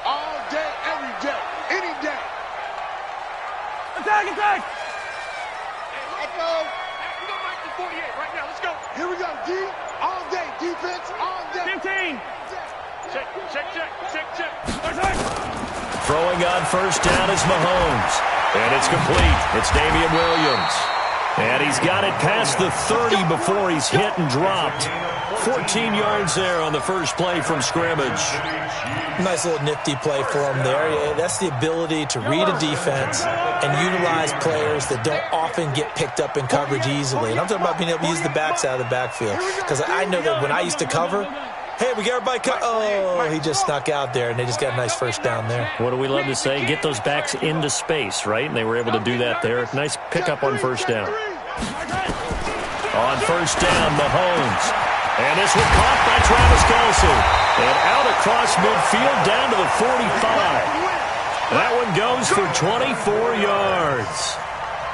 All day, every day, any day. Attack, attack! Hey, let's go. We got Mike to 48 right now. Let's go. Here we go, D. All day, defense, all day. 15. Check. Throwing on first down is Mahomes. And it's complete. It's Damian Williams. And he's got it past the 30 before he's hit and dropped. 14 yards there on the first play from scrimmage. Nice little nifty play for him there. Yeah, that's the ability to read a defense and utilize players that don't often get picked up in coverage easily. And I'm talking about being able to use the backs out of the backfield. Because I know that when I used to cover, hey, we got everybody oh, he just snuck out there, and they just got a nice first down there. What do we love to say? Get those backs into space, right? And they were able to do that there. Nice pickup on first down. On first down, Mahomes. And this one caught by Travis Kelce. And out across midfield down to the 45. That one goes for 24 yards.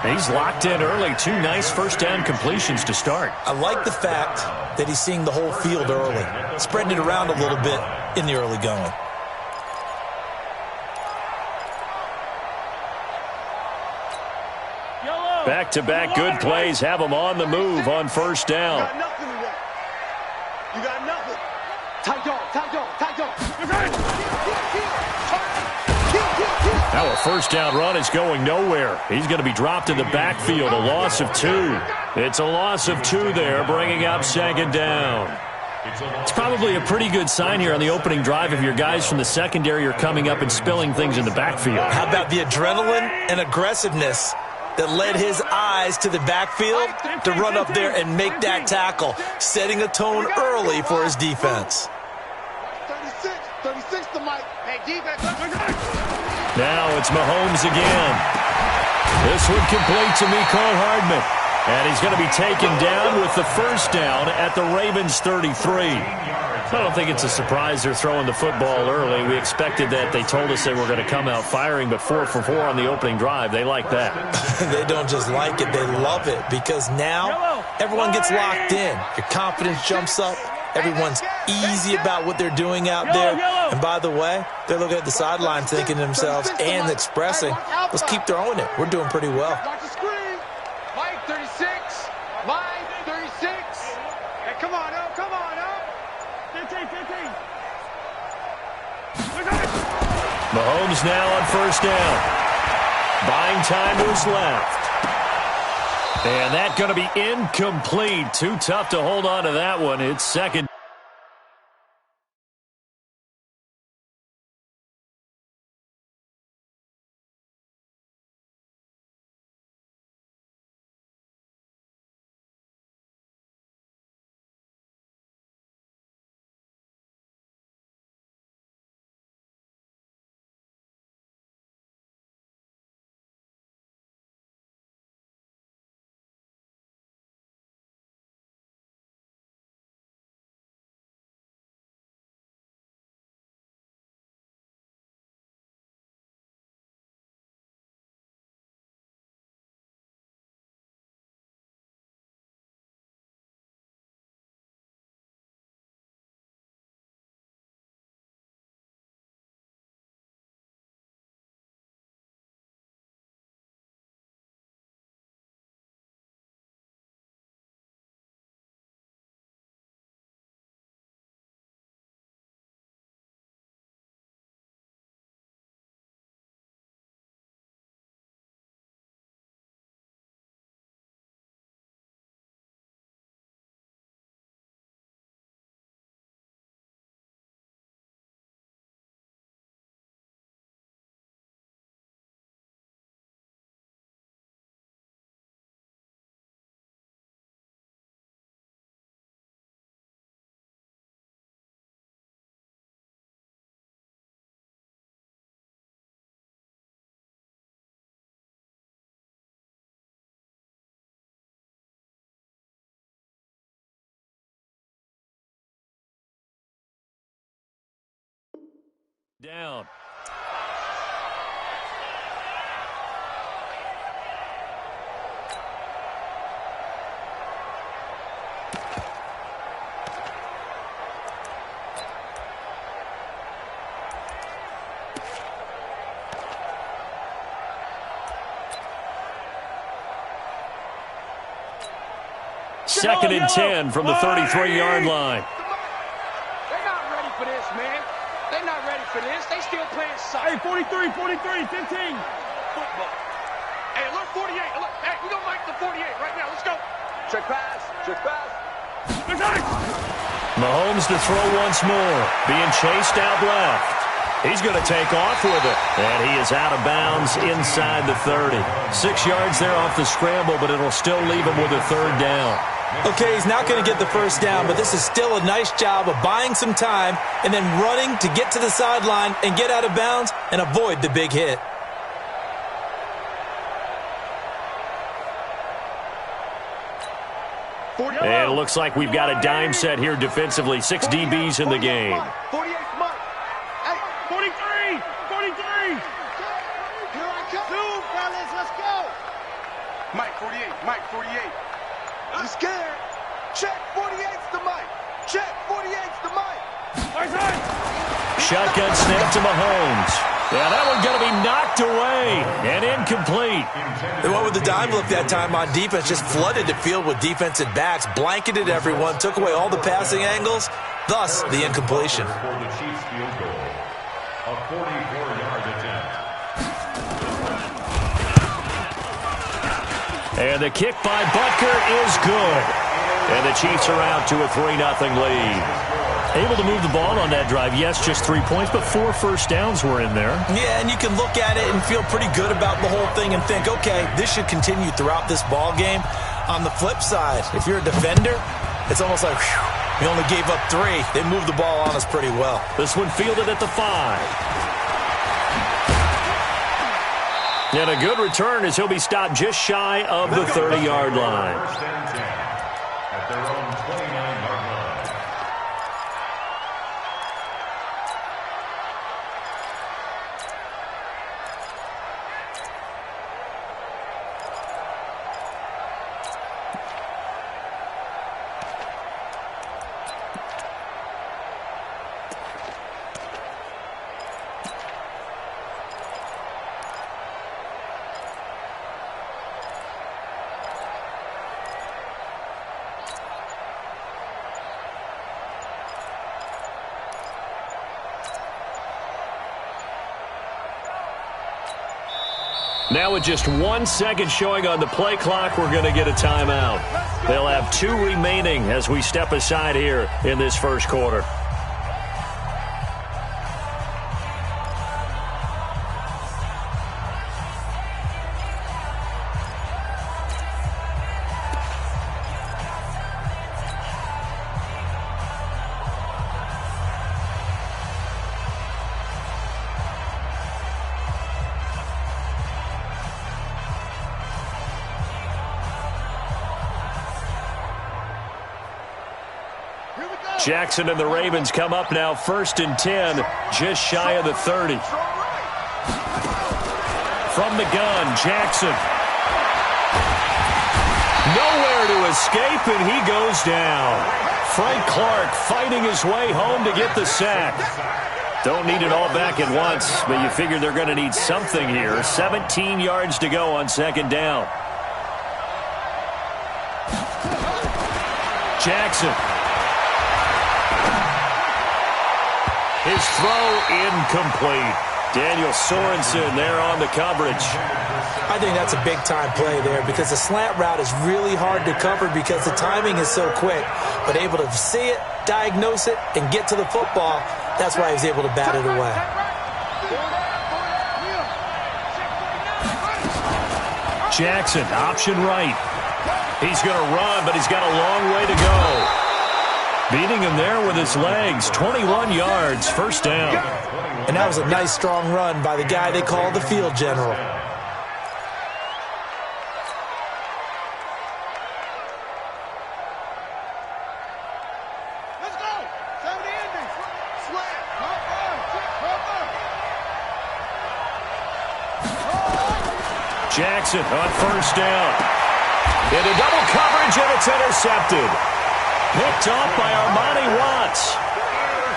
He's locked in early. 2 nice first down completions to start. I like the fact that he's seeing the whole field early, spreading it around a little bit in the early going. Back-to-back good plays have him on the move on first down. You got nothing. Tight dog. Now a first down run is going nowhere. He's going to be dropped in the backfield, a loss of 2. It's a loss of 2 there, bringing up second down. It's probably a pretty good sign here on the opening drive if your guys from the secondary are coming up and spilling things in the backfield. How about the adrenaline and aggressiveness that led his eyes to the backfield to run up there and make that tackle, setting a tone early for his defense. 36 to Mike. Hey, defense. Now it's Mahomes again. This one complete to Mecole Hardman. And he's going to be taken down with the first down at the Ravens 33. I don't think it's a surprise they're throwing the football early. We expected that. They told us they were going to come out firing, but 4 for 4 on the opening drive. They like that. They don't just like it, they love it, because now everyone gets locked in. Your confidence jumps up. Everyone's easy about what they're doing out there. And by the way, they're looking at the sideline thinking to themselves and expressing, let's keep throwing it. We're doing pretty well. Watch the screen. Mike 36. Mike 36. Hey, come on up. 15. Mahomes now on first down. Buying time was left. And that's going to be incomplete. Too tough to hold on to that one. It's second. Down. 2nd and 10 from the 33-yard line. They're not ready for this, man. They're not ready for this. They still playing soccer. Hey, 43, 15. Football. Hey, look, 48. Look, hey, we don't like the 48 right now. Let's go. Check pass. Mahomes to throw once more. Being chased out left. He's going to take off with it. And he is out of bounds inside the 30. 6 yards there off the scramble, but it'll still leave him with a 3rd down. Okay, he's not going to get the 1st down, but this is still a nice job of buying some time and then running to get to the sideline and get out of bounds and avoid the big hit. And it looks like we've got a dime set here defensively. 6 DBs in the game. 48 Mike. Hey, 43. here I come. Zoom, fellas, let's go. Mike, 48. You scared? Check, 48's the Mike. Check, 48's the Mike. Shotgun snap to Mahomes. Yeah, that one's going to be knocked away and incomplete. They went with the dime look that time on defense, just flooded the field with defensive backs, blanketed everyone, took away all the passing angles, thus the incompletion. For the Chiefs field goal, a 44-yard attempt. And the kick by Butker is good. And the Chiefs are out to a 3-0 lead. Able to move the ball on that drive. Yes, just 3 points, but 4 first downs were in there. Yeah, and you can look at it and feel pretty good about the whole thing and think, okay, this should continue throughout this ball game. On the flip side, if you're a defender, it's almost like, whew, we only gave up 3. They moved the ball on us pretty well. This one fielded at the 5. And a good return as he'll be stopped just shy of the 30-yard line. First and 10 at their own 29-yard line. Now with just 1 second showing on the play clock, we're going to get a timeout. They'll have 2 remaining as we step aside here in this first quarter. Jackson and the Ravens come up now 1st and 10, just shy of the 30. From the gun, Jackson. Nowhere to escape, and he goes down. Frank Clark fighting his way home to get the sack. Don't need it all back at once, but you figure they're going to need something here. 17 yards to go on 2nd down. Jackson. His throw incomplete. Daniel Sorensen there on the coverage. I think that's a big-time play there because the slant route is really hard to cover because the timing is so quick. But able to see it, diagnose it, and get to the football, that's why he was able to bat it away. Jackson, option right. He's going to run, but he's got a long way to go. Beating him there with his legs, 21 yards, 1st down. And that was a nice, strong run by the guy they call the field general. Let's go. 70 Indians. Slant. Jackson on 1st down. Into double coverage, and it's intercepted. Picked off by Armani Watts.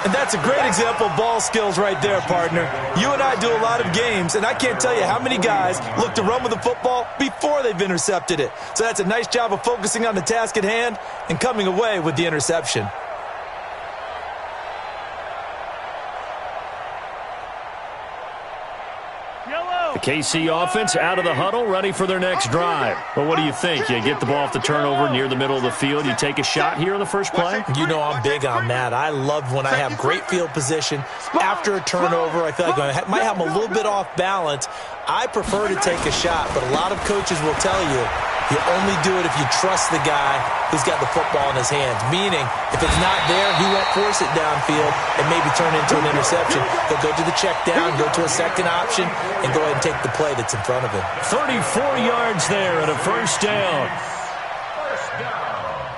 And that's a great example of ball skills right there, partner. You and I do a lot of games, and I can't tell you how many guys look to run with the football before they've intercepted it. So that's a nice job of focusing on the task at hand and coming away with the interception. The KC offense out of the huddle, ready for their next drive. Well, what do you think? You get the ball off the turnover near the middle of the field. You take a shot here in the first play? You know I'm big on that. I love when I have great field position after a turnover. I feel like I might have them a little bit off balance. I prefer to take a shot, but a lot of coaches will tell you you only do it if you trust the guy who's got the football in his hands. Meaning, if it's not there, he won't force it downfield and maybe turn it into an interception. He'll go to the check down, go to a second option, and go ahead and take the play that's in front of him. 34 yards there and a first down. First down.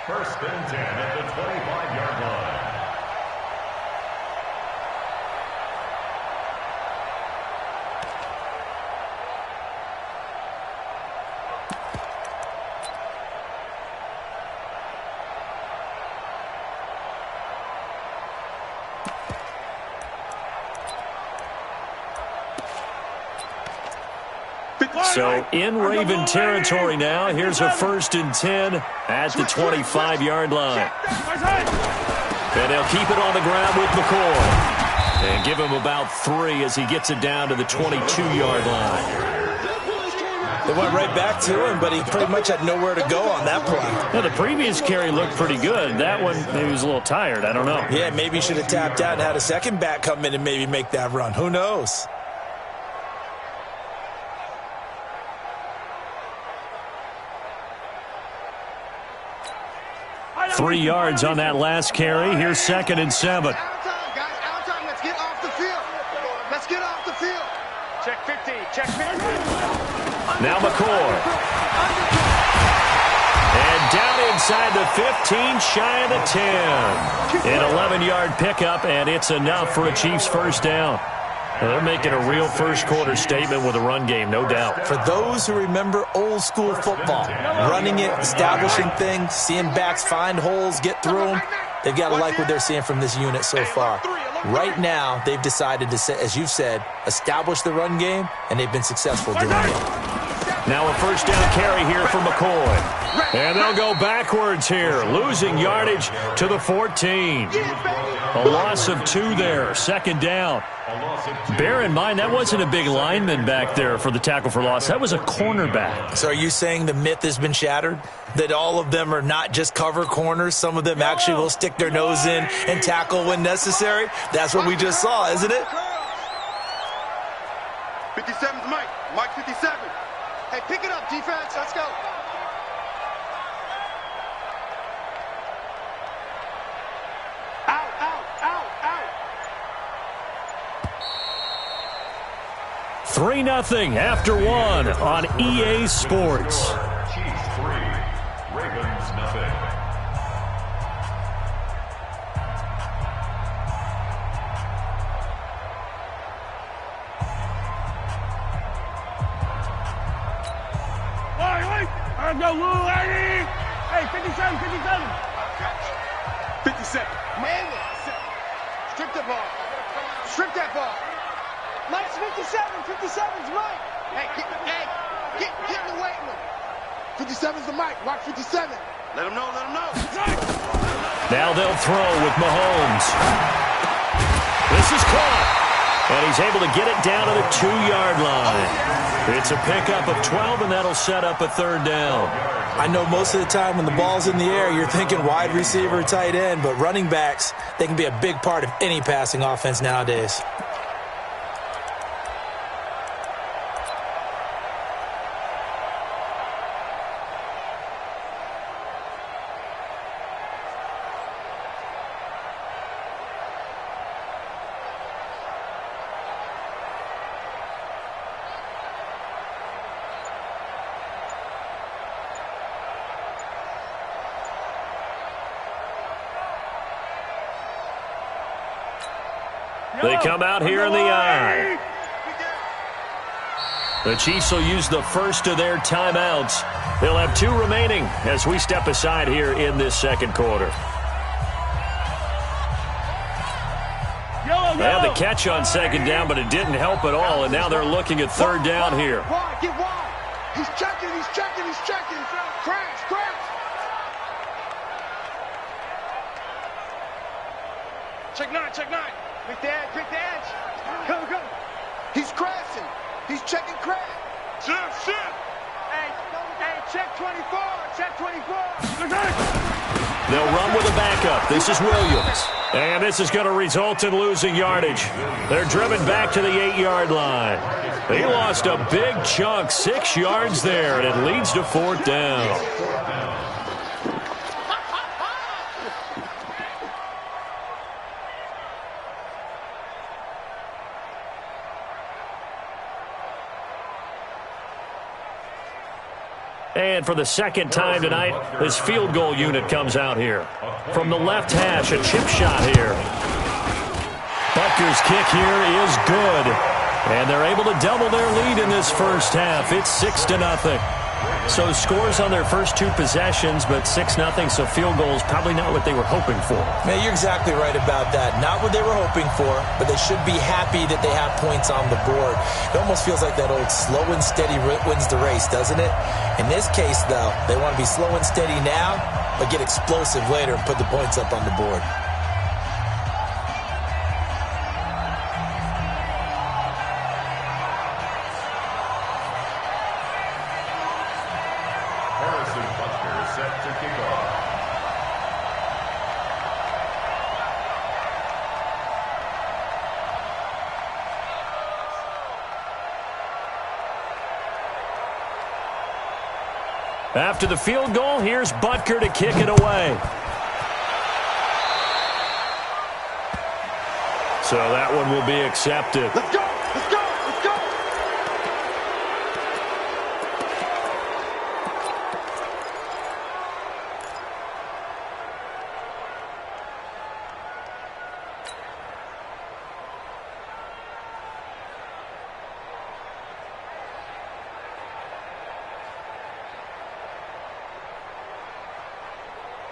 First and 10 at the 25-yard line. So in Raven territory now, here's a first and 10 at the 25-yard line. And they'll keep it on the ground with McCoy. And give him about 3 as he gets it down to the 22-yard line. They went right back to him, but he pretty much had nowhere to go on that play. Well, the previous carry looked pretty good. That one, maybe he was a little tired. I don't know. Yeah, maybe he should have tapped out and had a second back come in and maybe make that run. Who knows? 3 yards on that last carry. Here's 2nd and 7. Out of time, guys. Out of time. Let's get off the field. Let's get off the field. Check 15. Check 15. Now McCoy. And down inside the 15, shy of the 10. An 11-yard pickup, and it's enough for a Chiefs first down. They're making a real first-quarter statement with a run game, no doubt. For those who remember old-school football, running it, establishing things, seeing backs find holes, get through them, they've got to like what they're seeing from this unit so far. Right now, they've decided to, as you've said, establish the run game, and they've been successful doing it. Now a first down carry here for McCoy. And they'll go backwards here, losing yardage to the 14. A loss of 2 there, 2nd down. Bear in mind, that wasn't a big lineman back there for the tackle for loss. That was a cornerback. So are you saying the myth has been shattered? That all of them are not just cover corners? Some of them actually will stick their nose in and tackle when necessary? That's what we just saw, isn't it? 57's Mike. Mike 57. Hey, pick it up, defense. Let's go. Out, out, out, out. 3-0 after 1 on EA Sports. Chiefs 3, Ravens nothing. Let's go, Lou, Eddie! Hey, 57, 57. 57. Man, strip the ball. Strip that ball. Mike's 57. 57's Mike. Hey, get in the weight room. 57's the Mike. Watch 57. Let him know, let him know. Now they'll throw with Mahomes. This is caught. And he's able to get it down to the 2-yard line. It's a pickup of 12, and that'll set up a 3rd down. I know most of the time when the ball's in the air, you're thinking wide receiver, tight end, but running backs, they can be a big part of any passing offense nowadays. They come out here in the eye. The Chiefs will use the first of their timeouts. They'll have 2 remaining as we step aside here in this 2nd quarter. They had the catch on second down, but it didn't help at all, and now they're looking at third down here. Wide, get wide. He's checking, he's checking, he's checking. Crash, crash. Check nine, check nine. Break the edge, break the edge. Go, go. He's crashing. He's checking crash. Shift, shift. Hey, check 24, check 24. They'll run with a backup. This is Williams. And this is going to result in losing yardage. They're driven back to the 8-yard line. They lost a big chunk, 6 yards there, and it leads to fourth down. And for the second time tonight, this field goal unit comes out here. From the left hash, a chip shot here. Butker's kick here is good. And they're able to double their lead in this first half. It's 6-0. So scores on their first 2 possessions, but 6-0, so field goals probably not what they were hoping for. Man, you're exactly right about that. Not what they were hoping for, but they should be happy that they have points on the board. It almost feels like that old slow and steady wins the race, doesn't it? In this case, though, they want to be slow and steady now, but get explosive later and put the points up on the board. After the field goal, here's Butker to kick it away. So that one will be accepted. Let's go, let's go, let's go.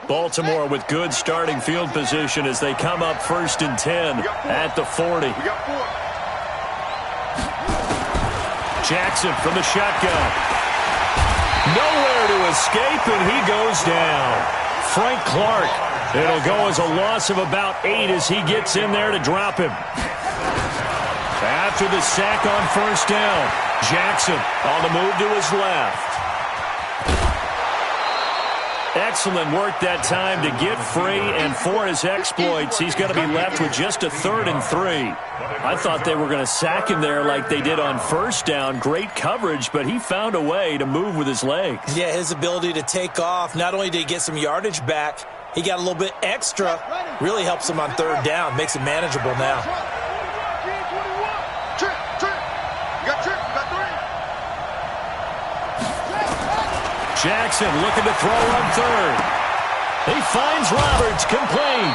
Baltimore with good starting field position as they come up 1st and 10 at the 40. We got 4. Jackson from the shotgun. Nowhere to escape, and he goes down. Frank Clark. It'll go as a loss of about 8 as he gets in there to drop him. After the sack on 1st down, Jackson on the move to his left. Excellent work that time to get free, and for his exploits, he's going to be left with just a 3rd and 3. I thought they were going to sack him there like they did on 1st down. Great coverage, but he found a way to move with his legs. Yeah, his ability to take off, not only did he get some yardage back, he got a little bit extra. Really helps him on 3rd down, makes it manageable now. Trip, trip. You got trip, you got 3. Jackson looking to throw on 3rd. He finds Roberts, complete.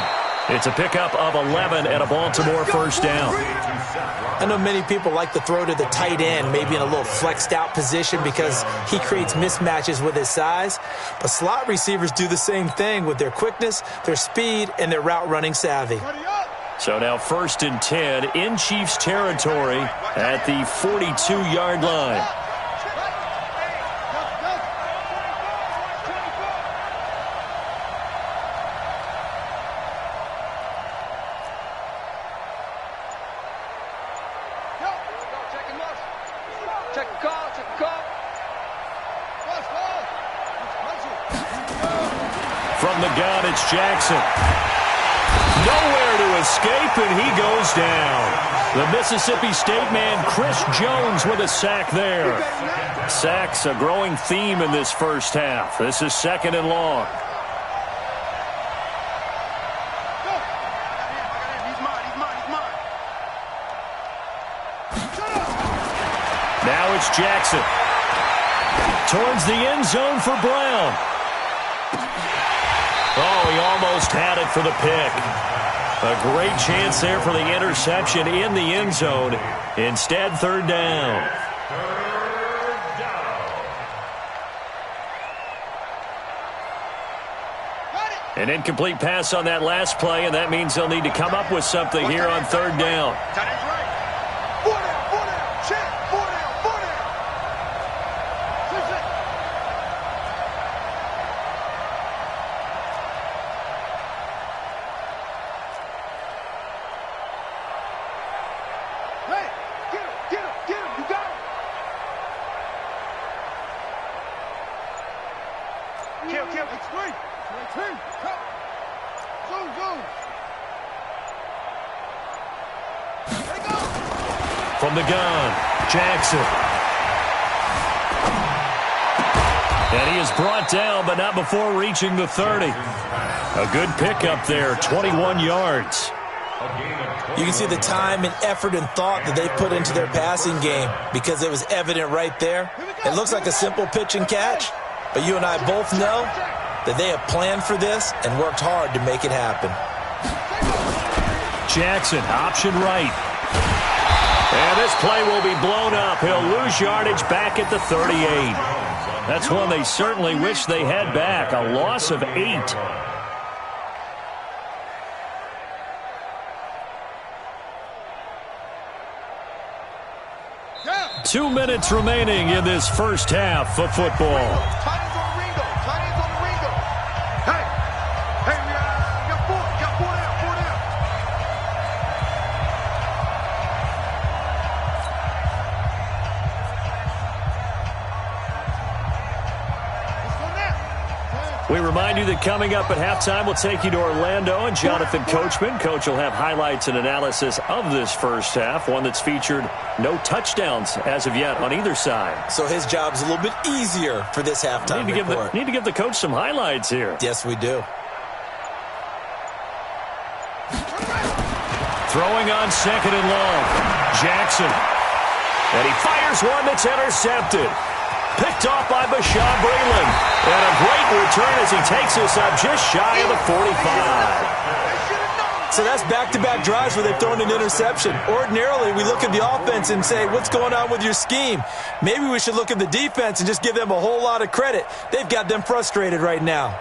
It's a pickup of 11 and a Baltimore 1st down. I know many people like to throw to the tight end, maybe in a little flexed out position because he creates mismatches with his size. But slot receivers do the same thing with their quickness, their speed, and their route running savvy. So now 1st and 10 in Chiefs territory at the 42-yard line. From the gun, it's Jackson. Nowhere to escape, and he goes down. The Mississippi State man, Chris Jones, with a sack there. Sacks a growing theme in this first half. This is 2nd and long. Now it's Jackson. Towards the end zone for Brown. Oh, he almost had it for the pick. A great chance there for the interception in the end zone. Instead, 3rd down. An incomplete pass on that last play, and that means they'll need to come up with something here on third down. Tight end's right. 4 down. Check. 4 down. 4 down. Hey, get him. You got him. Kill. It's free. Zoom. From the gun, Jackson. And he is brought down, but not before reaching the 30. A good pickup there, 21 yards. You can see the time and effort and thought that they put into their passing game because it was evident right there. It looks like a simple pitch and catch, but you and I both know that they have planned for this and worked hard to make it happen. Jackson, option right. And this play will be blown up. He'll lose yardage back at the 38. That's one they certainly wish they had back. A loss of 8. 2 minutes remaining in this first half of football. We remind you that coming up at halftime, we'll take you to Orlando and Jonathan Coachman. Coach will have highlights and analysis of this first half, one that's featured no touchdowns as of yet on either side. So his job's a little bit easier for this halftime report. Need to give the coach some highlights here. Yes, we do. Throwing on second and long. Jackson. And he fires one that's intercepted. Picked off by Bashaud Breeland. And a great return as he takes us up just shy of the 45. So that's back-to-back drives where they've thrown an interception. Ordinarily, we look at the offense and say, what's going on with your scheme? Maybe we should look at the defense and just give them a whole lot of credit. They've got them frustrated right now.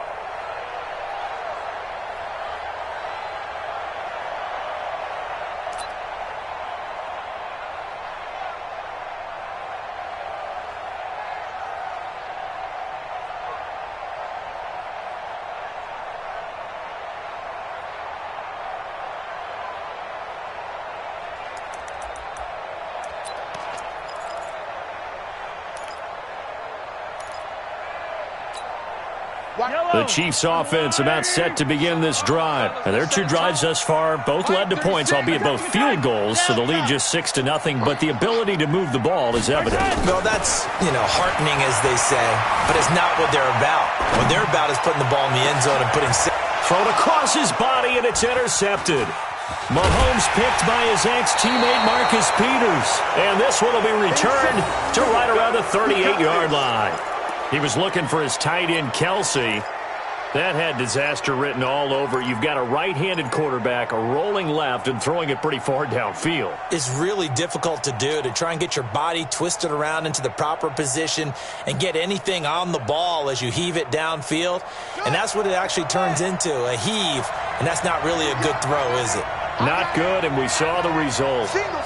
The Chiefs offense about set to begin this drive. And their 2 drives thus far both led to points, albeit both field goals, so the lead just 6-0, but the ability to move the ball is evident. Well, that's, heartening, as they say, but it's not what they're about. What they're about is putting the ball in the end zone and putting... Thrown across his body, and it's intercepted. Mahomes picked by his ex-teammate Marcus Peters. And this one will be returned to right around the 38-yard line. He was looking for his tight end, Kelsey. That had disaster written all over. You've got a right-handed quarterback, a rolling left, and throwing it pretty far downfield. It's really difficult to do, to try and get your body twisted around into the proper position and get anything on the ball as you heave it downfield. And that's what it actually turns into, a heave. And that's not really a good throw, is it? Not good, and we saw the result. Single.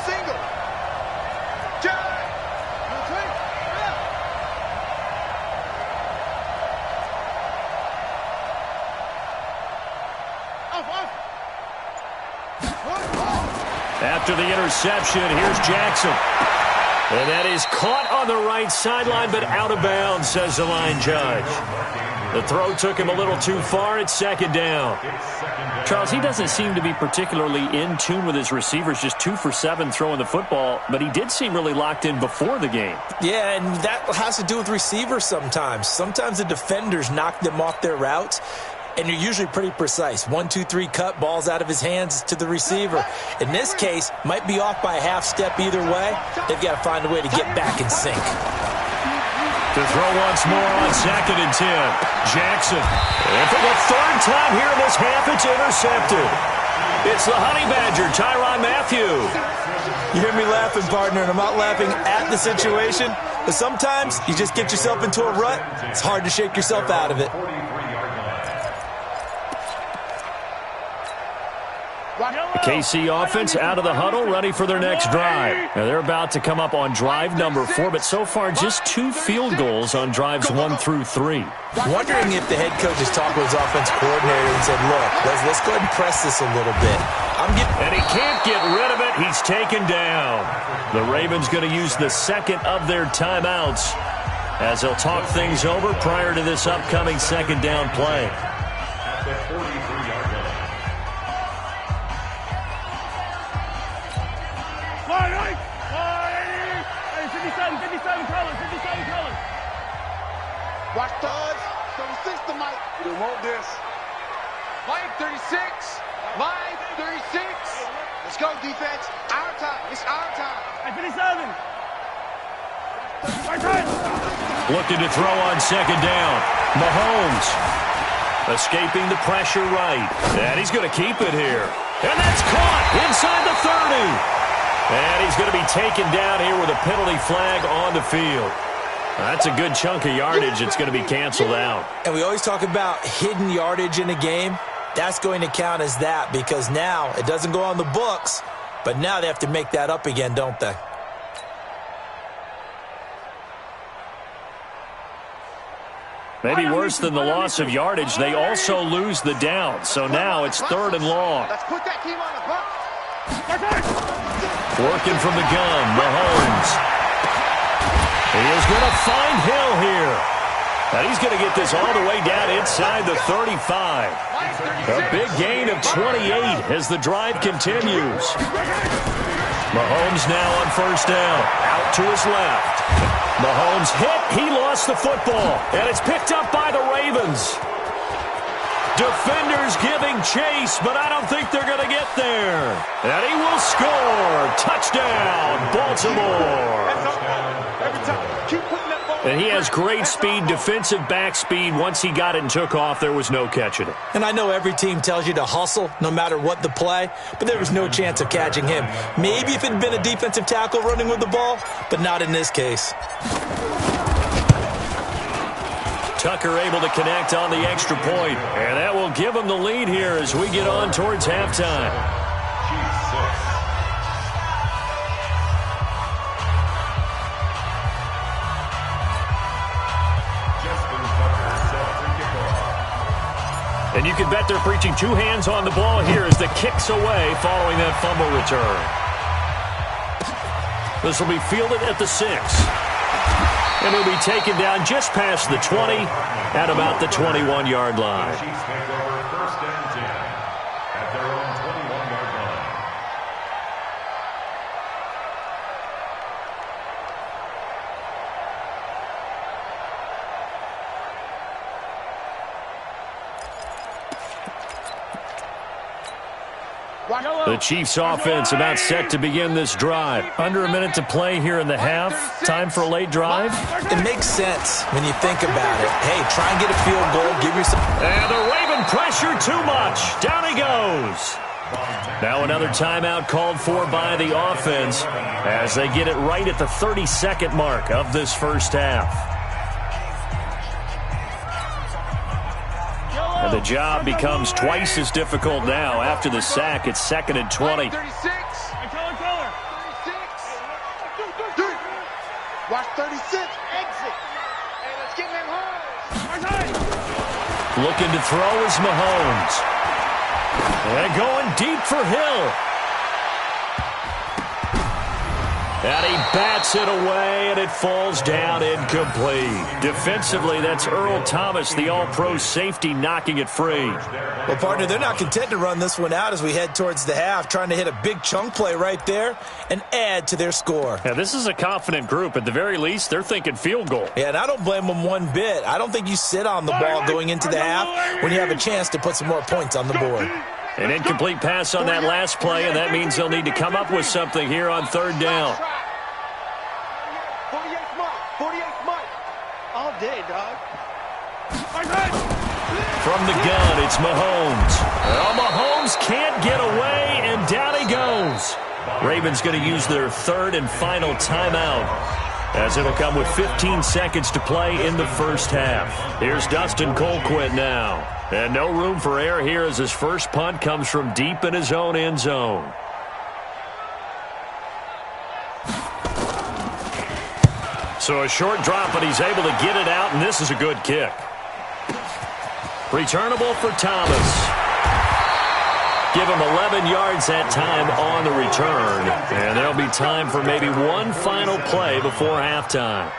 After the interception, here's Jackson. And that is caught on the right sideline, but out of bounds, says the line judge. The throw took him a little too far at second down. Charles, he doesn't seem to be particularly in tune with his receivers, just 2 for 7 throwing the football, but he did seem really locked in before the game. Yeah, and that has to do with receivers sometimes. Sometimes the defenders knock them off their routes, and you're usually pretty precise. 1, 2, 3 cut, balls out of his hands to the receiver. In this case, might be off by a half step either way. They've got to find a way to get back in sync. To throw once more on second and 10. Jackson. And for the 3rd time here in this half, it's intercepted. It's the Honey Badger, Tyrann Mathieu. You hear me laughing, partner, and I'm not laughing at the situation. But sometimes you just get yourself into a rut. It's hard to shake yourself out of it. The KC offense out of the huddle, ready for their next drive. Now they're about to come up on drive number 4, but so far just 2 field goals on drives 1 through 3. Wondering if the head coach has talked with his offense coordinator and said, look, let's go ahead and press this a little bit. And he can't get rid of it. He's taken down. The Ravens going to use the second of their timeouts as they'll talk things over prior to this upcoming second down play. At the 43-yard line. Right. 57 colors. Watch thugs. 36 to Mike. We don't want this. Mike 36. Mike 36. Let's go, defense. Our time. It's our time. 57. Right side. Looking to throw on second down. Mahomes escaping the pressure right. And he's going to keep it here. And that's caught inside the 30. And he's going to be taken down here with a penalty flag on the field. That's a good chunk of yardage. It's going to be canceled out. And we always talk about hidden yardage in a game. That's going to count as that because now it doesn't go on the books, but now they have to make that up again, don't they? Maybe worse than the loss of yardage, they also lose the down. So now it's 3rd and long. Let's put that team on the box. Working from the gun, Mahomes. He is going to find Hill here. And he's going to get this all the way down inside the 35. A big gain of 28 as the drive continues. Mahomes now on first down. Out to his left. Mahomes hit. He lost the football. And it's picked up by the Ravens. Defenders giving chase, but I don't think they're going to get there. And he will score. Touchdown, Baltimore. Every time. Keep putting that ball. And he has great speed, defensive back speed. Once he got it and took off, there was no catching it. And I know every team tells you to hustle no matter what the play, but there was no chance of catching him. Maybe if it had been a defensive tackle running with the ball, but not in this case. Tucker able to connect on the extra point, and that will give him the lead here as we get on towards halftime. And you can bet they're preaching 2 hands on the ball here as the kick's away following that fumble return. This will be fielded at the 6. And he'll be taken down just past the 20 at about the 21-yard line. Chiefs take over 1st and 10 at their own 21-yard line. The Chiefs offense about set to begin this drive. Under a minute to play here in the half. Time for a late drive. It makes sense when you think about it. Hey, try and get a field goal. Give yourself... And the Raven pressure too much. Down he goes. Now another timeout called for by the offense as they get it right at the 32nd mark of this first half. And the job becomes twice as difficult now. After the sack, it's 2nd and 20. 36. Watch 36. Exit. And let's get him home. Looking to throw is Mahomes. And going deep for Hill. And he bats it away, and it falls down incomplete. Defensively, that's Earl Thomas, the all-pro safety, knocking it free. Well, partner, they're not content to run this one out as we head towards the half, trying to hit a big chunk play right there and add to their score. Yeah, this is a confident group. At the very least, they're thinking field goal. Yeah, and I don't blame them one bit. I don't think you sit on the ball going into the half when you have a chance to put some more points on the board. An incomplete pass on that last play, and that means they'll need to come up with something here on 3rd down. 48 Mike. All day, dog. From the gun, it's Mahomes. Well, Mahomes can't get away, and down he goes. Ravens going to use their 3rd and final timeout as it'll come with 15 seconds to play in the first half. Here's Dustin Colquitt now. And no room for error here as his first punt comes from deep in his own end zone. So a short drop, but he's able to get it out, and this is a good kick. Returnable for Thomas. Give him 11 yards that time on the return. And there'll be time for maybe one final play before halftime.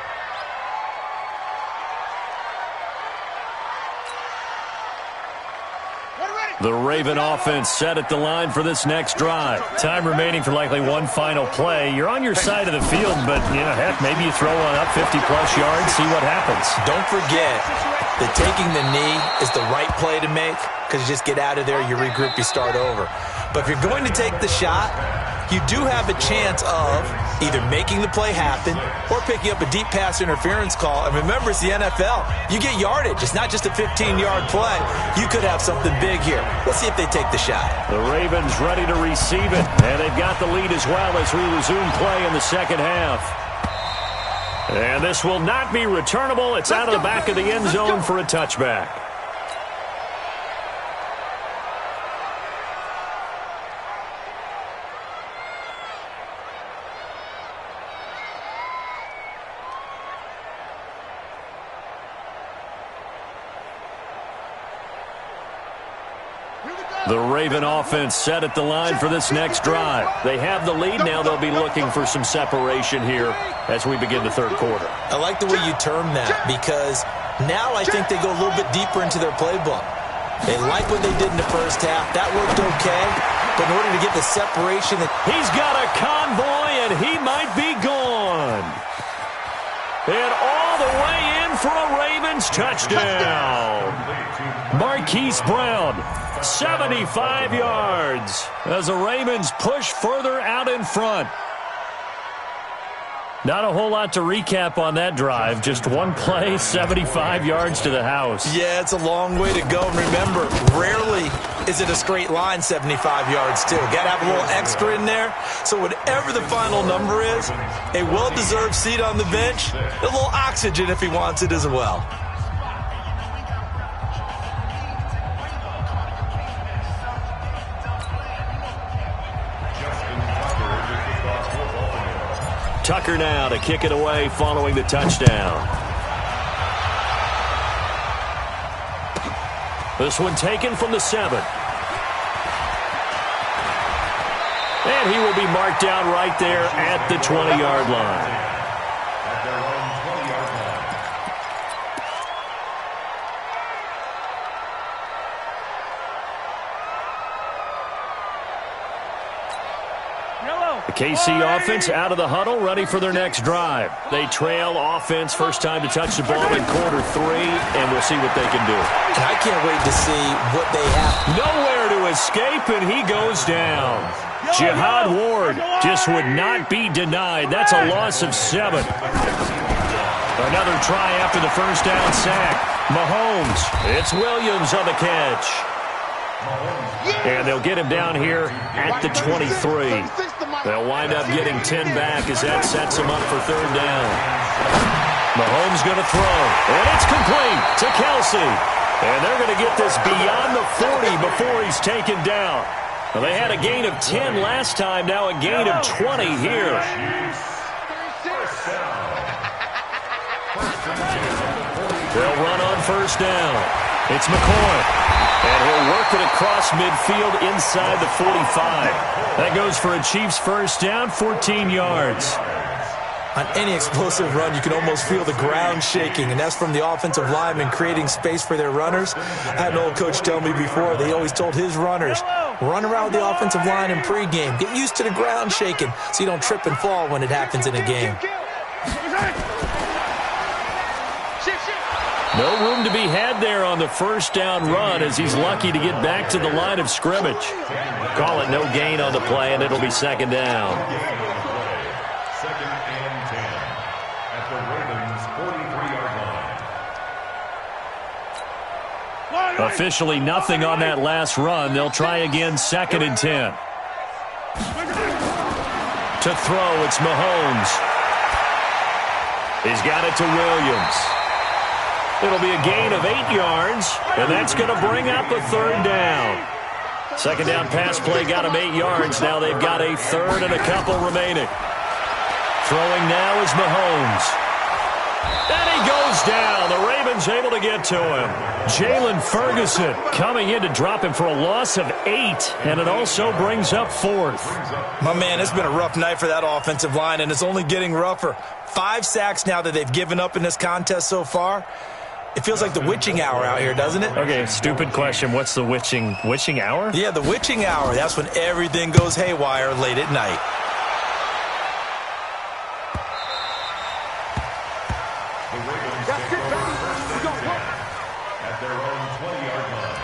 The Raven offense set at the line for this next drive. Time remaining for likely one final play. You're on your side of the field, but, heck, maybe you throw one up 50-plus yards, see what happens. Don't forget that taking the knee is the right play to make because you just get out of there, you regroup, you start over. But if you're going to take the shot, you do have a chance of either making the play happen or picking up a deep pass interference call. And remember, it's the NFL. You get yardage. It's not just a 15-yard play. You could have something big here. Let's see if they take the shot. The Ravens ready to receive it, and they've got the lead as well as we resume play in the second half. And this will not be returnable. It's out of the back of the end zone for a touchback. The Raven offense set at the line for this next drive. They have the lead. Now they'll be looking for some separation here as we begin the third quarter. I like the way you term that because now I think they go a little bit deeper into their playbook. They like what they did in the first half. That worked okay. But in order to get the separation, he's got a convoy, and he might be gone. And all the way in for a Ravens touchdown. Marquise Brown, 75 yards as the Ravens push further out in front. Not a whole lot to recap on that drive. Just one play, 75 yards to the house. Yeah, it's a long way to go. And remember, rarely is it a straight line 75 yards, too. Got to have a little extra in there. So whatever the final number is, a well-deserved seat on the bench, a little oxygen if he wants it as well. Tucker now to kick it away following the touchdown. This one taken from the 7. And he will be marked down right there at the 20-yard line. The KC offense out of the huddle, ready for their next drive. They trail offense, first time to touch the ball in quarter 3, and we'll see what they can do. And I can't wait to see what they have. Nowhere to escape, and he goes down. Jihad Ward just would not be denied. That's a loss of 7. Another try after the first down sack. Mahomes, it's Williams on the catch. And they'll get him down here at the 23. They'll wind up getting 10 back as that sets him up for third down. Mahomes going to throw, and it's complete to Kelsey. And they're going to get this beyond the 40 before he's taken down. Well, they had a gain of 10 last time, now a gain of 20 here. They'll run on first down. It's McCoy. And he'll work it across midfield inside the 45. That goes for a Chiefs first down, 14 yards. On any explosive run, you can almost feel the ground shaking, and that's from the offensive linemen creating space for their runners. I had an old coach tell me before, they always told his runners, run around the offensive line in pregame. Get used to the ground shaking so you don't trip and fall when it happens in a game. No room to be had there on the first down run as he's lucky to get back to the line of scrimmage. Call it no gain on the play, and it'll be second down. Second and 10 at the Ravens' 43-yard line. Officially nothing on that last run. They'll try again, second and 10. To throw, it's Mahomes. He's got it to Williams. It'll be a gain of 8 yards, and that's going to bring up a third down. Second down pass play got him 8 yards. Now they've got a third and a couple remaining. Throwing now is Mahomes. And he goes down. The Ravens able to get to him. Jalen Ferguson coming in to drop him for a loss of 8, and it also brings up fourth. My man, it's been a rough night for that offensive line, and it's only getting rougher. 5 sacks now that they've given up in this contest so far. It feels like the witching hour out here, doesn't it? Okay, stupid question. What's the witching hour? Yeah, the witching hour. That's when everything goes haywire late at night. At their own 20-yard line.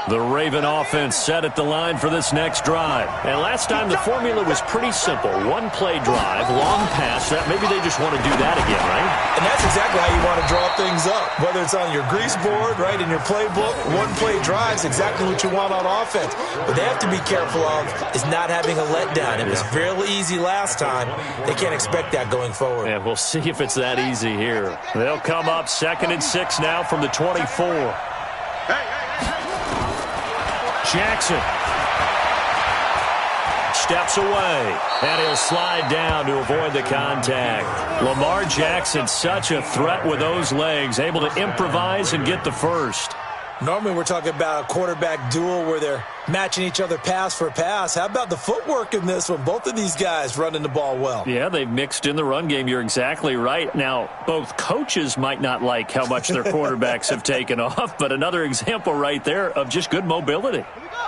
The Raven offense set at the line for this next drive. And last time the formula was pretty simple. One-play drive, long pass. Maybe they just want to do that again, right? And that's exactly how you want to draw things up. Whether it's on your grease board, right, in your playbook, one-play drive is exactly what you want on offense. What they have to be careful of is not having a letdown. It was fairly easy last time. They can't expect that going forward. Yeah, we'll see if it's that easy here. They'll come up 2nd and 6 now from the 24. Jackson steps away, and he'll slide down to avoid the contact. Lamar Jackson, such a threat with those legs, able to improvise and get the first. Normally we're talking about a quarterback duel where they're matching each other pass for pass. How about the footwork in this one? Both of these guys running the ball well. Yeah, they've mixed in the run game. You're exactly right. Now, both coaches might not like how much their quarterbacks have taken off, but another example right there of just good mobility.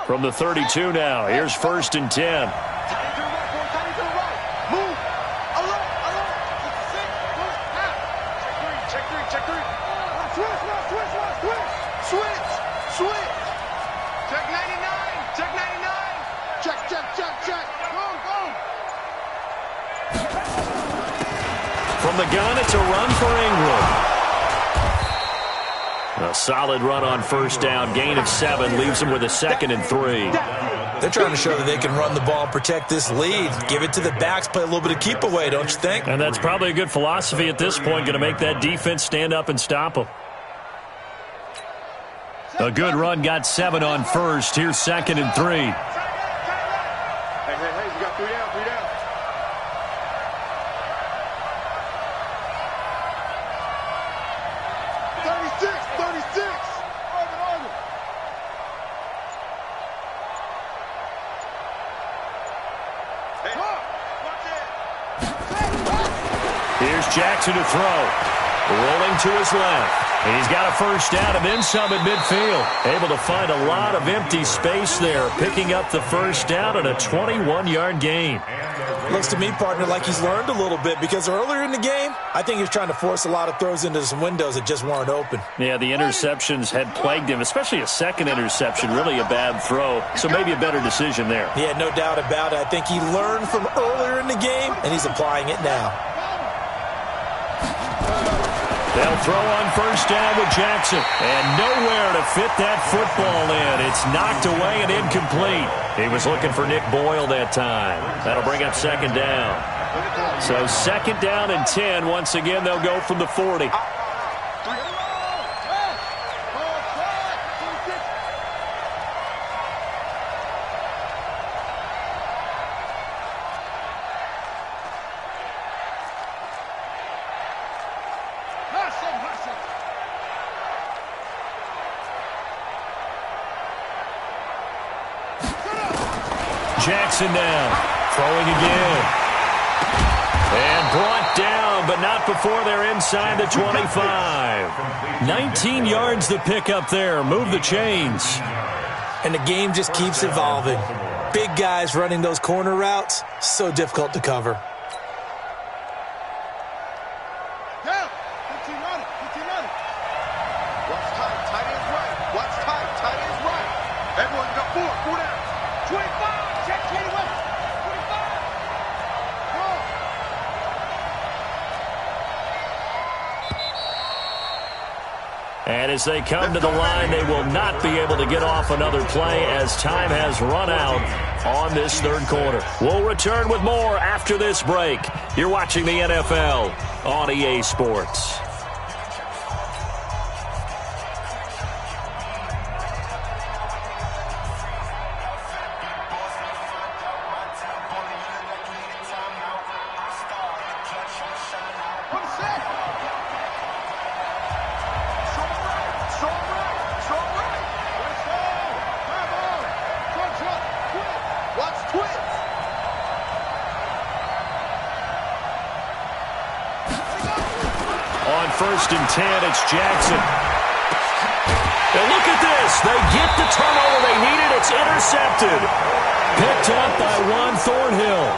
From the 32 now, here's 1st and 10. From the gun, it's a run for Ingram. A solid run on 1st down. Gain of 7 leaves them with a 2nd and 3. They're trying to show that they can run the ball and protect this lead. Give it to the backs, play a little bit of keep away, don't you think? And that's probably a good philosophy at this point, going to make that defense stand up and stop them. A good run, got 7 on 1st. Here's 2nd and 3. Hey, you got 3 down, 3 down. 36. Here's Jackson to throw. Rolling to his left. He's got a 1st down and then some at midfield. Able to find a lot of empty space there, picking up the 1st down and a 21-yard gain. Looks to me, partner, like he's learned a little bit because earlier in the game, I think he was trying to force a lot of throws into some windows that just weren't open. Yeah, the interceptions had plagued him, especially a second interception, really a bad throw. So maybe a better decision there. Yeah, no doubt about it. I think he learned from earlier in the game, and he's applying it now. They'll throw on 1st down with Jackson. And nowhere to fit that football in. It's knocked away and incomplete. He was looking for Nick Boyle that time. That'll bring up 2nd down. So 2nd down and 10. Once again, they'll go from the 40. Jackson now, throwing again. And brought down, but not before they're inside the 25. 19 yards to pick up there. Move the chains. And the game just keeps evolving. Big guys running those corner routes, so difficult to cover. And as they come to the line, they will not be able to get off another play as time has run out on this third quarter. We'll return with more after this break. You're watching the NFL on EA Sports. First and 10, it's Jackson. And look at this. They get the turnover they needed. It's intercepted. Picked up by Juan Thornhill.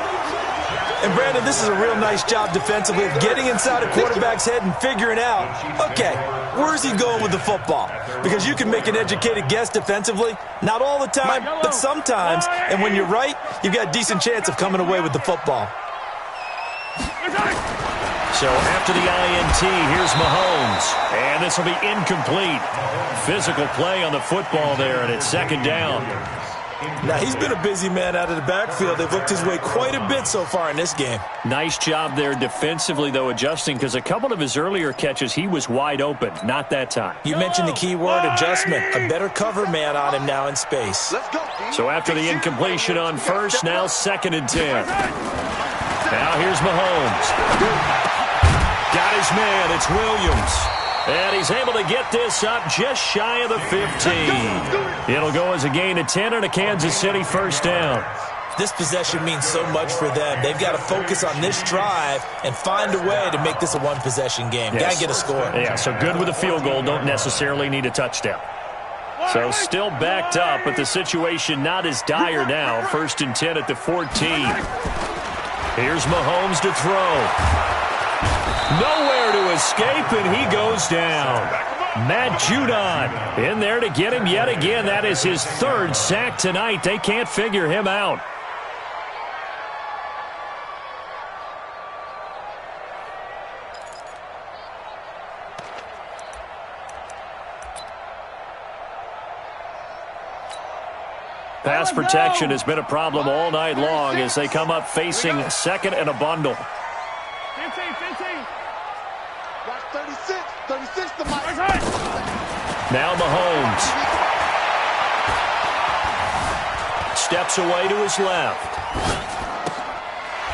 And, Brandon, this is a real nice job defensively of getting inside a quarterback's head and figuring out, okay, where's he going with the football? Because you can make an educated guess defensively. Not all the time, but sometimes. And when you're right, you've got a decent chance of coming away with the football. So after the INT, here's Mahomes. And this will be incomplete. Physical play on the football there, and it's second down. Now, he's been a busy man out of the backfield. They've looked his way quite a bit so far in this game. Nice job there defensively, though, adjusting, because a couple of his earlier catches, he was wide open. Not that time. You mentioned the key word, adjustment. A better cover man on him now in space. So after the incompletion on first, now second and 10. Now here's Mahomes. Got his man. It's Williams. And he's able to get this up just shy of the 15. It'll go as a gain of 10 and a Kansas City first down. This possession means so much for them. They've got to focus on this drive and find a way to make this a one-possession game. Yes. Got to get a score. Yeah, so good with a field goal. Don't necessarily need a touchdown. So still backed up, but the situation not as dire now. First and 10 at the 14. Here's Mahomes to throw. Nowhere to escape, and he goes down. Matt Judon in there to get him yet again. That is his third sack tonight. They can't figure him out. Pass protection has been a problem all night long as they come up facing second and a bundle. 15. Watch 36 to Mike. Now Mahomes. Steps away to his left.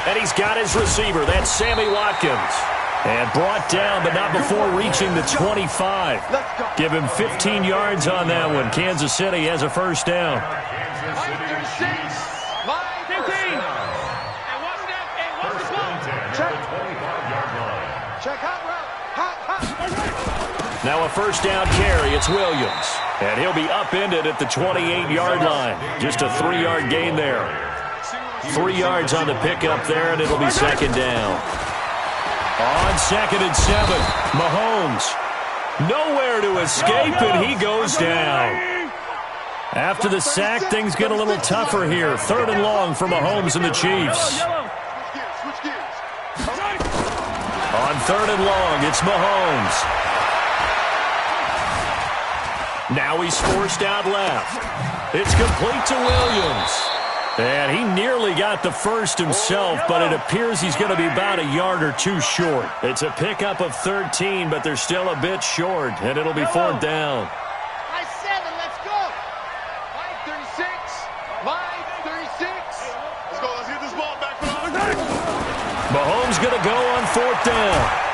And he's got his receiver. That's Sammy Watkins. And brought down, but not before reaching the 25. Give him 15 yards on that one. Kansas City has a first down. 15. Check hot route. Now a first down carry. It's Williams. And he'll be upended at the 28-yard line. Just a 3-yard gain there. 3 yards on the pickup there, and it'll be second down. On second and 7, Mahomes. Nowhere to escape, and he goes down. After the sack, things get a little tougher here. Third and long for Mahomes and the Chiefs. On third and long, it's Mahomes. Now he's forced out left. It's complete to Williams. And he nearly got the first himself, but it appears he's going to be about a yard or two short. It's a pickup of 13, but they're still a bit short, and it'll be fourth down. By 7, let's go. Mike 36. Let's go. Let's get this ball back. Mahomes going to go on fourth down.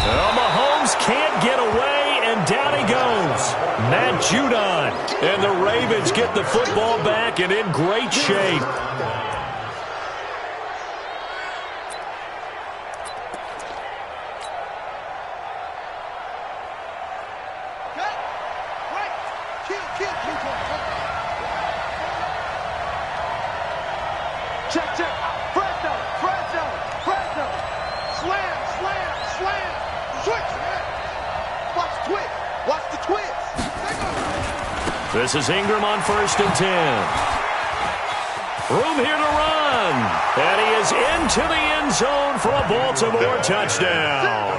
Well, Mahomes can't get away, and down he goes. Matt Judon. And the Ravens get the football back and in great shape. Check. Fresno. Slam. Switch. Watch the twist. This is Ingram on first and 10. Room here to run. And he is into the end zone for a Baltimore touchdown.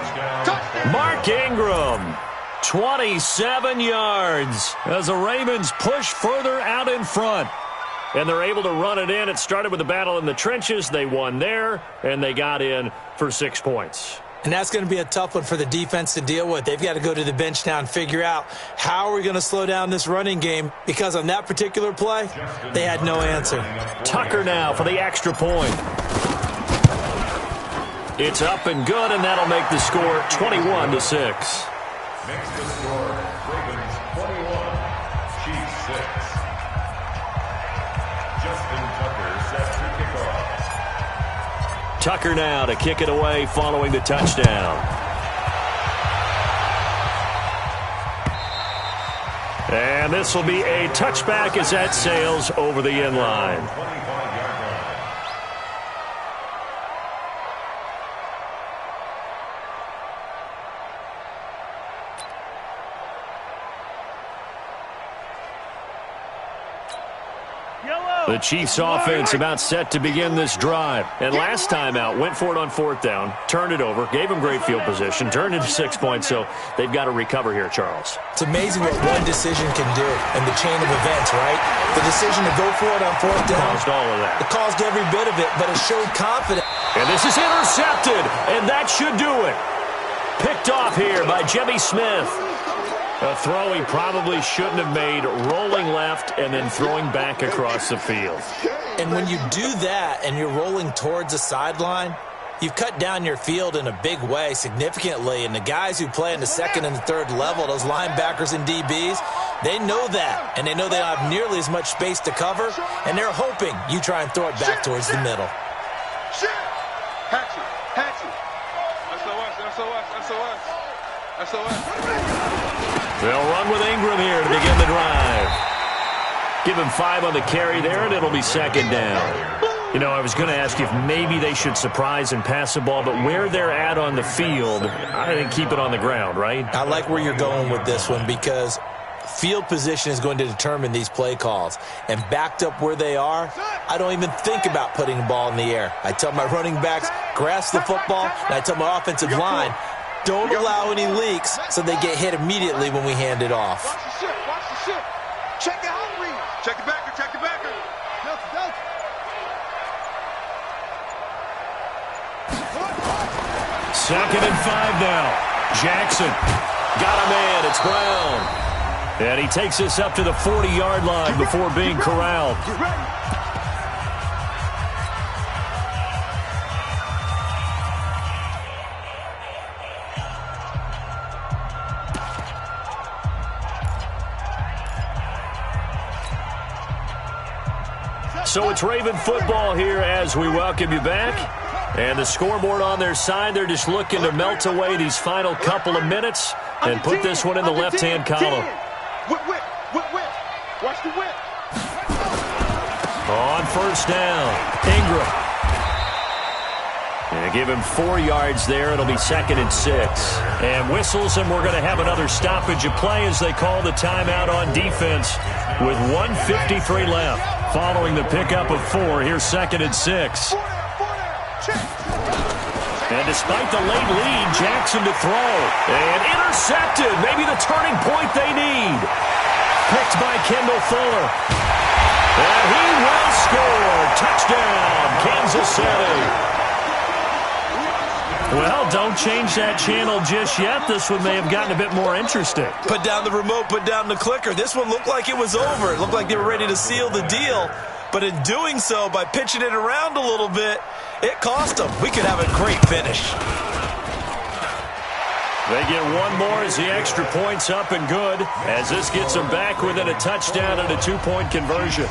Mark Ingram. 27 yards as the Ravens push further out in front. And they're able to run it in. It started with a battle in the trenches. They won there, and they got in for 6 points. And that's going to be a tough one for the defense to deal with. They've got to go to the bench now and figure out how are we going to slow down this running game, because on that particular play, they had no answer. Tucker now for the extra point. It's up and good, and that'll make the score 21-6. Makes the score Ravens 21, Chiefs 6. Justin Tucker set to kick off. Tucker now to kick it away following the touchdown. And this will be a touchback as that sails over the end line. 25-yard line. The Chiefs offense about set to begin this drive. And last time out, went for it on 4th down, turned it over, gave them great field position, turned into 6 points, so they've got to recover here, Charles. It's amazing what one decision can do in the chain of events, right? The decision to go for it on 4th down. Caused all of that. It caused every bit of it, but it showed confidence. And this is intercepted, and that should do it. Picked off here by Jimmy Smith. A throw he probably shouldn't have made, rolling left and then throwing back across the field. And when you do that and you're rolling towards the sideline, you've cut down your field in a big way significantly. And the guys who play in the 2nd and the 3rd level, those linebackers and DBs, they know that. And they know they don't have nearly as much space to cover. And they're hoping you try and throw it back towards the middle. They'll run with Ingram here to begin the drive. Give him 5 on the carry there, and it'll be 2nd down. You know, I was going to ask you if maybe they should surprise and pass the ball, but where they're at on the field, I think keep it on the ground, right? I like where you're going with this one, because field position is going to determine these play calls. And backed up where they are, I don't even think about putting the ball in the air. I tell my running backs, grasp the football, and I tell my offensive line, don't allow any leaks so they get hit immediately when we hand it off. Watch the shit. Watch the shit. Check the out read. Check the backer. Check the backer. Delta. 2nd and 5 now. Jackson got a man. It's Brown. And he takes us up to the 40-yard line before being corralled. Get ready. So it's Raven football here as we welcome you back. And the scoreboard on their side, they're just looking to melt away these final couple of minutes and put this one in the left-hand column. Whip. Watch the whip. On 1st down, Ingram. And give him 4 yards there. It'll be 2nd and 6. And whistles, and we're going to have another stoppage of play as they call the timeout on defense with 1:53 left. Following the pickup of 4, here's 2nd and 6. And despite the late lead, Jackson to throw. And intercepted. Maybe the turning point they need. Picked by Kendall Fuller. And he will score. Touchdown, Kansas City. Well, don't change that channel just yet. This one may have gotten a bit more interesting. Put down the remote, put down the clicker. This one looked like it was over. It looked like they were ready to seal the deal. But in doing so, by pitching it around a little bit, it cost them. We could have a great finish. They get one more as the extra point's up and good, as this gets them back within a touchdown and a 2-point conversion.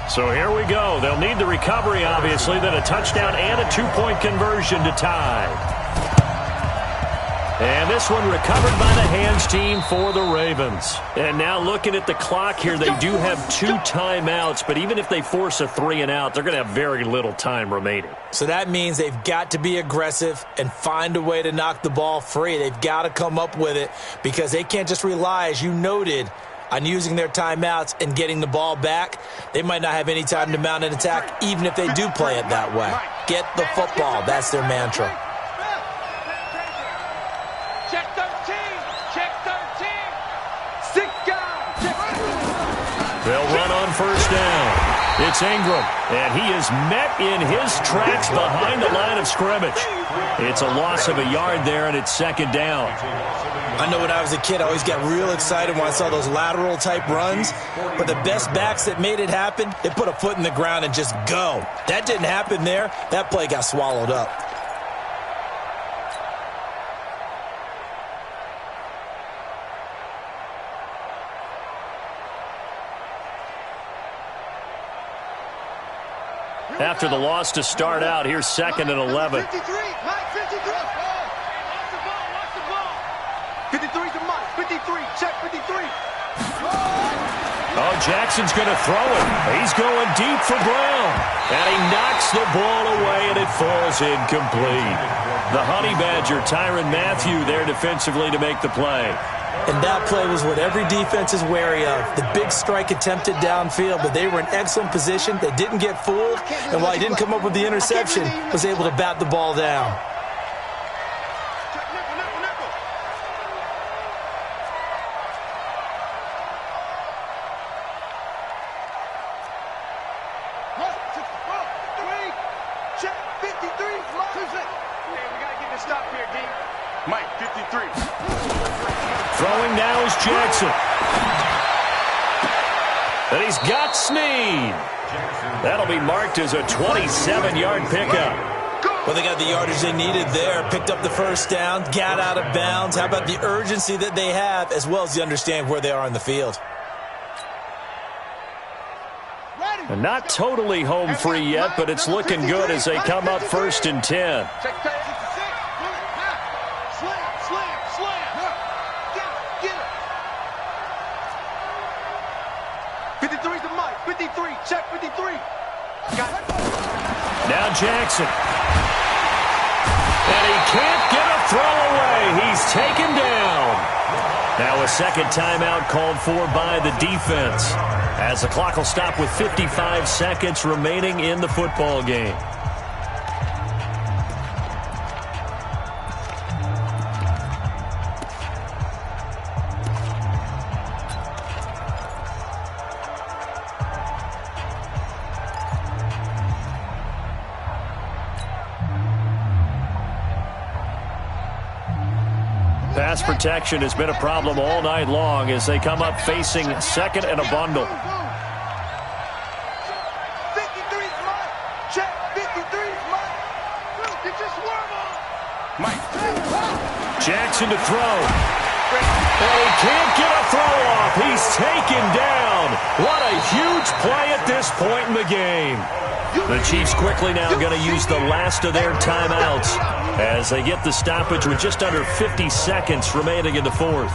So here we go. They'll need the recovery, obviously, then a touchdown and a 2-point conversion to tie. And this one recovered by the hands team for the Ravens. And now looking at the clock here, they do have 2 timeouts, but even if they force a 3-and-out, they're going to have very little time remaining. So that means they've got to be aggressive and find a way to knock the ball free. They've got to come up with it because they can't just rely, as you noted, on using their timeouts and getting the ball back. They might not have any time to mount an attack, even if they do play it that way. get the football. That's their mantra. Check 13. Check 13. 6 guys. They'll run on first down. It's Ingram, and he is met in his tracks behind the line of scrimmage. It's a loss of a yard there, and it's second down. I know when I was a kid, I always got real excited when I saw those lateral-type runs. But the best backs that made it happen, they put a foot in the ground and just go. That didn't happen there. That play got swallowed up. After the loss to start out, here's second and 11. 53. Mike, 53. Watch the ball. Watch the ball. 53 to Mike. 53. Check 53. Oh, Jackson's going to throw it. He's going deep for Brown. And he knocks the ball away, and it falls incomplete. The Honey Badger, Tyrann Mathieu, there defensively to make the play. And that play was what every defense is wary of. The big strike attempted downfield, but they were in excellent position. They didn't get fooled, and while he didn't come up with the interception, was able to bat the ball down. Check 53. We got to get this stop here, D. Mike, 53. Throwing now is Jackson. And he's got Snead. That'll be marked as a 27-yard pickup. Well, they got the yardage they needed there. Picked up the first down, got out of bounds. How about the urgency that they have, as well as the understand where they are on the field? And not totally home free yet, but it's looking good as they come up first and 10. Check 66. Slam. Get it. 53 to Mike. 53. Check 53. Got it. Now Jackson. And he can't get a throw away. He's taken down. Now a second timeout called for by the defense, as the clock will stop with 55 seconds remaining in the football game. Pass protection has been a problem all night long as they come up facing second and a bundle. 53's Mike. Check 53's Mike. Get your swerve on. Mike. Jackson to throw. And he can't get a throw off. He's taken down. What a huge play at this point in the game. The Chiefs quickly now going to use the last of their timeouts as they get the stoppage with just under 50 seconds remaining in the fourth.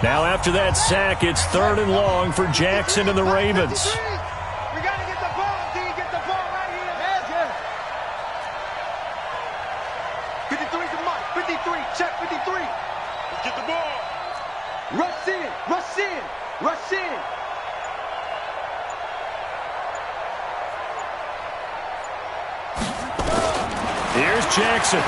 Now after that sack, it's third and long for Jackson and the Ravens. We got to get the ball, D. Get the ball right here. 53's to Mike. 53. Check 53. Let's get the ball. Rush in. Rush in. Rush in. Here's Jackson.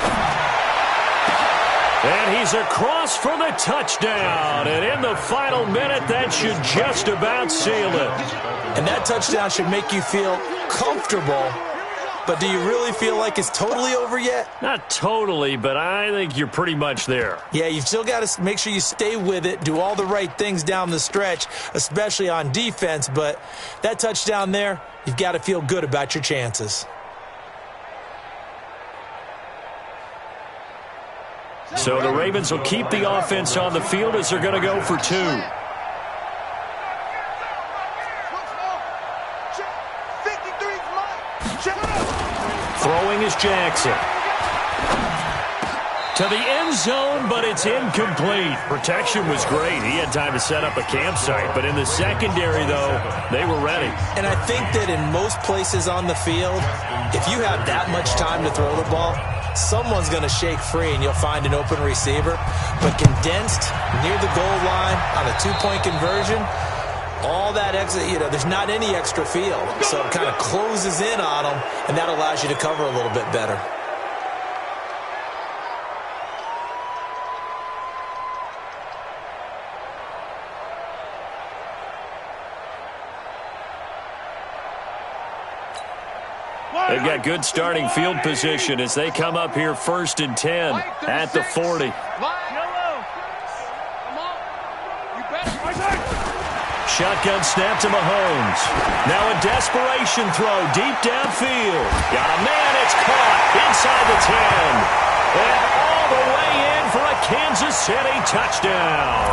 And he's across for the touchdown. And in the final minute, that should just about seal it. And that touchdown should make you feel comfortable. But do you really feel like it's totally over yet? Not totally, but I think you're pretty much there. Yeah, you've still got to make sure you stay with it, do all the right things down the stretch, especially on defense. But that touchdown there, you've got to feel good about your chances. So the Ravens will keep the offense on the field as they're going to go for two. Throwing is Jackson. To the end zone, but it's incomplete. Protection was great. He had time to set up a campsite, but in the secondary, though, they were ready. And I think that in most places on the field, if you have that much time to throw the ball, someone's going to shake free and you'll find an open receiver. But condensed near the goal line on a two-point conversion, all that extra, there's not any extra field. So it kind of closes in on them, and that allows you to cover a little bit better. They've got good starting field position as they come up here 1st and 10 at the 40. Shotgun snap to Mahomes. Now a desperation throw deep downfield. Got a man, it's caught inside the 10. And all the way in for a Kansas City touchdown.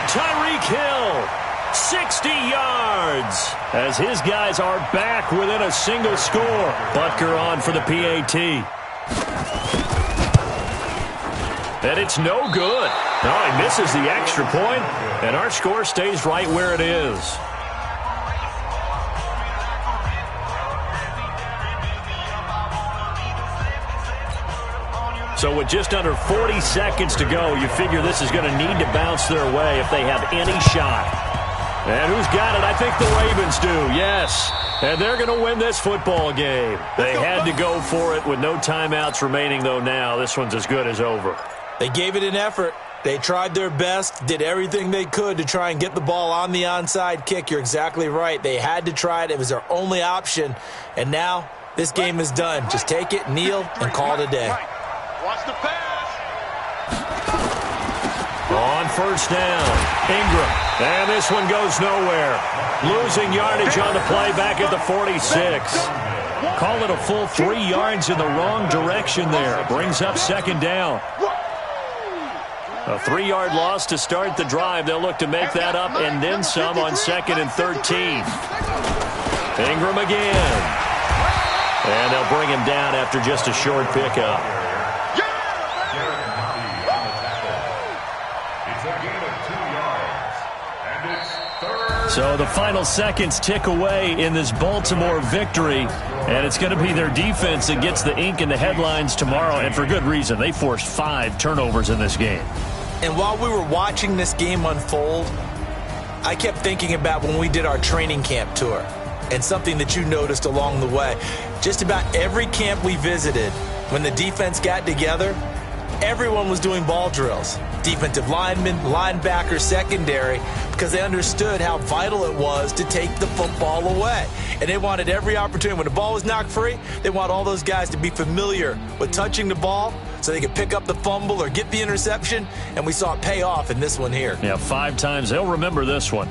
Tyreek Hill, 60 yards, as his guys are back within a single score. Butker on for the PAT. And it's no good. No, he misses the extra point, and our score stays right where it is. So with just under 40 seconds to go, you figure this is going to need to bounce their way if they have any shot. And who's got it? I think the Ravens do, yes. And they're going to win this football game. They had to go for it with no timeouts remaining, though now. This one's as good as over. They gave it an effort. They tried their best, did everything they could to try and get the ball on the onside kick. You're exactly right. They had to try it. It was their only option. And now this game is done. Just take it, kneel, and call it a day. Watch the pass. On 1st down, Ingram. And this one goes nowhere. Losing yardage on the play back at the 46. Call it a full 3 yards in the wrong direction there. Brings up 2nd down. A 3-yard loss to start the drive. They'll look to make that up and then some on 2nd and 13. Ingram again. And they'll bring him down after just a short pickup. So the final seconds tick away in this Baltimore victory, and it's going to be their defense that gets the ink in the headlines tomorrow, and for good reason. They forced 5 turnovers in this game. And while we were watching this game unfold, I kept thinking about when we did our training camp tour and something that you noticed along the way. Just about every camp we visited, when the defense got together, everyone was doing ball drills. Defensive linemen, linebackers, secondary, because they understood how vital it was to take the football away. And they wanted every opportunity. When the ball was knocked free, they want all those guys to be familiar with touching the ball so they could pick up the fumble or get the interception, and we saw it pay off in this one here. Yeah, 5 times. They'll remember this one.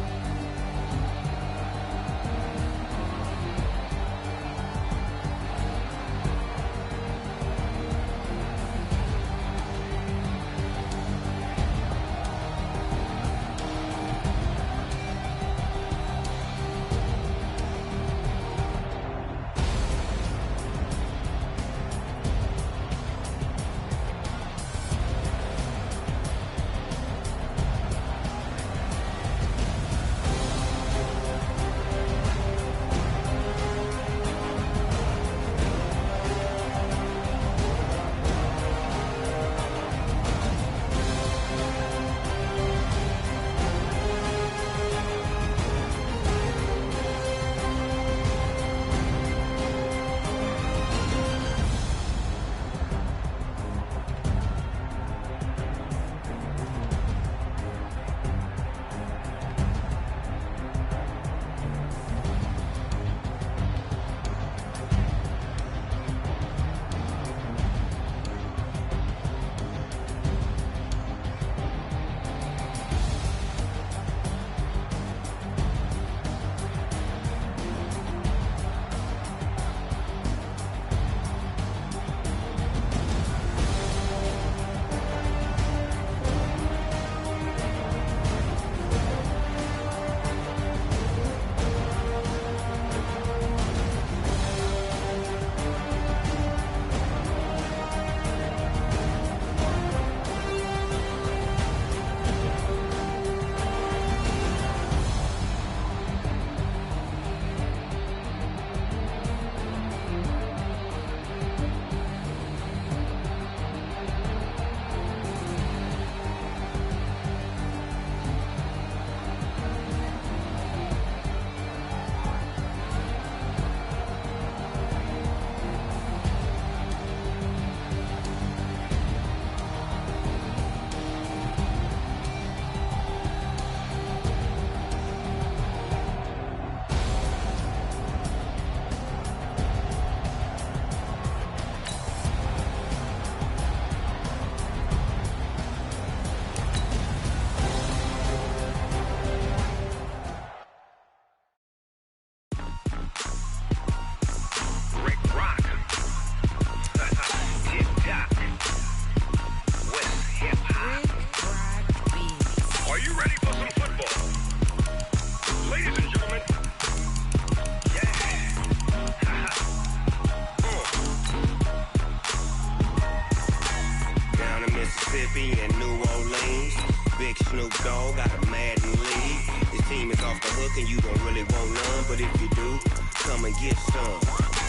Mississippi and New Orleans. Big Snoop Dogg got a Madden league. His team is off the hook and you don't really want none, but if you do, come and get some.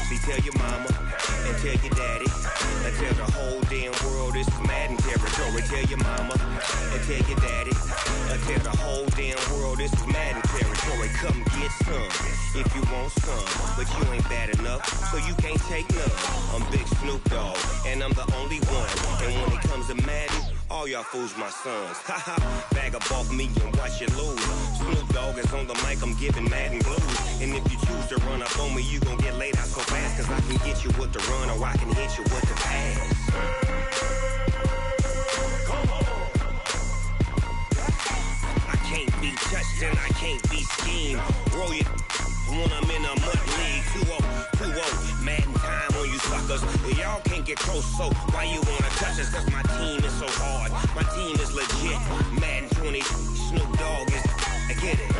See, tell your mama and tell your daddy and tell the whole damn world it's Madden territory. Tell your mama and tell your daddy and tell the whole damn world it's Madden territory. Come get some if you want some, but you ain't bad enough, so you can't take none. I'm Big Snoop Dogg and I'm the only one, and when it comes to Madden, all y'all fools my sons. Haha, bag up off me and watch you lose. Snoop Dogg is on the mic, I'm giving Madden blues. And if you choose to run up on me, you gon' get laid out so fast, cause I can get you with the run or I can hit you with the pass. I can't be touched and I can't be schemed. Roll you when I'm in a mud league. 2-0, Madden time on you suckers. Y'all can't get close, so why you wanna touch us? Cause my team is so hard, my team is legit. Madden 20, Snoop Dogg is, I get it.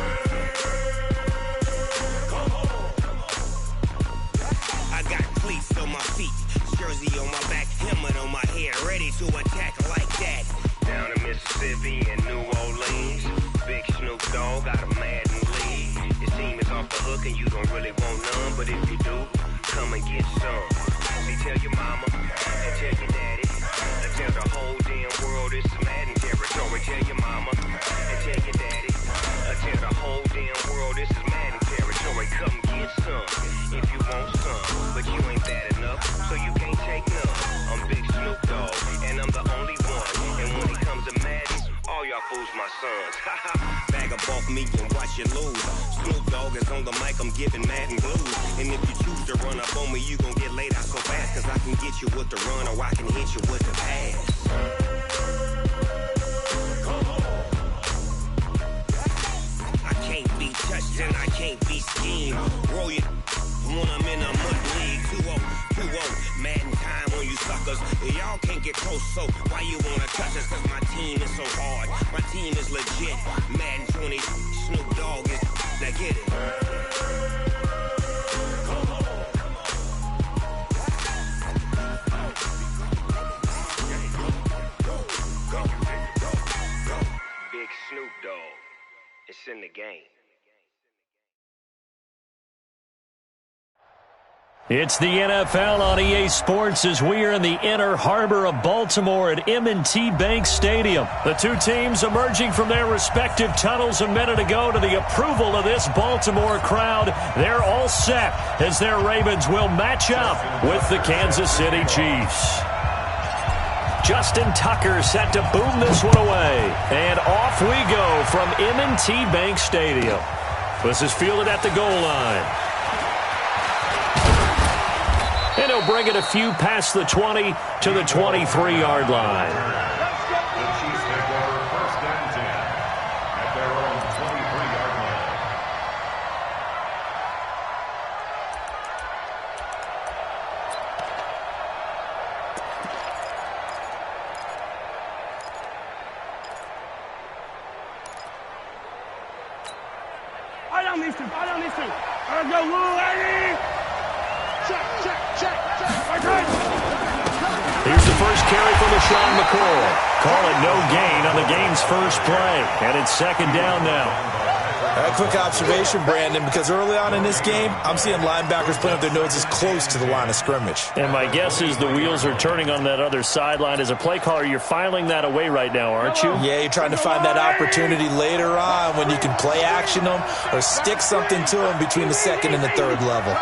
I got cleats on my feet, jersey on my back, helmet on my head, ready to attack like that. Down in Mississippi and New Orleans, Big Snoop Dogg got a Madden league. His team is off the hook and you don't really want none, but if you do, come and get some. See, tell your mama and tell your daddy and tell the whole damn world it's Madden territory. Tell your mama and tell your daddy and tell the whole damn world this is Madden territory. Come get some if you want some, but you ain't bad enough, so you can't take none. I'm Big Snoop Dogg and I'm the only one, and when it comes to Madden, all y'all fools my sons. Haha, bag up off me and watch you lose. Snoop Dogg is on the mic, I'm giving Madden blues. And if you choose to run up on me, you gon' get laid out so fast, cause I can get you with the run or I can hit you with the pass. I can't be touched and I can't be schemed. Roll you when I'm in a mud league. 2-0, Madden time on you suckers. Y'all can't get close, so why you wanna touch us? Cause my team is so hard, my team is legit. Madden 20, Snoop Dogg is, now get it. Big Snoop Dogg, it's in the game. It's the NFL on EA Sports as we are in the inner harbor of Baltimore at M&T Bank Stadium. The two teams emerging from their respective tunnels a minute ago to the approval of this Baltimore crowd. They're all set as their Ravens will match up with the Kansas City Chiefs. Justin Tucker set to boom this one away. And off we go from M&T Bank Stadium. This is fielded at the goal line. And he'll bring it a few past the 20 to the 23-yard line. The Chiefs take over first and 10 at their own 23-yard line. I don't need to. Let's go, Lou, Eddie! Check. Here's the first carry from LaShawn McCoy. Call it no gain on the game's first play. And it's second down now. A quick observation, Brandon, because early on in this game, I'm seeing linebackers playing with their noses close to the line of scrimmage. And my guess is the wheels are turning on that other sideline. As a play caller, you're filing that away right now, aren't you? Yeah, you're trying to find that opportunity later on when you can play action them or stick something to them between the second and the third level.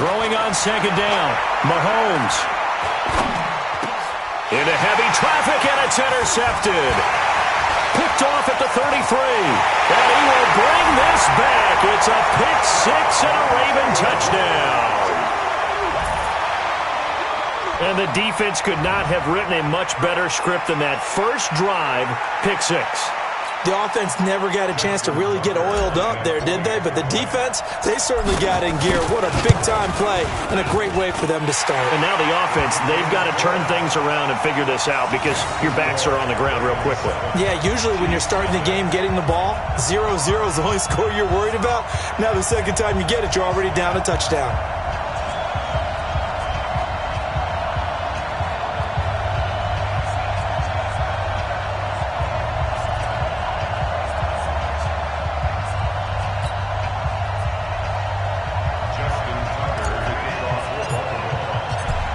Throwing on second down, Mahomes. Into heavy traffic, and it's intercepted. Picked off at the 33. And he will bring this back. It's a pick six and a Raven touchdown. And the defense could not have written a much better script than that first drive, pick six. The offense never got a chance to really get oiled up there, did they? But the defense, they certainly got in gear. What a big-time play and a great way for them to start. And now the offense, they've got to turn things around and figure this out because your backs are on the ground real quickly. Yeah, usually when you're starting the game getting the ball, 0-0 is the only score you're worried about. Now the second time you get it, you're already down a touchdown.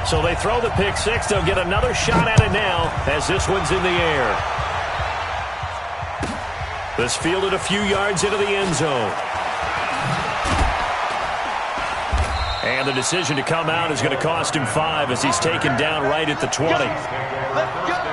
So they throw the pick six. They'll get another shot at it now as this one's in the air. This fielded a few yards into the end zone. And the decision to come out is going to cost him 5 as he's taken down right at the 20. Let's go.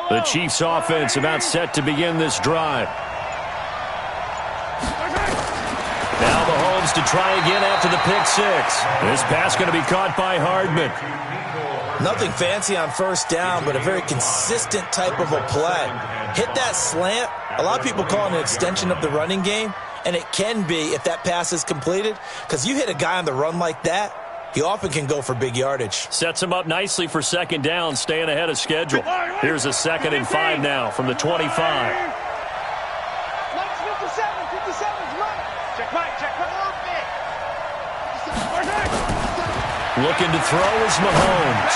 The Chiefs' offense about set to begin this drive. Now Mahomes to try again after the pick six. This pass going to be caught by Hardman. Nothing fancy on first down, but a very consistent type of a play. Hit that slant. A lot of people call it an extension of the running game, and it can be if that pass is completed, because you hit a guy on the run like that, he often can go for big yardage. Sets him up nicely for second down, staying ahead of schedule. Here's a 2nd and 5 now from the 25. Looking to throw is Mahomes.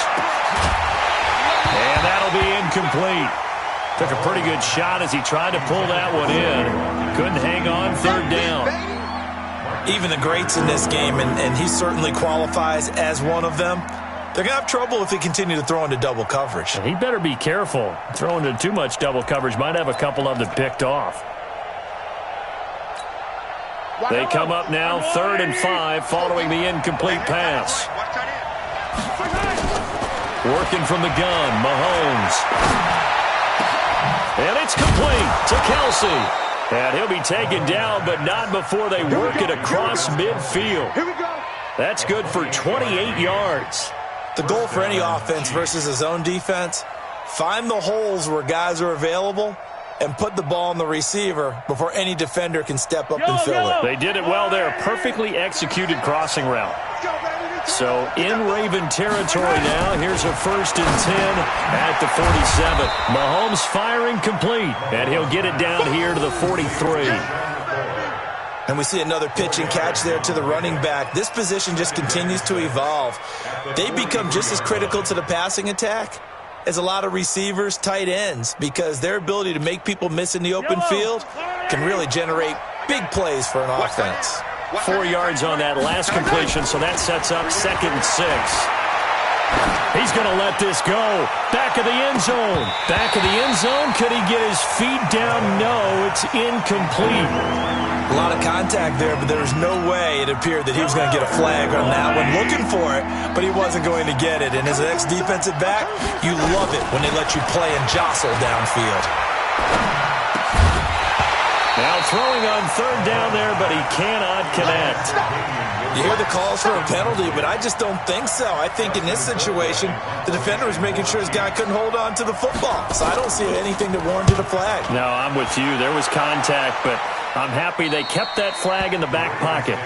And that'll be incomplete. Took a pretty good shot as he tried to pull that one in. Couldn't hang on, 3rd down. Even the greats in this game, and he certainly qualifies as one of them, they're going to have trouble if they continue to throw into double coverage. He better be careful. Throwing into too much double coverage might have a couple of them picked off. They come up now 3rd and 5 following the incomplete pass. Working from the gun, Mahomes. And it's complete to Kelsey. And he'll be taken down, but not before they work it across midfield. That's good for 28 yards. The goal for any offense versus a zone defense, find the holes where guys are available and put the ball on the receiver before any defender can step up and fill it. They did it well there. Perfectly executed crossing route. So in Raven territory now, here's a 1st and 10 at the 47. Mahomes firing complete, and he'll get it down here to the 43. And we see another pitch and catch there to the running back. This position just continues to evolve. They become just as critical to the passing attack as a lot of receivers, tight ends, because their ability to make people miss in the open field can really generate big plays for an offense. 4 yards on that last completion, so that sets up 2nd and 6. He's going to let this go. Back of the end zone. Back of the end zone. Could he get his feet down? No, it's incomplete. A lot of contact there, but there was no way it appeared that he was going to get a flag on that one. Looking for it, but he wasn't going to get it. And as an ex-defensive back, you love it when they let you play and jostle downfield. Now throwing on 3rd down there, but he cannot connect. You hear the calls for a penalty, but I just don't think so. I think in this situation, the defender was making sure his guy couldn't hold on to the football. So I don't see anything that warranted a flag. No, I'm with you. There was contact, but I'm happy they kept that flag in the back pocket.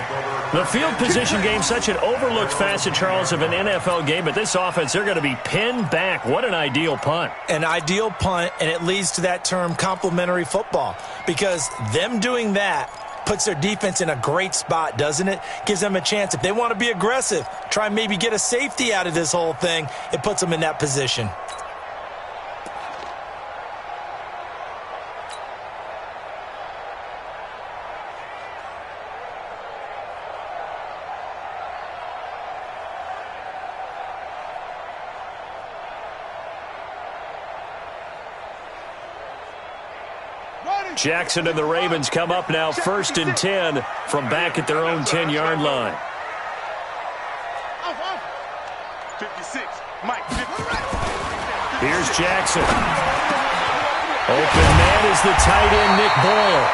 The field position game, such an overlooked facet, Charles, of an NFL game, but this offense, they're going to be pinned back. What an ideal punt. An ideal punt, and it leads to that term complementary football, because them doing that puts their defense in a great spot, doesn't it? Gives them a chance. If they want to be aggressive, try and maybe get a safety out of this whole thing, it puts them in that position. Jackson and the Ravens come up now 1st and 10 from back at their own 10-yard line. 56, Mike, 50. Here's Jackson. Open man is the tight end, Nick Boyle.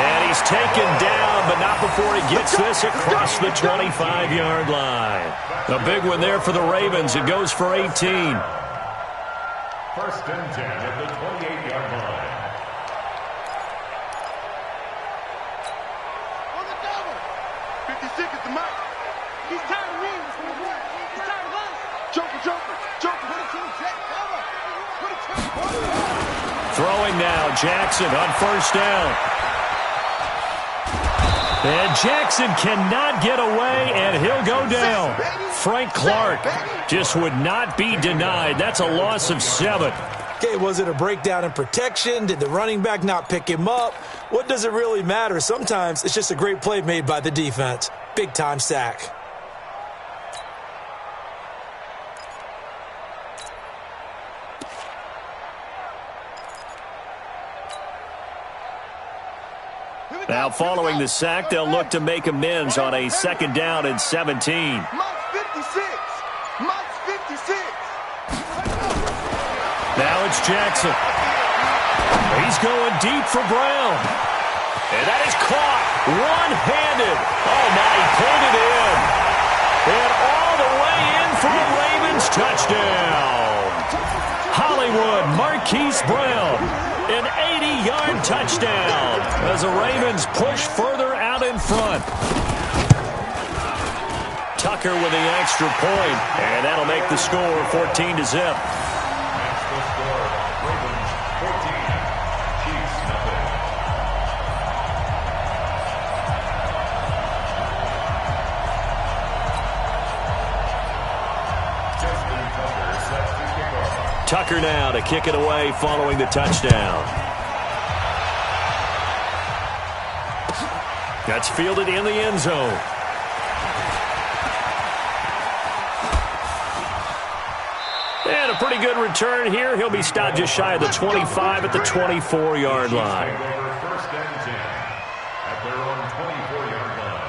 And he's taken down, but not before he gets this across the 25-yard line. A big one there for the Ravens. It goes for 18. 1st and 10 at the 28-yard line. Throwing now, Jackson on 1st down. And Jackson cannot get away, and he'll go down. Frank Clark just would not be denied. That's a loss of 7. Okay, was it a breakdown in protection? Did the running back not pick him up? What does it really matter? Sometimes it's just a great play made by the defense. Big-time sack. Now following the sack, they'll look to make amends on a 2nd down and 17. Mike's 56. Mike's 56. Now it's Jackson. He's going deep for Brown. And that is caught one-handed. Oh, my, he pulled it in. And all the way in for a Ravens touchdown. Hollywood Marquise Brown, an 80-yard touchdown as the Ravens push further out in front. Tucker with the extra point, and that'll make the score 14-0. That's the score. Ravens 14, Chiefs nothing. Tucker now to kick it away following the touchdown. That's fielded in the end zone. And a pretty good return here. He'll be stopped just shy of the 25 at the 24-yard line. First and 10 at their own 24-yard line.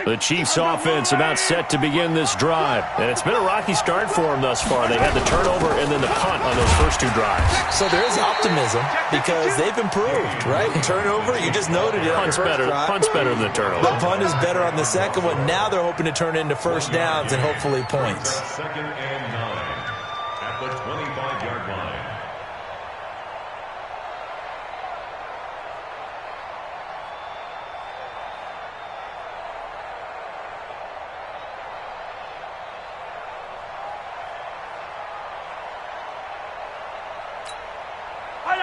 The Chiefs offense about set to begin this drive. And it's been a rocky start for them thus far. They had the turnover and then the punt on those first two drives. So there is optimism because they've improved, right? Turnover, you just noted it. Punt's better than the turnover. The punt is better on the second one. Now they're hoping to turn into first downs and hopefully points. Second and 9 at the 25-yard line.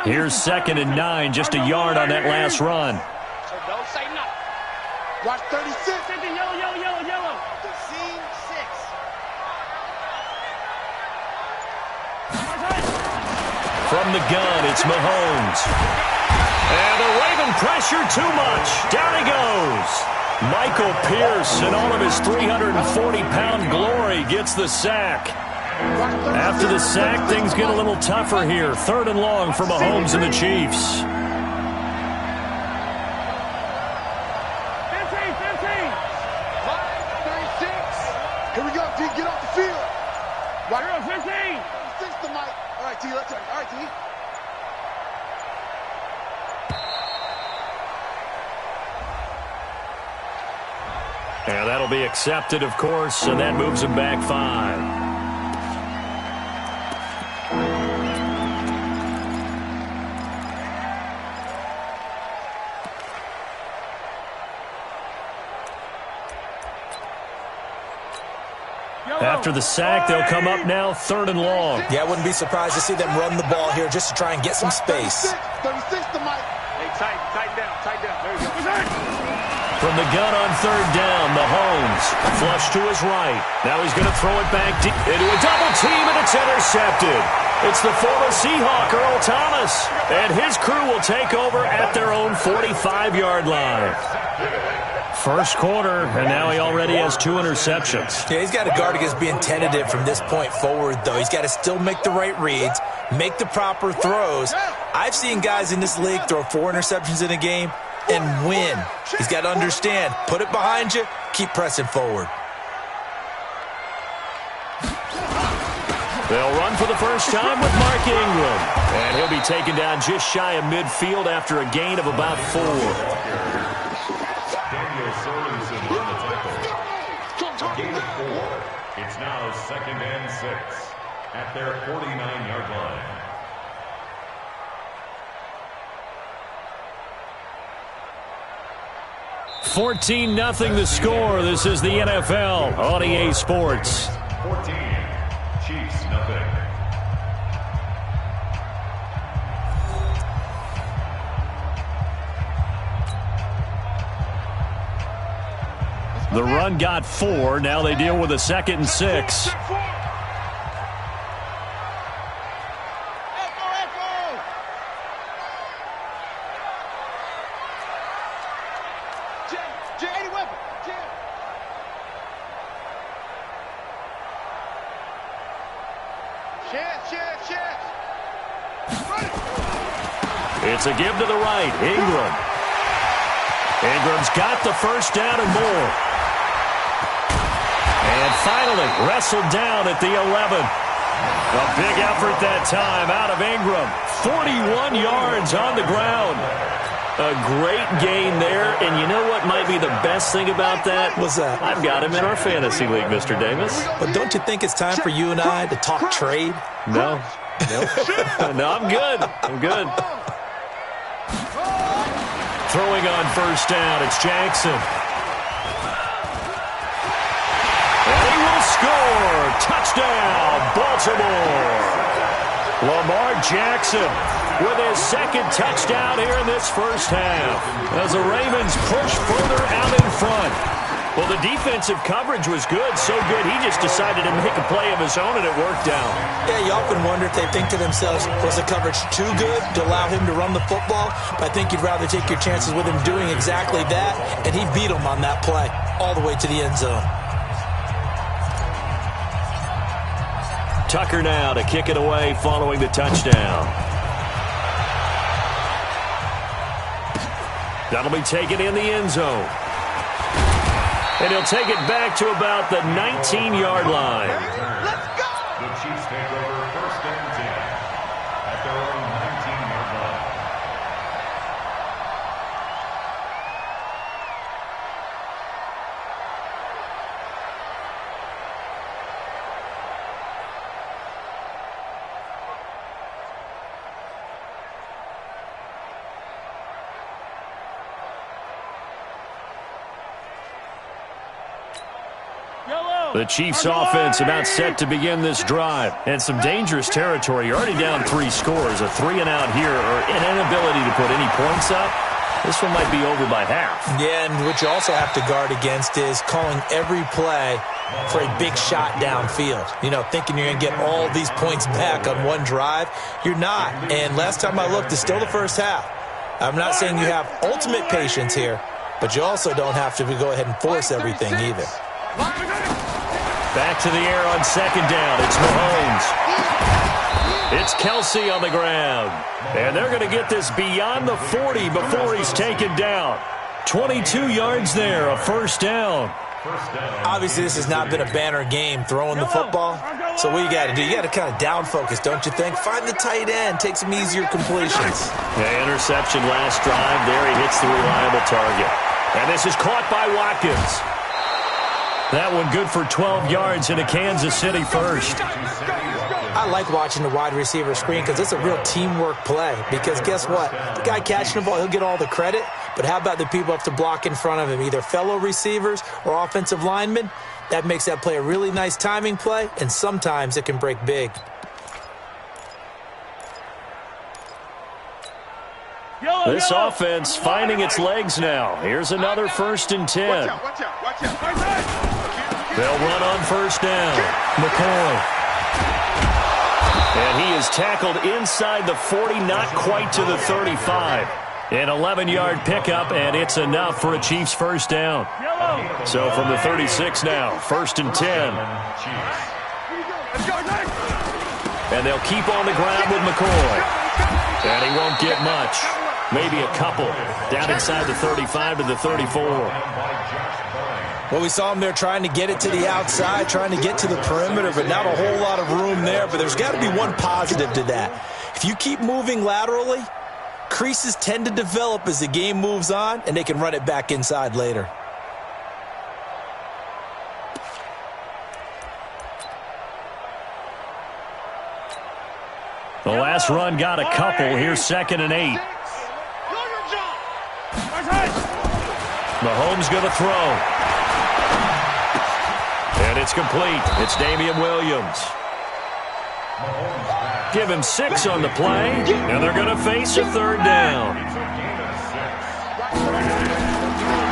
Here's second and 9, just a yard on that last run. So don't say nothing. Watch 36. Yellow. The scene 6. From the gun, it's Mahomes. And the Raven pressure too much. Down he goes. Michael Pierce, in all of his 340-pound glory, gets the sack. After the sack, things get a little tougher here. Third and long for Mahomes and the Chiefs. 15. Line 36. Here we go, T. Get off the field. Right. 15. 36 to Mike. All right, T. Let's go. All right, T. And that'll be accepted, of course, and that moves him back 5. After the sack, they'll come up now third and long. Yeah, I wouldn't be surprised to see them run the ball here just to try and get some space. 36 to Mike. Hey, tighten down. There you go. From the gun on third down, Mahomes flush to his right. Now he's going to throw it back deep into a double team, and it's intercepted. It's the former Seahawk, Earl Thomas, and his crew will take over at their own 45-yard line. First quarter, and now he already has 2 interceptions. Yeah, he's got to guard against being tentative from this point forward, though. He's got to still make the right reads, make the proper throws. I've seen guys in this league throw 4 interceptions in a game and win. He's got to understand, put it behind you, keep pressing forward. They'll run for the first time with Mark Ingram. And he'll be taken down just shy of midfield after a gain of about 4. Gain of 4. It's now second and 6 at their 49-yard line. $14-0 the score. This is the NFL on EA Sports. 14, Chiefs nothing. The run got 4. Now they deal with a 2nd and 6. It's a give to the right. Ingram. Ingram's got the first down and more. And finally wrestled down at the 11. A big effort that time out of Ingram. 41 yards on the ground. A great gain there, and you know what might be the best thing about that? What's that? I've got him in our fantasy league, Mr. Davis. But don't you think it's time for you and I to talk trade? No. No, I'm good. I'm good. Throwing on first down, it's Jackson. And he will score. Touchdown, Baltimore. Lamar Jackson with his second touchdown here in this first half as the Ravens push further out in front. Well, the defensive coverage was good, so good he just decided to make a play of his own, and it worked out. Yeah, you often wonder if they think to themselves, was the coverage too good to allow him to run the football? But I think you'd rather take your chances with him doing exactly that, and he beat him on that play all the way to the end zone. Tucker now to kick it away following the touchdown. That'll be taken in the end zone. And he'll take it back to about the 19-yard line. Let's go! The Chiefs take over first and 10 at their own 19-yard line. The Chiefs offense about set to begin this drive. And some dangerous territory. You're already down 3 scores. A 3-and-out here or an inability to put any points up. This one might be over by half. Yeah, and what you also have to guard against is calling every play for a big shot downfield. You know, thinking you're going to get all these points back on one drive. You're not. And last time I looked, it's still the first half. I'm not saying you have ultimate patience here, but you also don't have to go ahead and force everything either. Back to the air on second down. It's Mahomes. It's Kelsey on the ground. And they're going to get this beyond the 40 before he's taken down. 22 yards there, a first down. Obviously, this has not been a banner game throwing the football. So what you got to do, you got to kind of down focus, don't you think? Find the tight end, take some easier completions. Yeah, interception last drive. There he hits the reliable target. And this is caught by Watkins. That one good for 12 yards into Kansas City first. I like watching the wide receiver screen because it's a real teamwork play. Because guess what? The guy catching the ball, he'll get all the credit. But how about the people have to block in front of him, either fellow receivers or offensive linemen? That makes that play a really nice timing play, and sometimes it can break big. This offense finding its legs now. Here's another first and 10. They'll run on first down. McCoy. And he is tackled inside the 40, not quite to the 35. An 11-yard pickup, and it's enough for a Chiefs first down. So from the 36 now, first and 10. And they'll keep on the ground with McCoy. And he won't get much. Maybe a couple. Down inside the 35 to the 34. Well, we saw him there trying to get it to the outside, trying to get to the perimeter, but not a whole lot of room there. But there's got to be one positive to that. If you keep moving laterally, creases tend to develop as the game moves on, and they can run it back inside later. The last run got a couple. Here's second and 8. Mahomes going to throw. And it's complete. It's Damian Williams. Give him 6 on the play, and they're going to face a third down.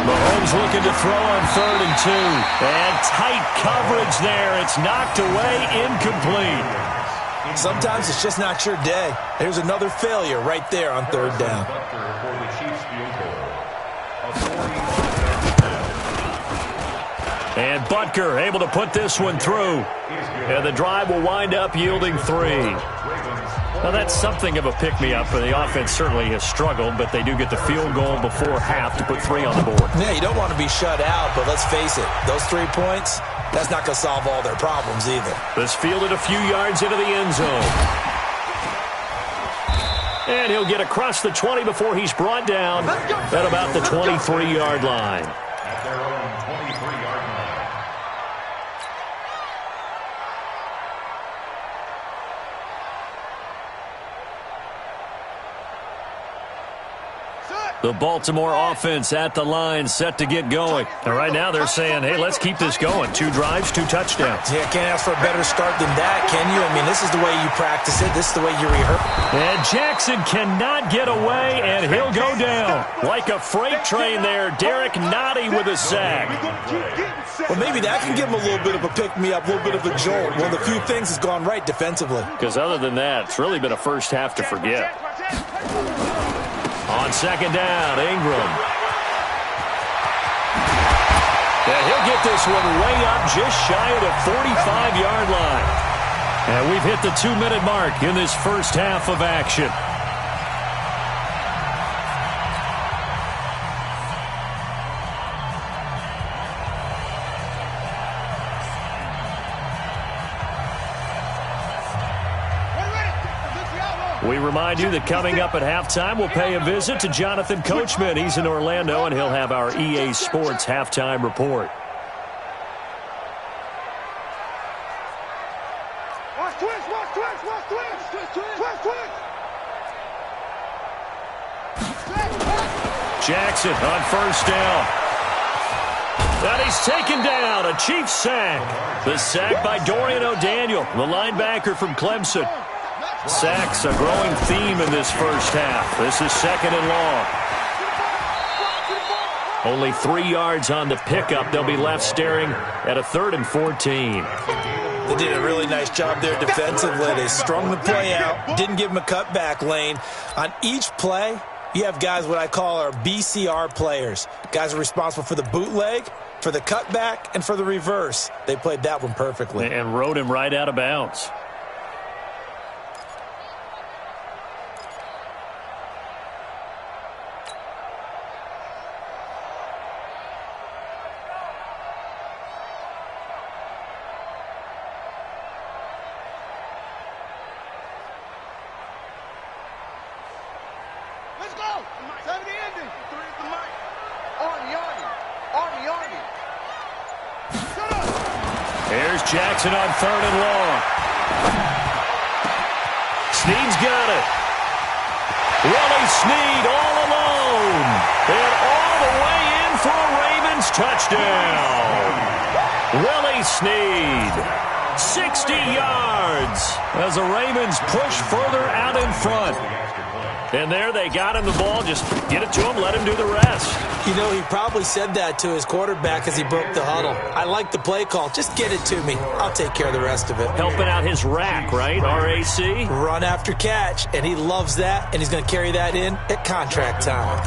Mahomes looking to throw on 3rd and 2. And tight coverage there. It's knocked away, incomplete. Sometimes it's just not your day. There's another failure right there on 3rd down. And Butker able to put this one through. And the drive will wind up yielding 3. Now, that's something of a pick-me-up for the offense. Certainly has struggled, but they do get the field goal before half to put 3 on the board. Yeah, you don't want to be shut out, but let's face it, those 3 points, that's not going to solve all their problems either. This fielded a few yards into the end zone. And he'll get across the 20 before he's brought down at about the 23-yard line. At their own 23-yard line. The Baltimore offense at the line, set to get going. And right now they're saying, hey, let's keep this going. 2 drives, 2 touchdowns. Yeah, can't ask for a better start than that, can you? I mean, this is the way you practice it. This is the way you rehearse. And Jackson cannot get away, and he'll go down. Like a freight train there, Derek Nottie with a sack. Well, maybe that can give him a little bit of a pick-me-up, a little bit of a jolt. One of the few things has gone right defensively. Because other than that, it's really been a first half to forget. On second down, Ingram. And he'll get this one way up just shy of the 45-yard line. And we've hit the 2-minute mark in this first half of action. We remind you that coming up at halftime, we'll pay a visit to Jonathan Coachman. He's in Orlando, and he'll have our EA Sports halftime report. Watch twist, watch twist, watch twist, twist, twist. Jackson on first down. And he's taken down, a Chiefs sack. The sack by Dorian O'Daniel, the linebacker from Clemson. Sacks a growing theme in this first half. This is second and long. Only 3 yards on the pickup. They'll be left staring at a 3rd and 14. They did a really nice job there defensively. They strung the play out, didn't give him a cutback lane. On each play, you have guys what I call our BCR players. Guys are responsible for the bootleg, for the cutback, and for the reverse. They played that one perfectly. And rode him right out of bounds. Here's Jackson on 3rd and long. Snead's got it. Willie Snead all alone. And all the way in for a Ravens touchdown. Willie Snead, 60 yards as the Ravens push further out in front. And there they got him the ball. Just get it to him, let him do the rest. You know, he probably said that to his quarterback as he broke the huddle. I like the play call. Just get it to me. I'll take care of the rest of it. Helping out his rack, right? RAC? Run after catch, and he loves that, and he's going to carry that in at contract time.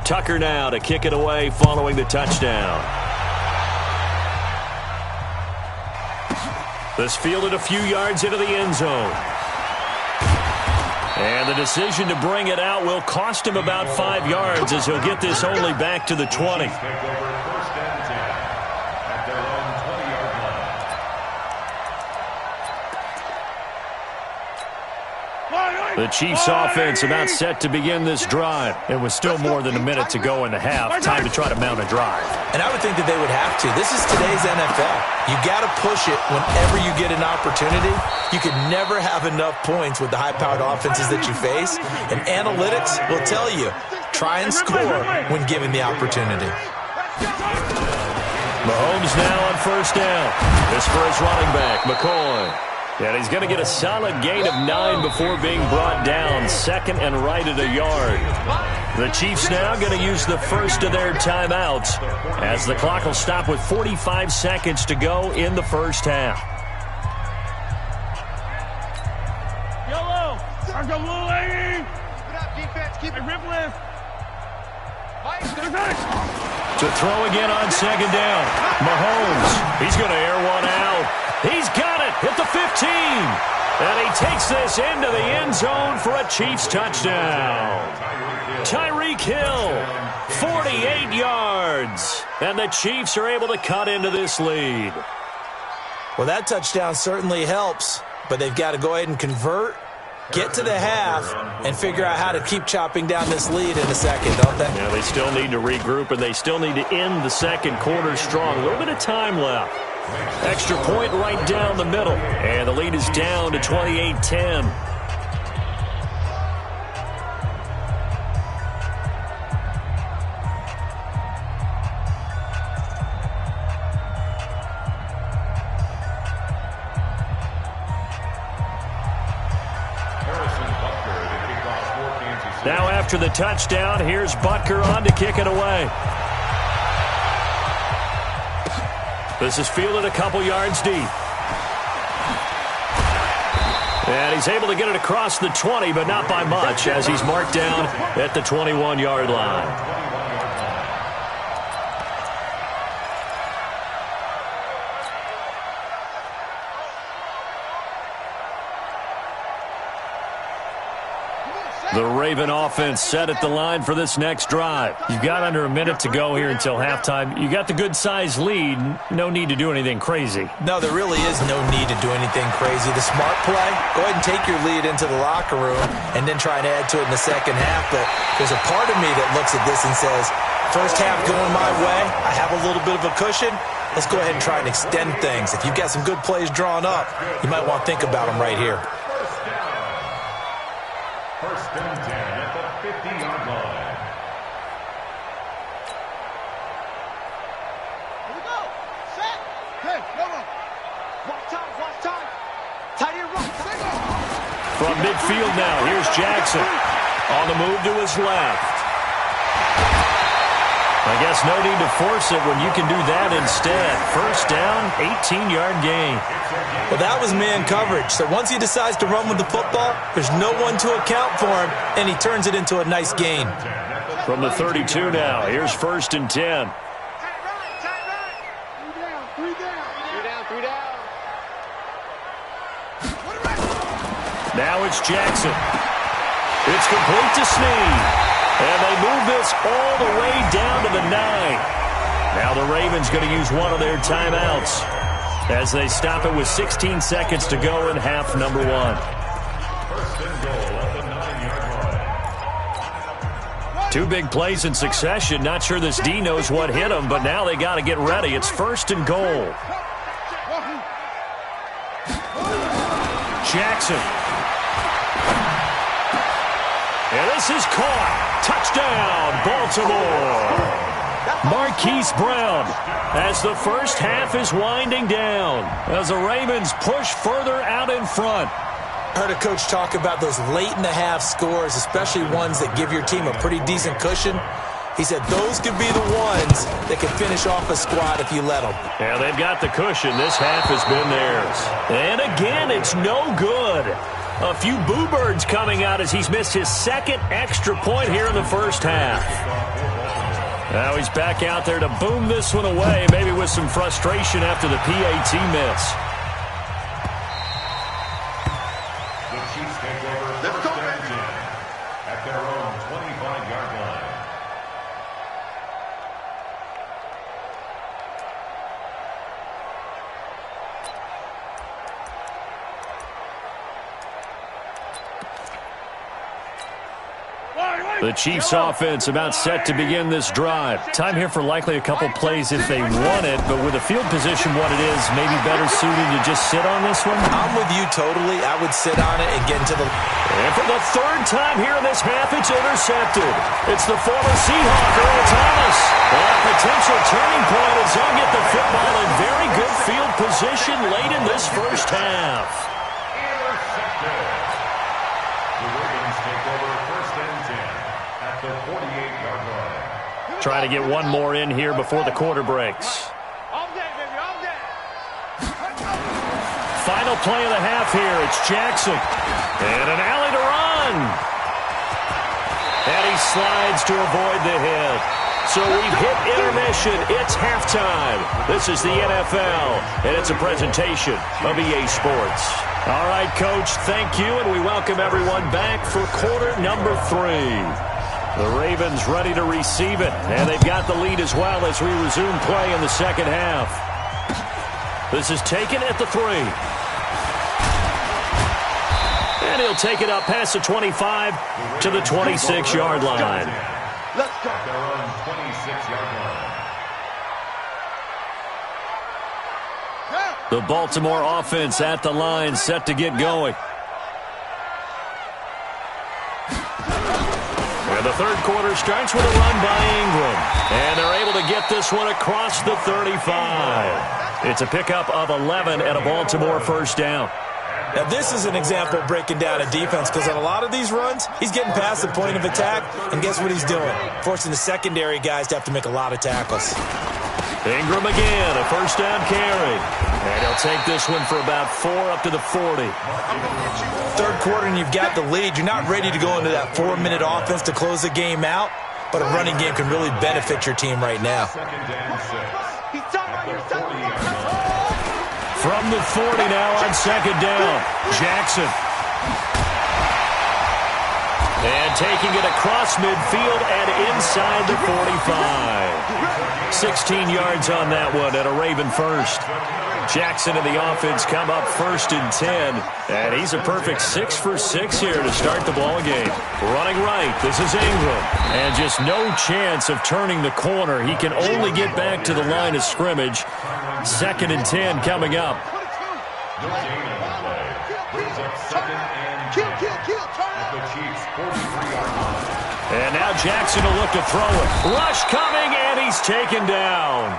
Tucker now to kick it away following the touchdown. This fielded a few yards into the end zone. And the decision to bring it out will cost him about 5 yards as he'll get this only back to the 20. The Chiefs offense about set to begin this drive. It was still more than a minute to go in the half. Time to try to mount a drive. And I would think that they would have to. This is today's NFL. You got to push it whenever you get an opportunity. You can never have enough points with the high-powered offenses that you face. And analytics will tell you, try and score when given the opportunity. Mahomes now on first down. This for his running back, McCoy. And he's going to get a solid gain of 9 before being brought down. Second and right at a yard. The Chiefs now going to use the first of their timeouts as the clock will stop with 45 seconds to go in the first half. Yellow. Our go blue lady. Keep it up, defense. Keep it. Rip lift. Mike. Defense. To throw again on second down. Mahomes, he's going to air one out. He's got it at the 15. And he takes this into the end zone for a Chiefs touchdown. Tyreek Hill, 48 yards. And the Chiefs are able to cut into this lead. Well, that touchdown certainly helps, but they've got to go ahead and convert, get to the half, and figure out how to keep chopping down this lead in a second, don't they? Yeah, they still need to regroup, and they still need to end the second quarter strong. A little bit of time left. Extra point right down the middle, and the lead is down to 28-10. Now after the touchdown, here's Butker on to kick it away. This is fielded a couple yards deep. And he's able to get it across the 20, but not by much, as he's marked down at the 21-yard line. The Raven offense set at the line for this next drive. You've got under a minute to go here until halftime. You got the good-sized lead. No need to do anything crazy. No, there really is no need to do anything crazy. The smart play, go ahead and take your lead into the locker room and then try and add to it in the second half. But there's a part of me that looks at this and says, first half going my way, I have a little bit of a cushion. Let's go ahead and try and extend things. If you've got some good plays drawn up, you might want to think about them right here. First and 10 at the 50-yard line. Here we go. Set. Hey, no. Watch time. Tight end right. From midfield now, here's Jackson. On the move to his left. I guess no need to force it when you can do that instead. First down, 18-yard gain. Well, that was man coverage. So once he decides to run with the football, there's no one to account for him, and he turns it into a nice gain. From the 32 now, here's first and 10. Three down. Now it's Jackson. It's complete to Snead. And they move this all the way down to the 9. Now the Ravens going to use one of their timeouts as they stop it with 16 seconds to go in half number 1. First and goal at the 9-yard line. Two big plays in succession. Not sure this D knows what hit him, but now they got to get ready. It's first and goal. Jackson. And this is caught. Touchdown, Baltimore. Marquise Brown as the first half is winding down as the Ravens push further out in front. Heard a coach talk about those late-in-the-half scores, especially ones that give your team a pretty decent cushion. He said those could be the ones that can finish off a squad if you let them. Yeah, they've got the cushion. This half has been theirs. And again, it's no good. A few boo birds coming out as he's missed his second extra point here in the first half. Now he's back out there to boom this one away, maybe with some frustration after the PAT miss. The Chiefs take over first and 10 at their own 25-yard line. The Chiefs offense about set to begin this drive. Time here for likely a couple plays if they want it, but with the field position what it is, maybe better suited to just sit on this one? I'm with you totally. I would sit on it and get into the... And for the third time here in this half, it's intercepted. It's the former Seahawk, Earl Thomas. A potential turning point as they'll get the football in very good field position late in this first half. Intercepted. The Ravens take over first and 10 at the 48-yard line. Trying to get one more in here before the quarter breaks. All day, baby, all day. Final play of the half here. It's Jackson. And an alley to run. And he slides to avoid the hit. So we've hit intermission. It's halftime. This is the NFL, and it's a presentation of EA Sports. All right, Coach, thank you, and we welcome everyone back for quarter number 3. The Ravens ready to receive it, and they've got the lead as well as we resume play in the second half. This is taken at the 3. And he'll take it up past the 25 to the 26-yard line. Let's go. At their own 26-yard line. The Baltimore offense at the line, set to get going. And the third quarter starts with a run by Ingram. And they're able to get this one across the 35. It's a pickup of 11 and a Baltimore first down. Now, this is an example of breaking down a defense because on a lot of these runs, he's getting past the point of attack, and guess what he's doing? Forcing the secondary guys to have to make a lot of tackles. Ingram again, a first down carry. And he'll take this one for about 4 up to the 40. Third quarter, and you've got the lead. You're not ready to go into that 4-minute offense to close the game out, but a running game can really benefit your team right now. Second down 6. From the 40 now on second down, Jackson. And taking it across midfield and inside the 45. 16 yards on that one and a Raven first. Jackson and the offense come up 1st and 10. And he's a perfect 6 for 6 here to start the ball game. Running right, this is Ingram. And just no chance of turning the corner. He can only get back to the line of scrimmage. 2nd and 10 coming up. No gain on the play. Brings up 2nd and 10 at the Chiefs' 43-yard line. And now Jackson will look to throw it. Rush coming, and he's taken down.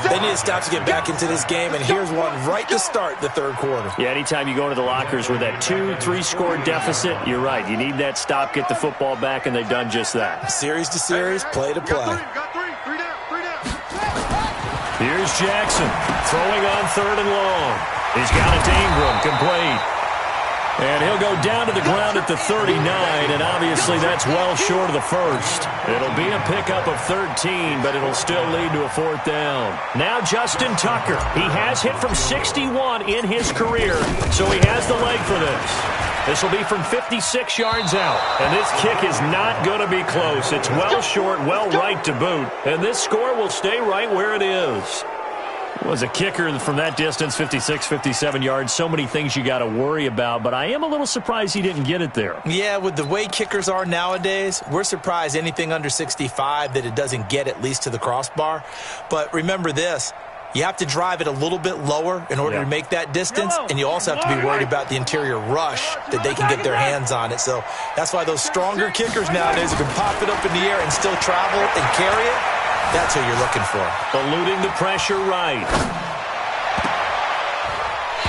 They need to stop to get back into this game, and here's one right to start the third quarter. Yeah, anytime you go to the lockers with that 2-3 score deficit, you're right. You need that stop, get the football back, and they've done just that. Series to series, play to play. Here's Jackson throwing on 3rd and long. He's got it to Ingram, complete. And he'll go down to the ground at the 39, and obviously that's well short of the first. It'll be a pickup of 13, but it'll still lead to a 4th down. Now Justin Tucker. He has hit from 61 in his career, so he has the leg for this. This will be from 56 yards out, and this kick is not going to be close. It's well short, well right to boot, and this score will stay right where it is. Was a kicker from that distance, 56, 57 yards. So many things you got to worry about, but I am a little surprised he didn't get it there. Yeah, with the way kickers are nowadays, we're surprised anything under 65 that it doesn't get at least to the crossbar. But remember this, you have to drive it a little bit lower in order to make that distance, and you also have to be worried about the interior rush that they can get their hands on it. So that's why those stronger kickers nowadays who can pop it up in the air and still travel and carry it, that's who you're looking for. Eluding the pressure right.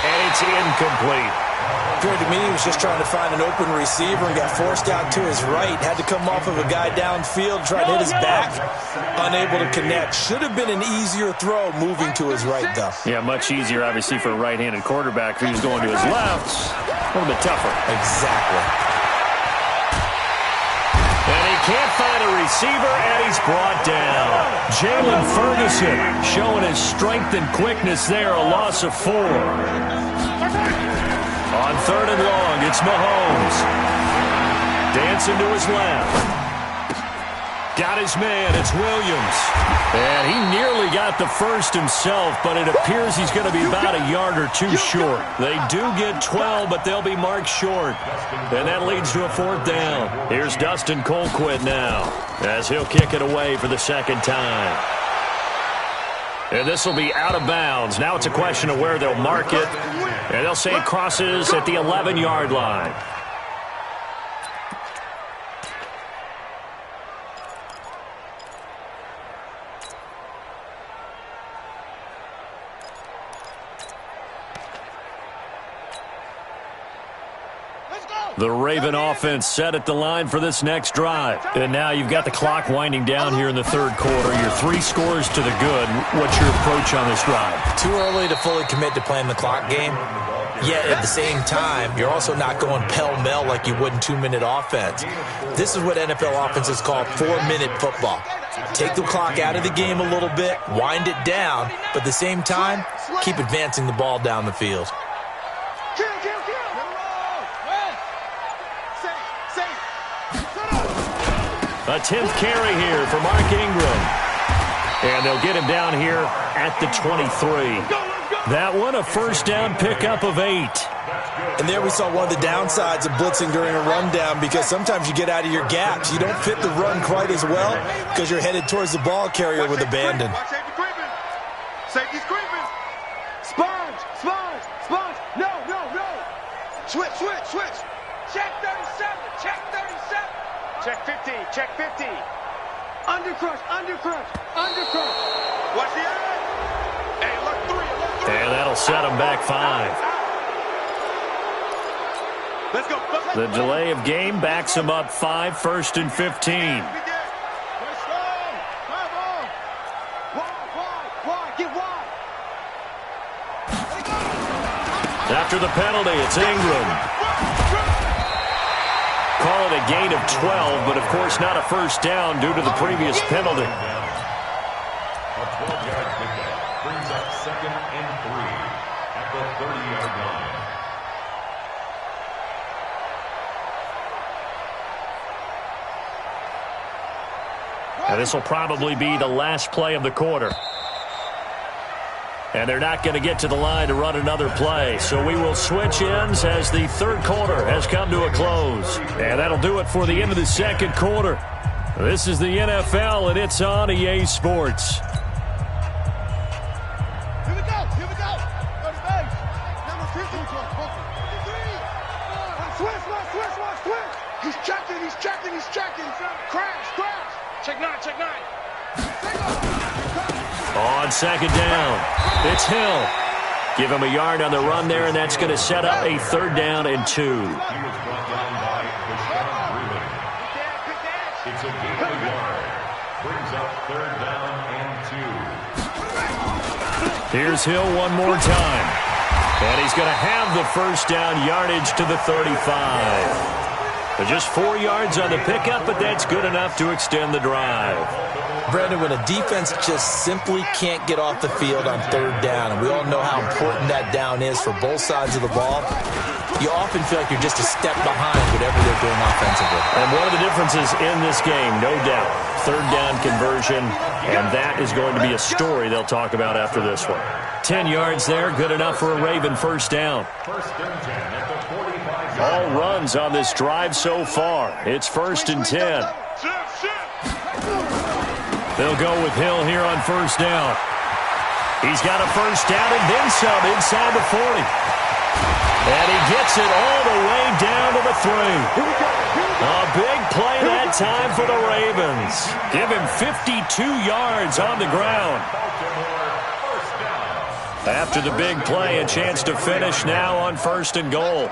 And it's incomplete. Appeared to me he was just trying to find an open receiver and got forced out to his right. Had to come off of a guy downfield, trying to hit his back. Unable to connect. Should have been an easier throw moving to his right, though. Yeah, much easier, obviously, for a right-handed quarterback. If he was going to his left, a little bit tougher. Exactly. And he can't find a receiver, and he's brought down. Jalen Ferguson showing his strength and quickness there, a loss of 4. On 3rd and long, it's Mahomes. Dancing to his left. Got his man, it's Williams. And he nearly got the first himself, but it appears he's going to be about a yard or 2 short. They do get 12, but they'll be marked short. And that leads to a 4th down. Here's Dustin Colquitt now, as he'll kick it away for the 2nd time. And this will be out of bounds. Now it's a question of where they'll mark it. And they'll say it crosses at the 11-yard line. Let's go! The Raven offense set at the line for this next drive. And now you've got the clock winding down here in the third quarter. You're 3 scores to the good. What's your approach on this drive? Too early to fully commit to playing the clock game. Yet at the same time, you're also not going pell-mell like you would in 2-minute offense. This is what NFL offenses call 4-minute football. Take the clock out of the game a little bit, wind it down, but at the same time, keep advancing the ball down the field. A 10th carry here for Mark Ingram. And they'll get him down here at the 23. That one, a first down pickup of 8. And there we saw one of the downsides of blitzing during a rundown, because sometimes you get out of your gaps. You don't fit the run quite as well because you're headed towards the ball carrier with abandon. Safety's creeping. Sponge. No. Switch. Check 37. Check 50. Undercrush. Watch the eye. Hey, look 3. And that'll set him back 5. Let's go. The delay of game backs him up 5, 1st and 15. After the penalty, it's Ingram. Call it a gain of 12, but of course not a first down due to the previous penalty. A 12-yard pickup brings up 2nd and 3 at the 30-yard line. Now this will probably be the last play of the quarter. And they're not going to get to the line to run another play. So we will switch ends as the third quarter has come to a close. And that'll do it for the end of the second quarter. This is the NFL, and it's on EA Sports. Here we go. Go to base. Number 53. Switch. He's checking. Crash. Check 9. On second down, it's Hill. Give him a yard on the run there, and that's going to set up a 3rd down and 2. He was brought down by Deshaun Breland. It's a gain of a yard. Brings up 3rd down and 2. Here's Hill one more time. And he's going to have the first down yardage to the 35. Just 4 yards on the pickup, but that's good enough to extend the drive. Brandon, when a defense just simply can't get off the field on 3rd down, and we all know how important that down is for both sides of the ball, you often feel like you're just a step behind whatever they're doing offensively. And one of the differences in this game, no doubt, 3rd down conversion, and that is going to be a story they'll talk about after this one. 10 yards there, good enough for a Raven first down. 1st and 10 at the 45-yard line. All runs on this drive so far. It's 1st and 10. They'll go with Hill here on first down. He's got a first down and then some inside the 40. And he gets it all the way down to the 3. A big play that time for the Ravens. Give him 52 yards on the ground. After the big play, a chance to finish now on 1st and goal.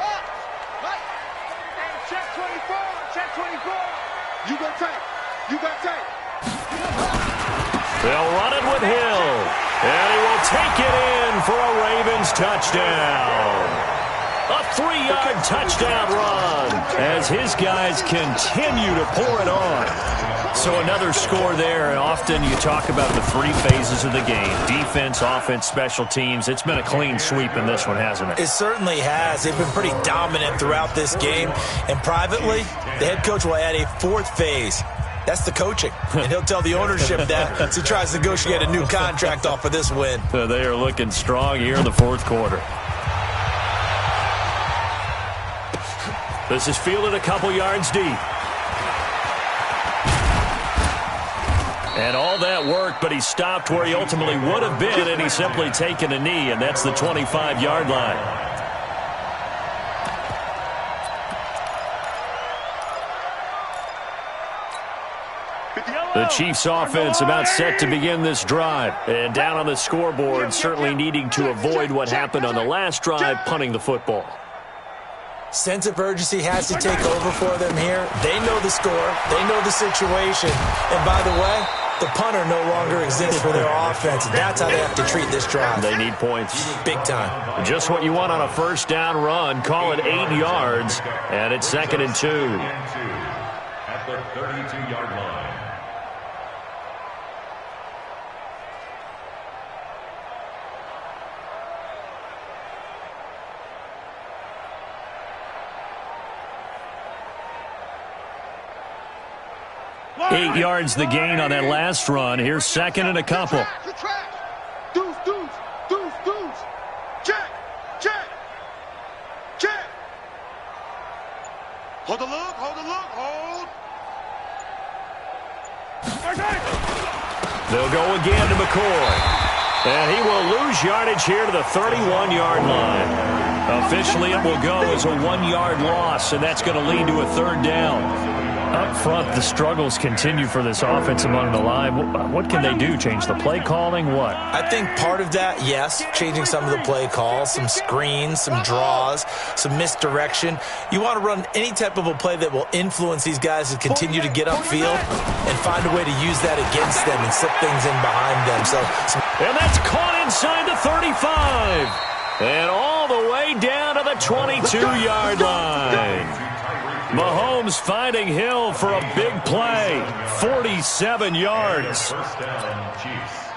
Check 24. You got tape. They'll run it with Hill. And he will take it in for a Ravens touchdown. A 3-yard touchdown run as his guys continue to pour it on. So another score there, and often you talk about the 3 phases of the game. Defense, offense, special teams. It's been a clean sweep in this one, hasn't it? It certainly has. They've been pretty dominant throughout this game. And privately, the head coach will add a 4th phase. That's the coaching. And he'll tell the ownership that as he tries to negotiate a new contract off of this win. They are looking strong here in the 4th quarter. This is fielded a couple yards deep. And all that work, but he stopped where he ultimately would have been, and he's simply taken a knee, and that's the 25-yard line. The Chiefs offense about set to begin this drive. And down on the scoreboard, certainly needing to avoid what happened on the last drive, punting the football. Sense of urgency has to take over for them here. They know the score. They know the situation. And by the way, the punter no longer exists for their offense. That's how they have to treat this drive. They need points. Big time. Just what you want on a first down run. Call it 8 yards, and it's 2nd and 2. At the 32-yard line. Eight yards the gain on that last run. Here's 2nd and a couple. Deuce. Check. Hold the look. They'll go again to McCoy. And he will lose yardage here to the 31-yard line. Officially, it will go as a 1-yard loss, and that's going to lead to a 3rd down. Up front, the struggles continue for this offense among the line. What can they do? Change the play calling? What? I think part of that, yes, changing some of the play calls, some screens, some draws, some misdirection. You want to run any type of a play that will influence these guys to continue to get upfield and find a way to use that against them and slip things in behind them. And that's caught inside the 35. And all the way down to the 22-yard line. Mahomes finding Hill for a big play. 47 yards. First down, Chiefs.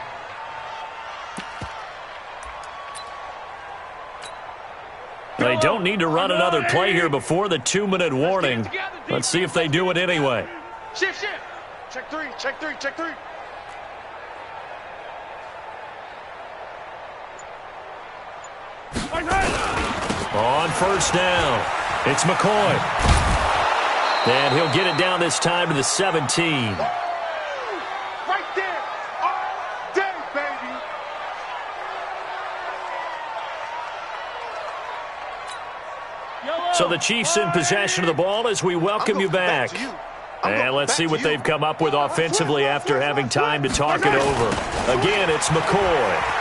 They don't need to run another play here before the 2-minute warning. Let's see if they do it anyway. Shift. Check three. On first down, it's McCoy. And he'll get it down this time to the 17. Right there. All day, baby. So the Chiefs in possession of the ball as we welcome you back. And let's see what they've come up with offensively after having time to talk it over. Again, it's McCoy.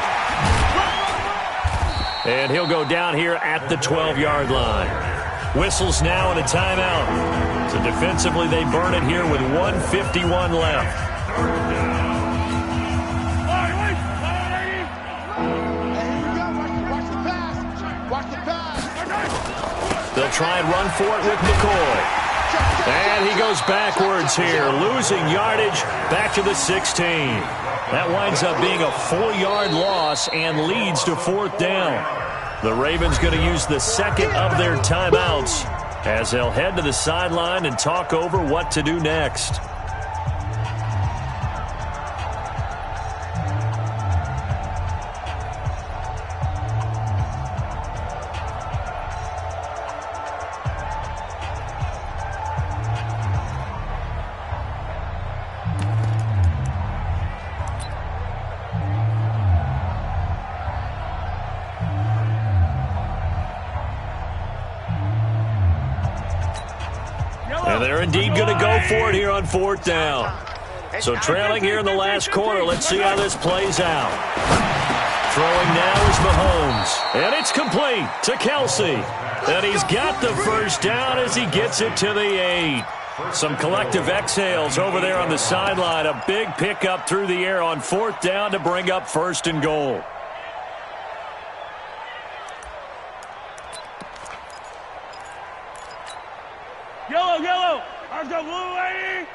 And he'll go down here at the 12-yard line. Whistles now and a timeout. So defensively, they burn it here with 1:51 left. They'll try and run for it with McCoy. And he goes backwards here, losing yardage back to the 16. That winds up being a 4-yard loss and leads to 4th down. The Ravens going to use the 2nd of their timeouts as they'll head to the sideline and talk over what to do next. And they're indeed going to go for it here on 4th down. So trailing here in the last quarter, let's see how this plays out. Throwing now is Mahomes. And it's complete to Kelsey. And he's got the first down as he gets it to the 8. Some collective exhales over there on the sideline. A big pickup through the air on 4th down to bring up 1st and goal. Yellow. Let's go, blue, lady.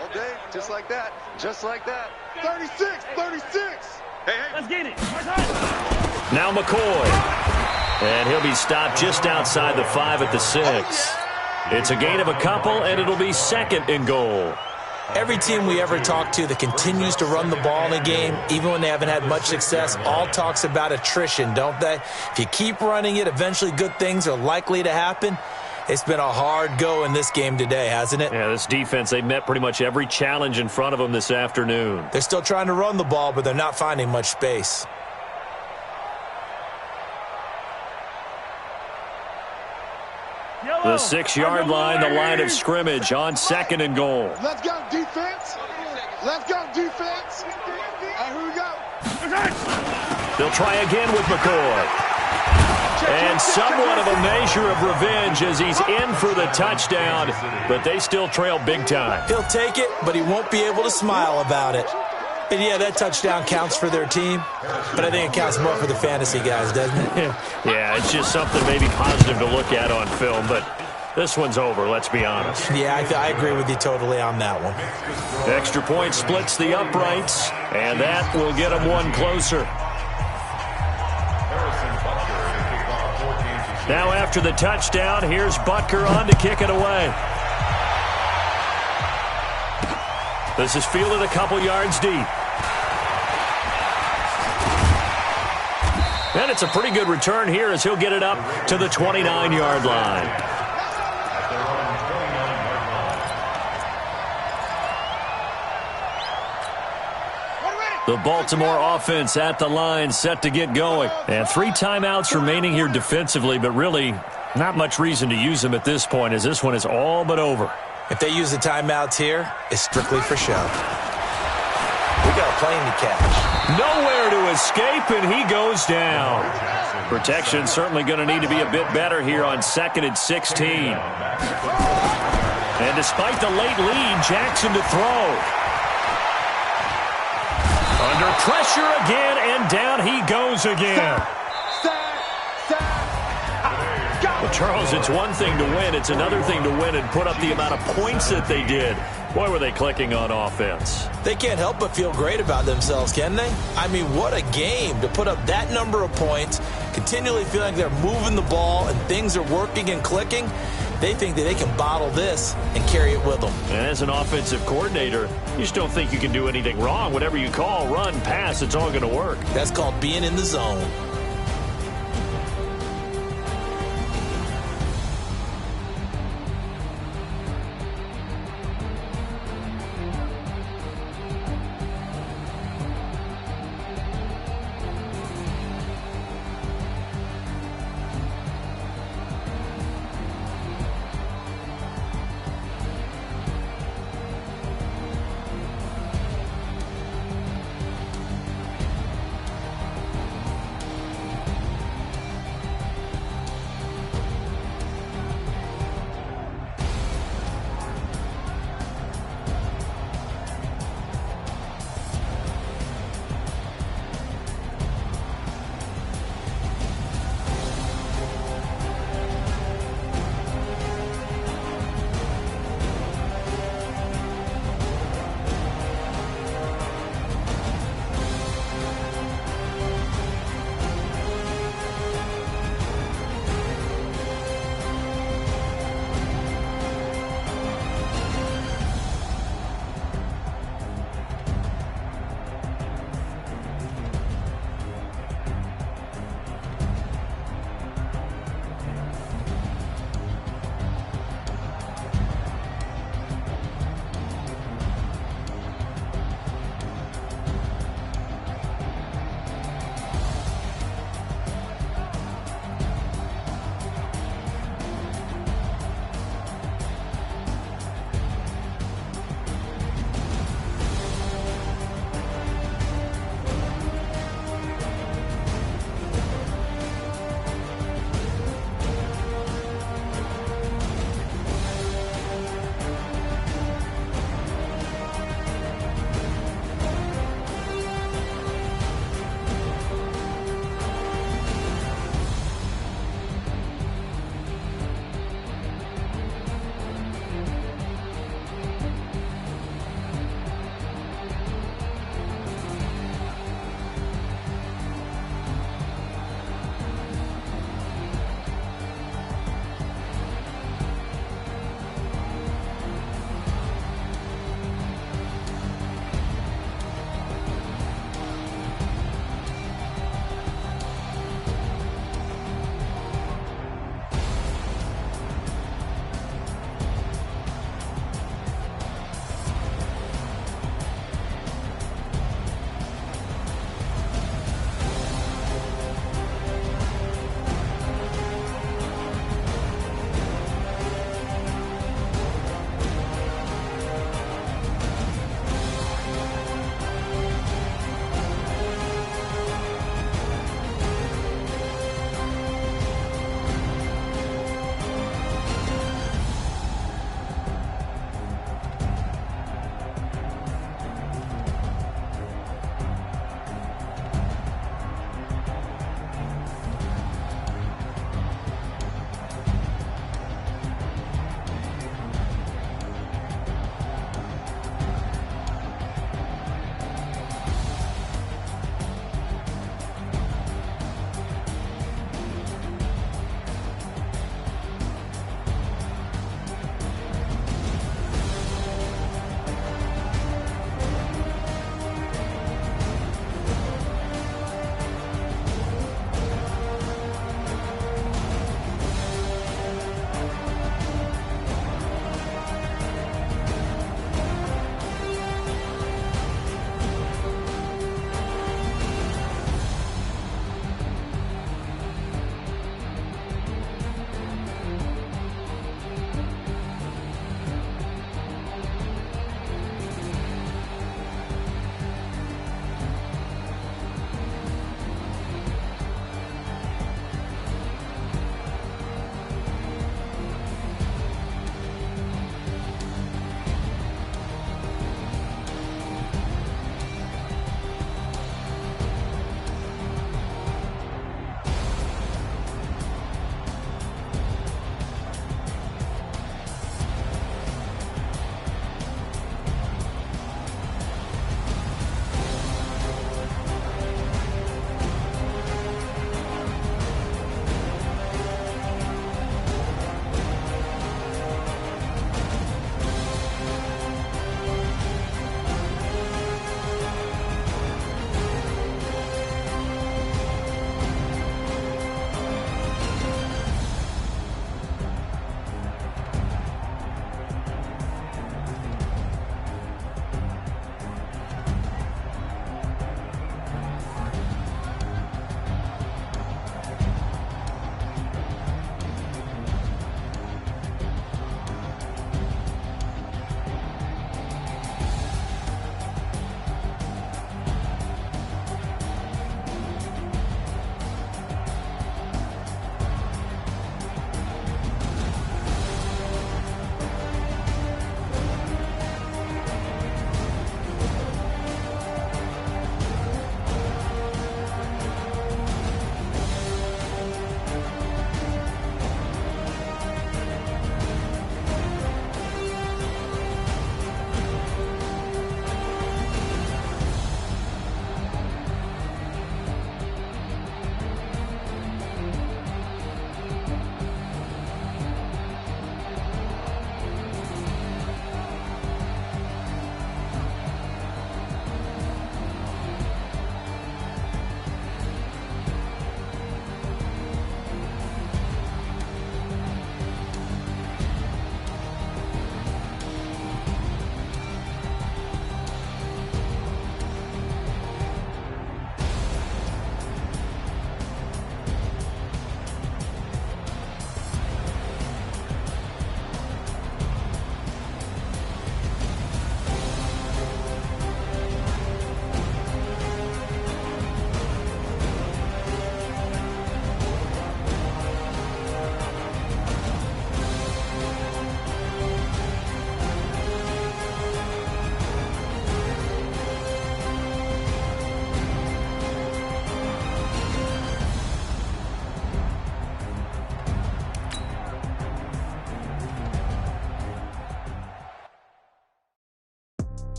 All day, just like that. 36. Hey. Let's get it. Now McCoy. And he'll be stopped just outside the 5 at the 6. It's a gain of a couple, and it'll be 2nd and goal. Every team we ever talk to that continues to run the ball in a game, even when they haven't had much success, all talks about attrition, don't they? If you keep running it, eventually good things are likely to happen. It's been a hard go in this game today, hasn't it? Yeah, this defense, they've met pretty much every challenge in front of them this afternoon. They're still trying to run the ball, but they're not finding much space. The 6-yard line, the line of scrimmage on 2nd and goal. Let's go, defense. And here we go. They'll try again with McCoy. And somewhat of a measure of revenge as he's in for the touchdown, but they still trail big time. He'll take it, but he won't be able to smile about it. And yeah, that touchdown counts for their team, but I think it counts more for the fantasy guys, doesn't it? Yeah, it's just something maybe positive to look at on film, but this one's over, let's be honest. Yeah, I agree with you totally on that one. Extra point splits the uprights, and that will get them one closer. Now after the touchdown, here's Butker on to kick it away. This is fielded a couple yards deep. And it's a pretty good return here as he'll get it up to the 29-yard line. The Baltimore offense at the line, set to get going. And 3 timeouts remaining here defensively, but really not much reason to use them at this point as this one is all but over. If they use the timeouts here, it's strictly for show. We got a plane to catch. Nowhere to escape, and he goes down. Protection certainly going to need to be a bit better here on 2nd and 16. And despite the late lead, Jackson to throw. Under pressure again, and down he goes again. Well, Charles, it's one thing to win. It's another thing to win and put up the amount of points that they did. Boy, were they clicking on offense. They can't help but feel great about themselves, can they? I mean, what a game to put up that number of points, continually feeling like they're moving the ball and things are working and clicking. They think that they can bottle this and carry it with them. And as an offensive coordinator, you just don't think you can do anything wrong. Whatever you call, run, pass, it's all going to work. That's called being in the zone.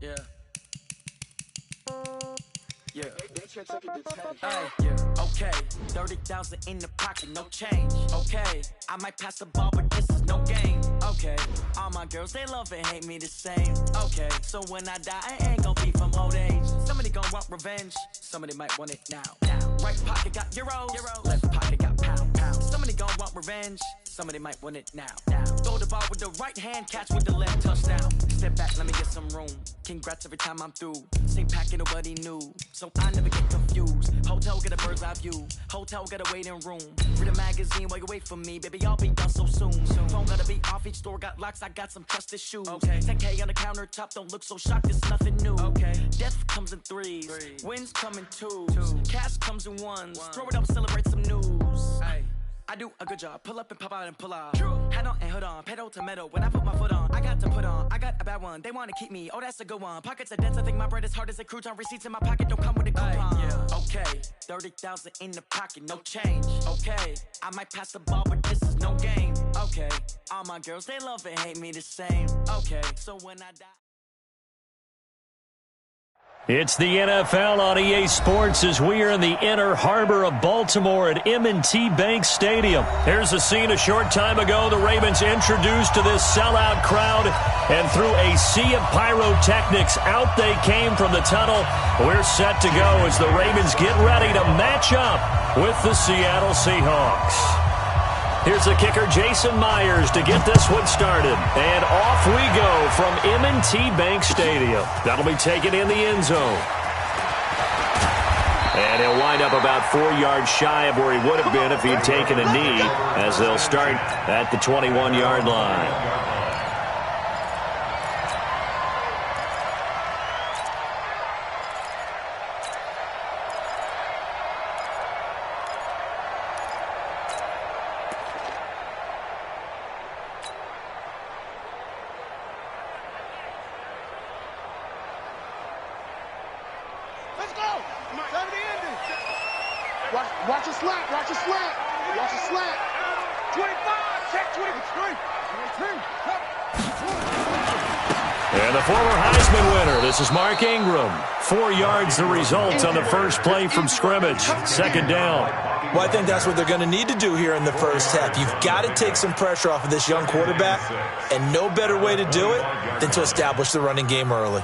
Yeah. Yeah. Yeah. Okay. 30,000 in the pocket, no change. Okay. I might pass the ball, but this is no game. Okay. All my girls, they love and hate me the same. Okay. So when I die, I ain't gonna be from old age. Somebody gonna want revenge. Somebody might want it now. Right pocket got euros. Left pocket got pound. Somebody gonna want revenge. Somebody might want it now. Throw the ball with the right hand, catch with the left, touchdown. Step back, let me get some room. Congrats every time I'm through. Same packet, nobody knew. So I never get confused. Hotel get a bird's eye view. Hotel get a waiting room. Read a magazine while you wait for me. Baby, I'll be done so soon. Phone gotta be off, each store got locks. I got some trusted shoes. Okay. 10K on the countertop, don't look so shocked, it's nothing new. Okay. Death comes in threes. Wins come in twos. Cash comes in ones. Throw it up, celebrate some news. Ay. I do a good job, pull up and pop out and pull out. Hat on and hood on, pedal to metal. When I put my foot on, I got to put on. I got a bad one, they want to keep me. Oh, that's a good one. Pockets are dense, I think my bread is hard as a crouton. Receipts in my pocket don't come with a coupon. Yeah. Okay, 30,000 in the pocket, no change. Okay, I might pass the ball, but this is no game. Okay, all my girls, they love and hate me the same. Okay, so when I die. It's the NFL on EA Sports as we are in the inner harbor of Baltimore at M&T Bank Stadium. Here's a scene a short time ago. The Ravens introduced to this sellout crowd, and through a sea of pyrotechnics, out they came from the tunnel. We're set to go as the Ravens get ready to match up with the Seattle Seahawks. Here's the kicker, Jason Myers, to get this one started. And off we go from M&T Bank Stadium. That'll be taken in the end zone. And he'll wind up about 4 yards shy of where he would have been if he'd taken a knee, as they'll start at the 21-yard line. Watch your slap, watch your slap, watch your slap. 25, check 23. And the former Heisman winner, this is Mark Ingram. 4 yards the result on the first play from scrimmage. Second down. Well, I think that's what they're going to need to do here in the first half. You've got to take some pressure off of this young quarterback, and no better way to do it than to establish the running game early.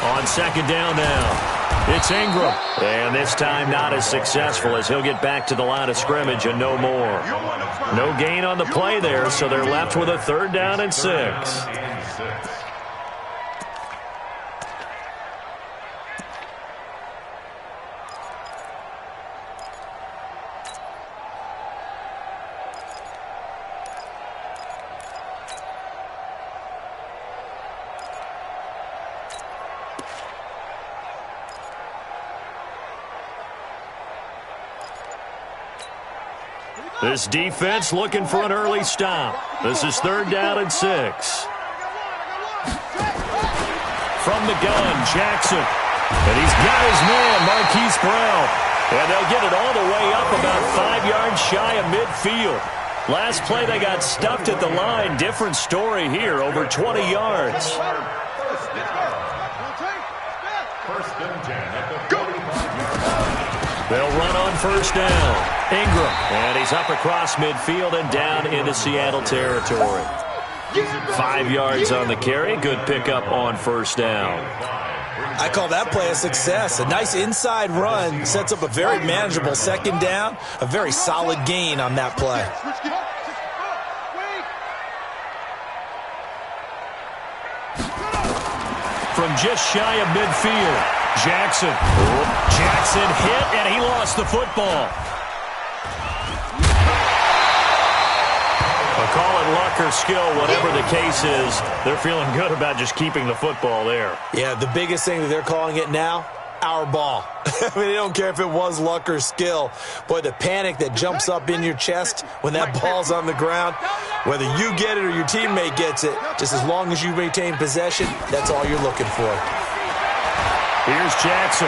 On second down now, it's Ingram. And this time not as successful as he'll get back to the line of scrimmage and no more. No gain on the play there, so they're left with a 3rd down and 6. This defense looking for an early stop. This is 3rd down and 6. From the gun, Jackson. And he's got his man, Marquise Brown. And they'll get it all the way up about 5 yards shy of midfield. Last play they got stuffed at the line. Different story here, over 20 yards. First and 10 at the 45. They'll run on 1st down. Ingram, and he's up across midfield and down into Seattle territory. 5 yards on the carry. Good pickup on 1st down. I call that play a success. A nice inside run sets up a very manageable 2nd down. A very solid gain on that play. From just shy of midfield, Jackson hit, and he lost the football. Call it luck or skill, whatever the case is. They're feeling good about just keeping the football there. Yeah, the biggest thing that they're calling it now, our ball. I mean, they don't care if it was luck or skill. Boy, the panic that jumps up in your chest when that ball's on the ground, whether you get it or your teammate gets it, just as long as you retain possession, that's all you're looking for. Here's Jackson.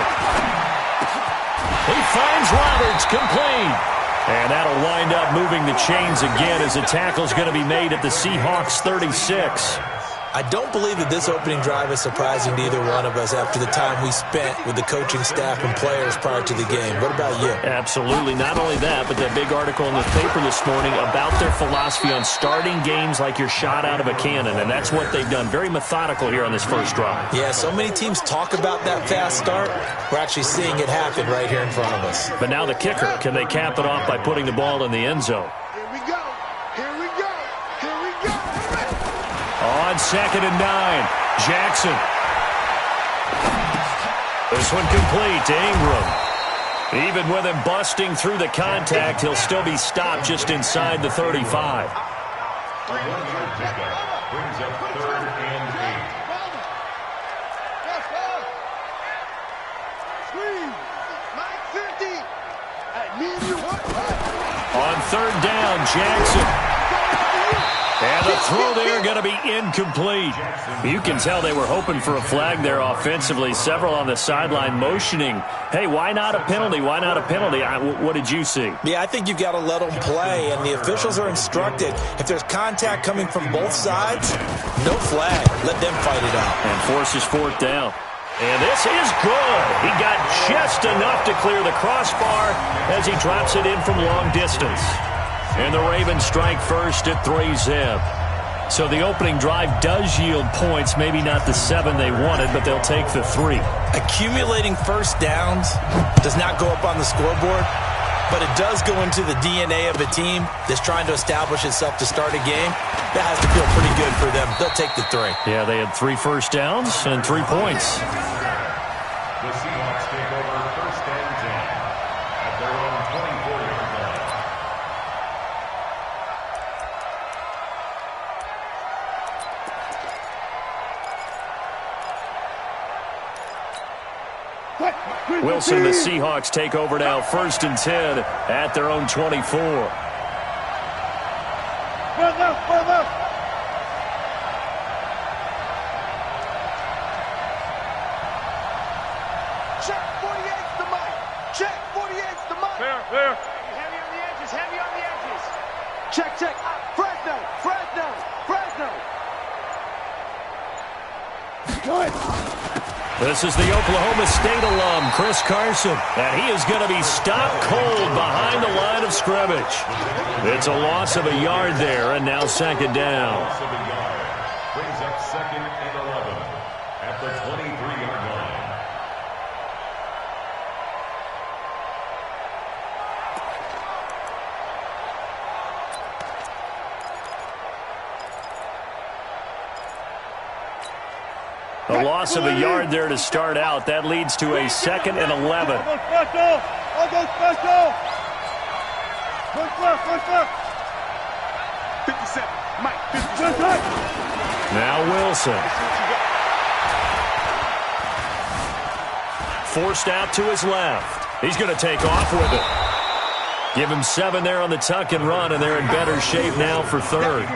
He finds Roberts, complete. And that'll wind up moving the chains again as a tackle's going to be made at the Seahawks 36. I don't believe that this opening drive is surprising to either one of us after the time we spent with the coaching staff and players prior to the game. What about you? Absolutely. Not only that, but that big article in the paper this morning about their philosophy on starting games like you're shot out of a cannon, and that's what they've done. Very methodical here on this first drive. Yeah, so many teams talk about that fast start. We're actually seeing it happen right here in front of us. But now the kicker. Can they cap it off by putting the ball in the end zone? Here we go. Here we go. Here we go. On 2nd and 9, Jackson. This one complete to Ingram. Even with him busting through the contact, he'll still be stopped just inside the 35. Brings up 3rd and 8. On 3rd down, Jackson. And the throw there going to be incomplete. You can tell they were hoping for a flag there offensively. Several on the sideline motioning, hey, why not a penalty? Why not a penalty? What did you see? Yeah, I think you've got to let them play, and the officials are instructed. If there's contact coming from both sides, no flag. Let them fight it out. And forces 4th down. And this is good. He got just enough to clear the crossbar as he drops it in from long distance. And the Ravens strike first at 3-zip. So the opening drive does yield points, maybe not the 7 they wanted, but they'll take the 3. Accumulating first downs does not go up on the scoreboard, but it does go into the DNA of a team that's trying to establish itself to start a game. That has to feel pretty good for them. They'll take the 3. Yeah, they had 3 first downs and 3 points. The Seahawks take over 1st and 10 at their own 24-yard line. Wilson and the Seahawks take over now 1st and 10 at their own 24. Check 48's the mic. Check 48's the mic. There. Heavy on the edges. Heavy on the edges. Check. Fresno. Good. This is the Oklahoma State alum, Chris Carson, and he is going to be stopped cold behind the line of scrimmage. It's a loss of a yard there, and now 2nd down. Loss of a yard. Brings up 2nd and 11 at the 23-yard line. A loss of a yard there to start out. That leads to a 2nd and 11. I'll go special. 57. Mike. 57. Now Wilson. Forced out to his left. He's going to take off with it. Give him 7 there on the tuck and run, and they're in better shape now for 3rd.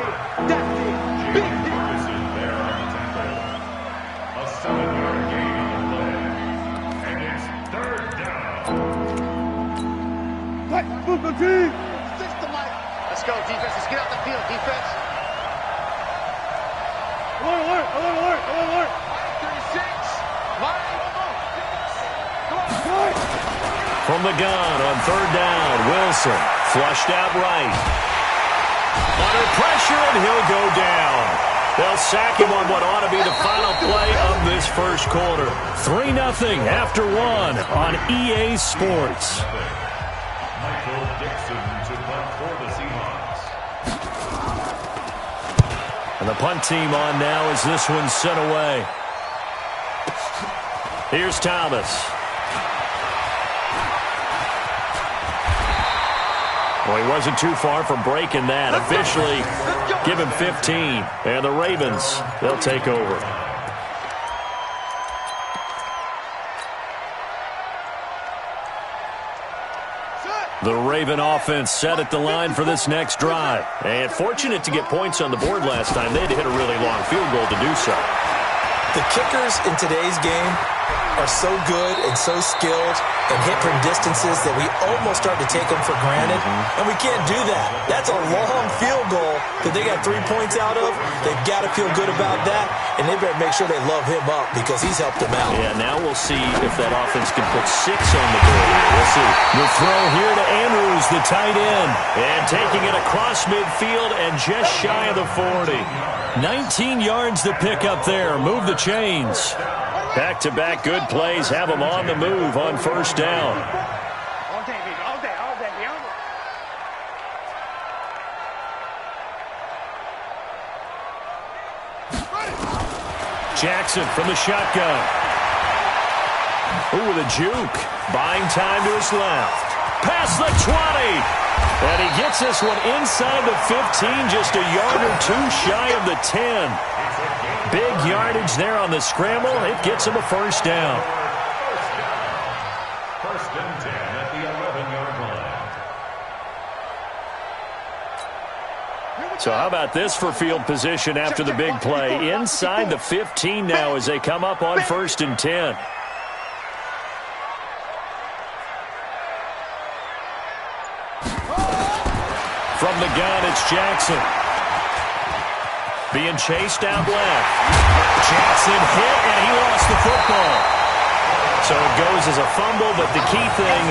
A 7-yard gain on the play. And it's 3rd down. Let's go, defense. Let's get out the field, defense. Alert. 36. Mike. From the gun on 3rd down, Wilson flushed out right. Under pressure, and he'll go down. They'll sack him on what ought to be the final play of this first quarter. 3-0 after 1 on EA Sports. Michael Dixon to punt for the Seahawks. And the punt team on now as this one's sent away. Here's Thomas. Well, he wasn't too far from breaking that. Officially, give him 15. And the Ravens, they'll take over. The Raven offense set at the line for this next drive. And fortunate to get points on the board last time. They had to hit a really long field goal to do so. The kickers in today's game are so good and so skilled and hit from distances that we almost start to take them for granted, and we can't do that. That's a long field goal that they got 3 points out of. They've got to feel good about that, and they better make sure they love him up because he's helped them out. Yeah, now we'll see if that offense can put 6 on the board. We'll see. The throw here to Andrews, the tight end, and taking it across midfield and just shy of the 40. 19 yards to pick up there. Move the chains. Back-to-back good plays have them on the move on first down. All day, baby. All day, all day, all day. Jackson from the shotgun. Ooh, with a juke. Buying time to his left. Past the 20. And he gets this one inside the 15, just a yard or two shy of the 10. Big yardage there on the scramble. It gets him a first down. First and 10 at the 11-yard line. So how about this for field position after the big play? Inside the 15 now as they come up on first and 10. From the gun, it's Jackson. Being chased out left. Jackson hit, and he lost the football. So it goes as a fumble, but the key thing,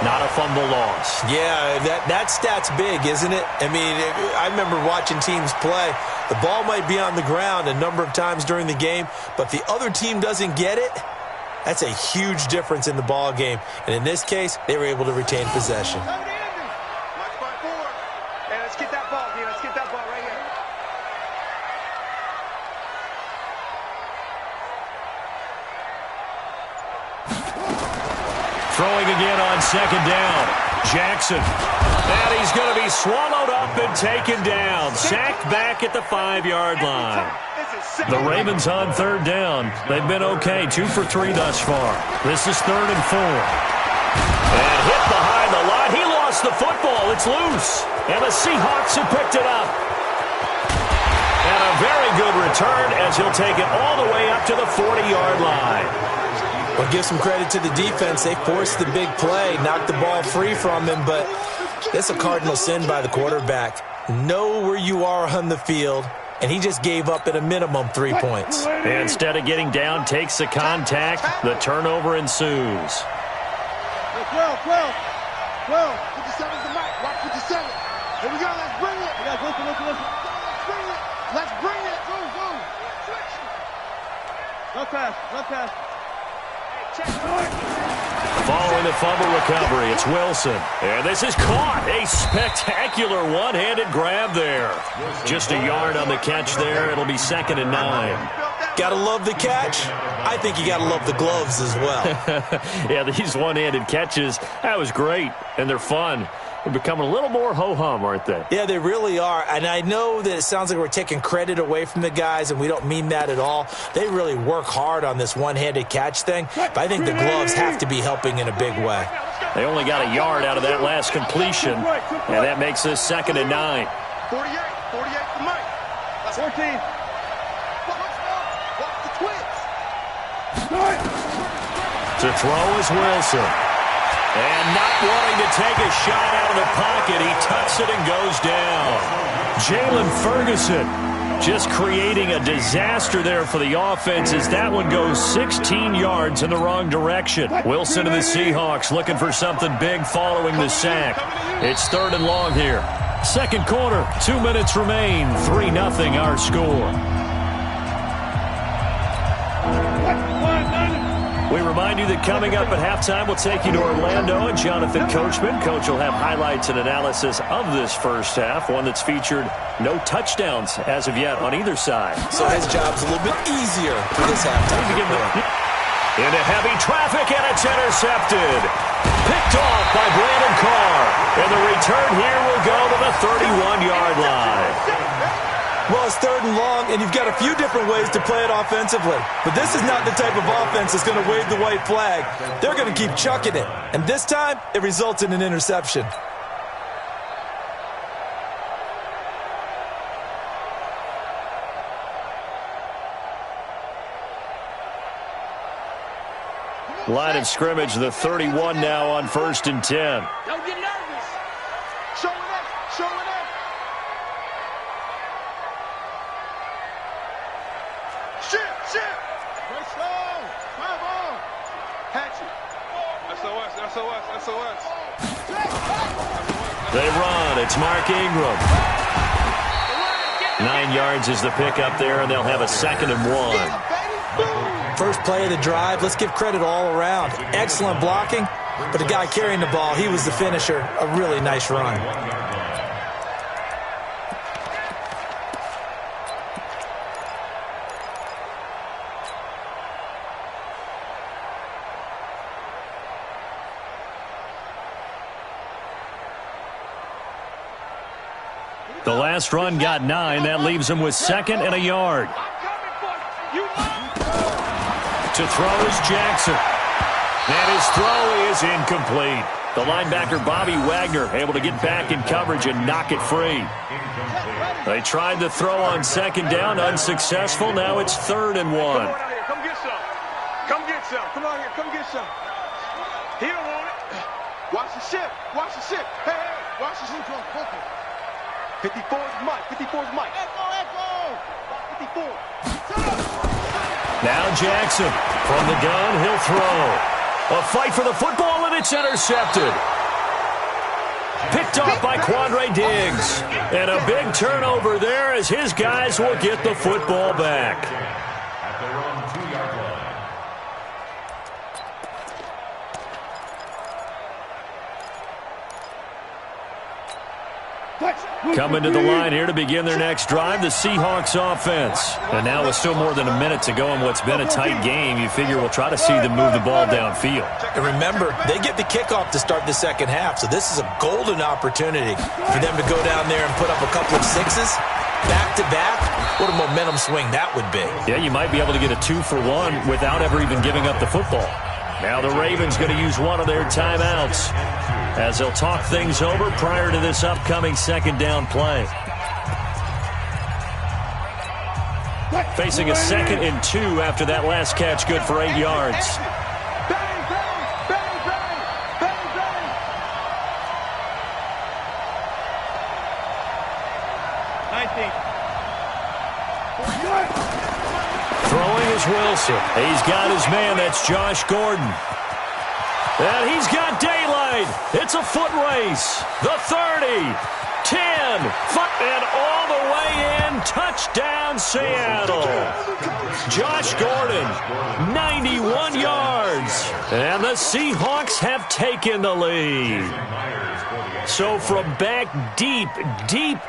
not a fumble loss. Yeah, that stat's big, isn't it? I mean, I remember watching teams play. The ball might be on the ground a number of times during the game, but the other team doesn't get it. That's a huge difference in the ball game. And in this case, they were able to retain possession. Throwing again on second down. Jackson. And he's going to be swallowed up and taken down. Sacked back at the 5-yard line. The Ravens on third down. They've been okay. 2 for 3 thus far. This is 3rd and 4. And hit behind the line. He lost the football. It's loose. And the Seahawks have picked it up. And a very good return as he'll take it all the way up to the 40-yard line. Well, give some credit to the defense. They forced the big play, knocked the ball free from him, but that's a cardinal sin by the quarterback. Know where you are on the field, and he just gave up at a minimum 3 points. Instead of getting down, takes the contact. The turnover ensues. 12, 57's the mic. Watch 57. Here we go. Let's bring it. Listen. Let's bring it. Go. Switch. Go pass. Following the fumble recovery, it's Wilson. And this is caught. A spectacular one-handed grab there. Just a yard on the catch there. It'll be 2nd and 9. Gotta love the catch. I think you gotta love the gloves as well. Yeah, these one-handed catches, that was great. And they're fun. They're becoming a little more ho-hum, aren't they? Yeah, they really are. And I know that it sounds like we're taking credit away from the guys, and we don't mean that at all. They really work hard on this one-handed catch thing, but I think the gloves have to be helping in a big way. They only got a yard out of that last completion, and that makes this 2nd and 9. 48 to Mike. That's 14. Watch the twins. To throw is Wilson. And not wanting to take a shot out of the pocket, he tucks it and goes down. Jalen Ferguson just creating a disaster there for the offense as that one goes 16 yards in the wrong direction. Wilson and the Seahawks looking for something big following the sack. It's 3rd and long here. Second quarter, 2 minutes remain. 3-0 our score. We remind you that coming up at halftime, we'll take you to Orlando and Jonathan Coachman. Coach will have highlights and analysis of this first half, one that's featured no touchdowns as of yet on either side. So his job's a little bit easier for this halftime. Into heavy traffic, and it's intercepted. Picked off by Brandon Carr. And the return here will go to the 31-yard line. Well, it's 3rd and long, and you've got a few different ways to play it offensively. But this is not the type of offense that's going to wave the white flag. They're going to keep chucking it. And this time, it results in an interception. Line of scrimmage, the 31 now on 1st and 10. Don't get nervous. Show it up. Show it up. Shit. Let's go. Bravo. Hatchet. SOS. They run. It's Mark Ingram. 9 yards is the pickup there, and they'll have a 2nd and 1. First play of the drive, let's give credit all around. Excellent blocking, but the guy carrying the ball, he was the finisher. A really nice run. The last run got 9. That leaves him with 2nd and a yard. To throw is Jackson. And his throw is incomplete. The linebacker, Bobby Wagner, able to get back in coverage and knock it free. They tried the throw on 2nd down, unsuccessful. Now it's 3rd and 1. Come get some. Come get some. Come on here. Come get some. He don't want it. Watch the ship. Hey, watch the ship. 54 is Mike. 54 is Mike. Echo. 54. Now Jackson from the gun, he'll throw. A fight for the football, and it's intercepted. Picked off by Quandre Diggs. And a big turnover there as his guys will get the football back. At their own 2-yard line. Coming to the line here to begin their next drive, the Seahawks offense. And now with still more than a minute to go in what's been a tight game, you figure we'll try to see them move the ball downfield. And remember, they get the kickoff to start the second half, so this is a golden opportunity for them to go down there and put up a couple of sixes back-to-back. What a momentum swing that would be. Yeah, you might be able to get a 2-for-1 without ever even giving up the football. Now the Ravens going to use one of their timeouts as they'll talk things over prior to this upcoming 2nd down play. Facing a 2nd and 2 after that last catch, good for 8 yards. Throwing is Wilson. He's got his man. That's Josh Gordon. And he's got daylight. It's a foot race. The 30, 10, and all the way in. Touchdown, Seattle. Josh Gordon, 91 yards. And the Seahawks have taken the lead. So from back deep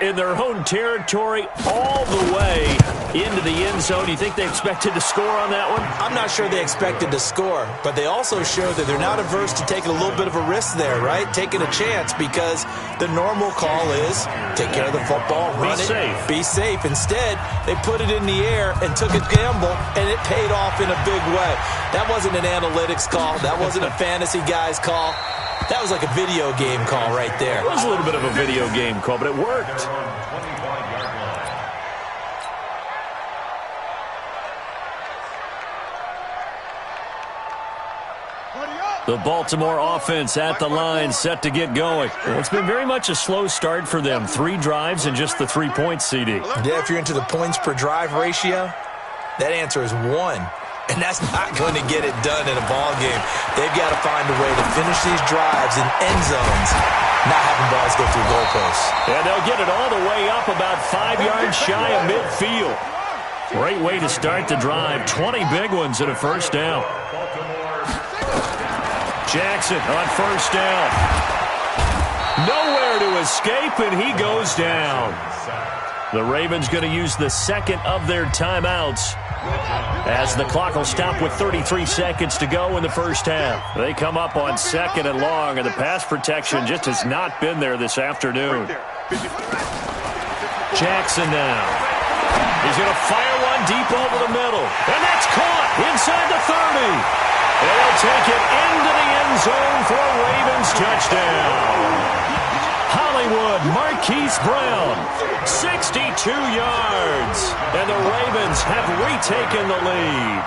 in their own territory, all the way into the end zone, you think they expected to score on that one? I'm not sure they expected to score, but they also showed that they're not averse to taking a little bit of a risk there, right? Taking a chance, because the normal call is take care of the football, run it, be safe. Instead, they put it in the air and took a gamble, and it paid off in a big way. That wasn't an analytics call. That wasn't a fantasy guy's call. That was like a video game call right there. It was a little bit of a video game call, but it worked. The Baltimore offense at the line, set to get going. Well, it's been very much a slow start for them. 3 drives and just the 3 points, CD. Yeah, if you're into the points per drive ratio, that answer is 1. And that's not going to get it done in a ball game. They've got to find a way to finish these drives in end zones, not having balls go through goalposts. And they'll get it all the way up about 5 yards shy of midfield. Great way to start the drive. 20 big ones and a first down. Jackson on first down. Nowhere to escape, and he goes down. The Ravens going to use the 2nd of their timeouts as the clock will stop with 33 seconds to go in the first half. They come up on 2nd and long, and the pass protection just has not been there this afternoon. Jackson now. He's going to fire one deep over the middle, and that's caught inside the 30. They'll take it into the end zone for a Ravens touchdown. Hollywood Marquise Brown, 62 yards, and the Ravens have retaken the lead.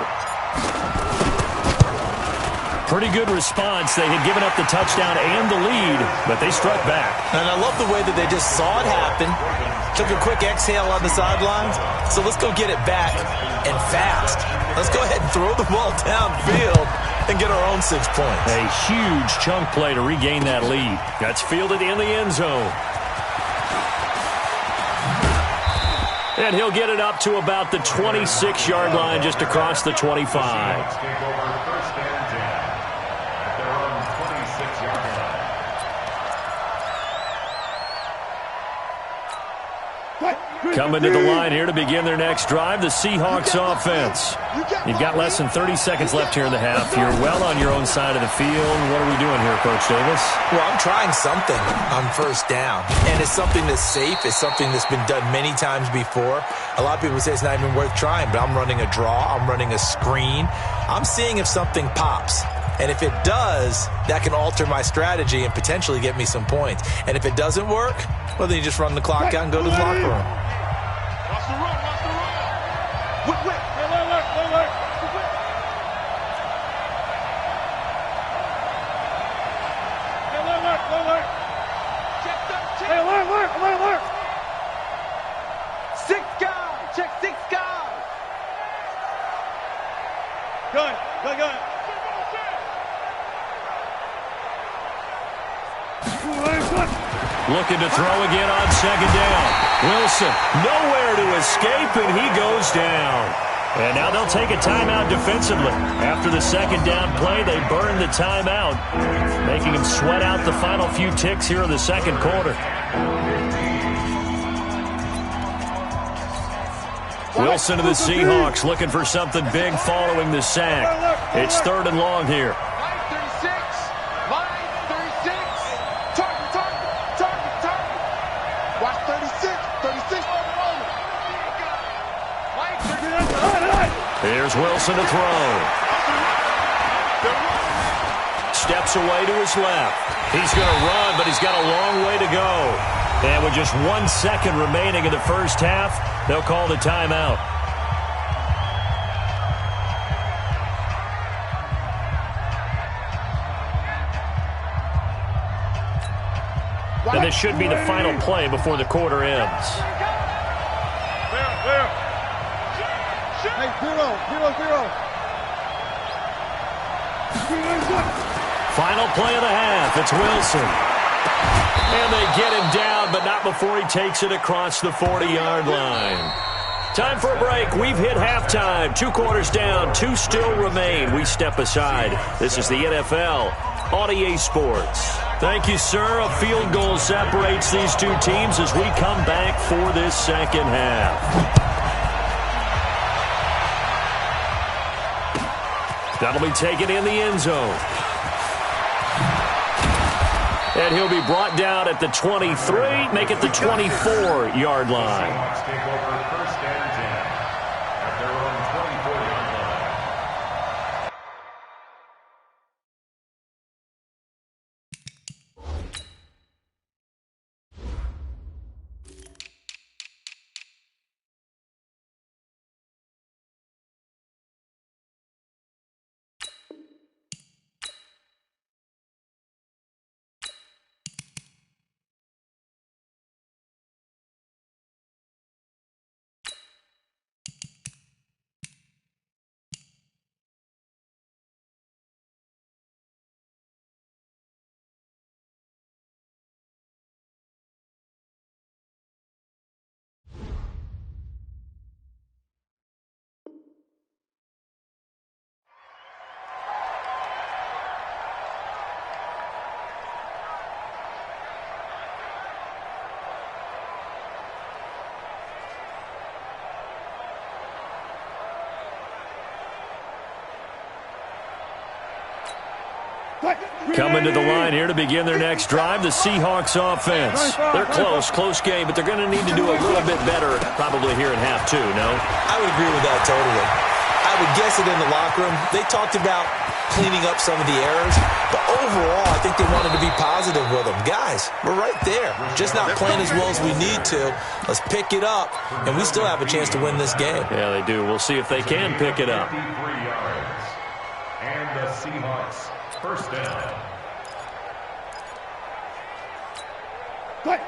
Pretty good response. They had given up the touchdown and the lead, but they struck back. And I love the way that they just saw it happen, took a quick exhale on the sidelines. So let's go get it back and fast. Let's go ahead and throw the ball downfield and get our own 6 points. A huge chunk play to regain that lead. That's fielded in the end zone. And he'll get it up to about the 26-yard line, just across the 25. Coming to the line here to begin their next drive, the Seahawks offense. You've got less than 30 seconds left here in the half. You're well on your own side of the field. What are we doing here, Coach Davis? Well, I'm trying something on first down, and it's something that's safe. It's something that's been done many times before. A lot of people say it's not even worth trying, but I'm running a draw. I'm running a screen. I'm seeing if something pops. And if it does, that can alter my strategy and potentially get me some points. And if it doesn't work, well, then you just run the clock out and go to the locker room. Watch the run, watch the run. Whip, whip. Alert. 6 guys. Check 6 guys. Good. Looking to throw again on second down. Wilson, nowhere to escape, and he goes down. And now they'll take a timeout defensively. After the second down play, they burn the timeout, making them sweat out the final few ticks here in the second quarter. Wilson to the Seahawks, looking for something big following the sack. It's 3rd and long here. Here's Wilson to throw. Steps away to his left. He's going to run, but he's got a long way to go. And with just 1 second remaining in the first half, they'll call the timeout. And this should be the final play before the quarter ends. Hey, 0-0. Final play of the half. It's Wilson. And they get him down, but not before he takes it across the 40-yard line. Time for a break. We've hit halftime. 2 quarters down. 2 still remain. We step aside. This is the NFL on EA Sports. Thank you, sir. A field goal separates these 2 teams as we come back for this second half. That'll be taken in the end zone. And he'll be brought down at the 23, make it the 24-yard line. Take over 1st and 10 at their own 24-yard line. Coming to the line here to begin their next drive, the Seahawks offense. They're close game, but they're going to need to do a little bit better probably here in half 2, no? I would agree with that totally. I would guess it in the locker room. They talked about cleaning up some of the errors, but overall, I think they wanted to be positive with them. Guys, we're right there. Just not playing as well as we need to. Let's pick it up, and we still have a chance to win this game. Yeah, they do. We'll see if they can pick it up. 53 yards. And the Seahawks First down.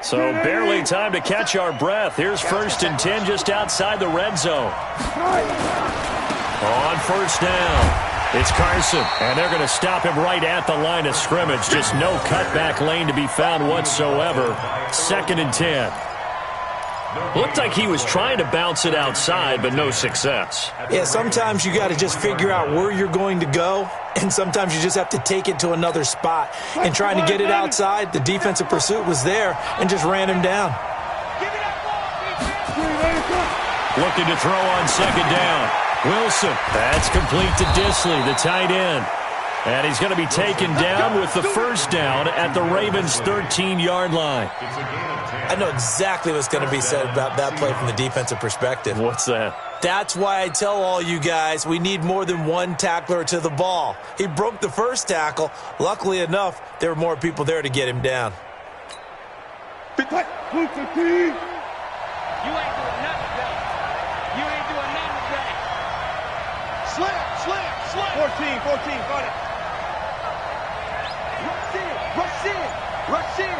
So barely time to catch our breath. Here's 1st and 10 just outside the red zone. On first down, it's Carson, and they're going to stop him right at the line of scrimmage. Just no cutback lane to be found whatsoever. 2nd and 10. Looked like he was trying to bounce it outside, but no success. Yeah, sometimes you got to just figure out where you're going to go, and sometimes you just have to take it to another spot. And trying to get it outside, the defensive pursuit was there and just ran him down. Looking to throw on 2nd down. Wilson, that's complete to Disley, the tight end. And he's going to be taken down with the 1st down at the Ravens' 13-yard line. I know exactly what's going to be said about that play from the defensive perspective. What's that? That's why I tell all you guys we need more than one tackler to the ball. He broke the 1st tackle. Luckily enough, there were more people there to get him down. You ain't doing nothing today. You ain't doing nothing today. Slam. 14, got it. Rush in.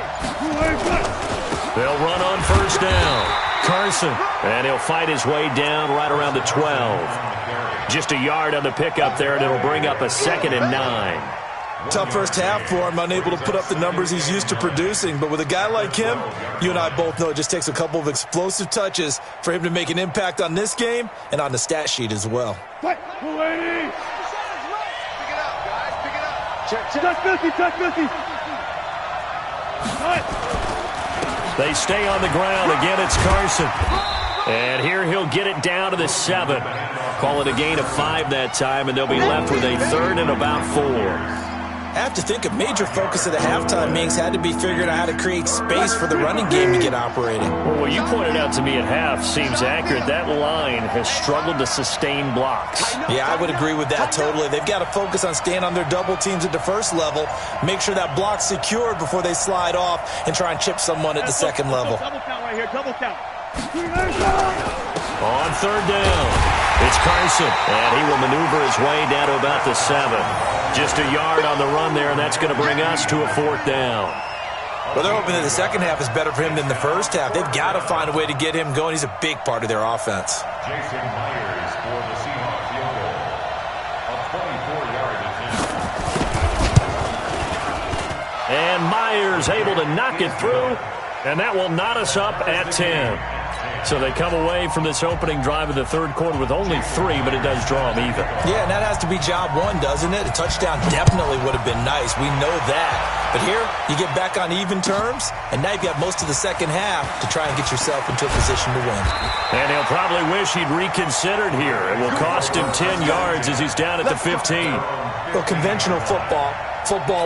They'll run on 1st down. Carson, and he'll fight his way down right around the 12. Just a yard on the pickup there, and it'll bring up a 2nd and 9. Tough first half for him, unable to put up the numbers he's used to producing. But with a guy like him, you and I both know it just takes a couple of explosive touches for him to make an impact on this game and on the stat sheet as well. Pick it up, guys. Pick it up. Check. Touch 50. They stay on the ground. Again, it's Carson. And here he'll get it down to the 7. Call it a gain of 5 that time, and they'll be left with a 3rd and about 4. I have to think a major focus of the halftime meetings had to be figuring out how to create space for the running game to get operating. Well, what you pointed out to me at half seems accurate. That line has struggled to sustain blocks. Yeah, I would agree with that totally. They've got to focus on staying on their double teams at the 1st level, make sure that block's secured before they slide off and try and chip someone at the 2nd level. Double count right here, double count. On 3rd down, it's Carson, and he will maneuver his way down to about the 7. Just a yard on the run there, and that's going to bring us to a 4th down. Well, they're hoping that the 2nd half is better for him than the 1st half. They've got to find a way to get him going. He's a big part of their offense. Jason Myers for the Seahawks field goal. A 24-yard attempt. And Myers able to knock it through, and that will knot us up at 10. So they come away from this opening drive of the 3rd quarter with only 3, but it does draw them even. Yeah, and that has to be job 1, doesn't it? A touchdown definitely would have been nice. We know that. But here, you get back on even terms, and now you've got most of the 2nd half to try and get yourself into a position to win. And he'll probably wish he'd reconsidered here. It will cost him 10 yards as he's down at the 15. Well, conventional football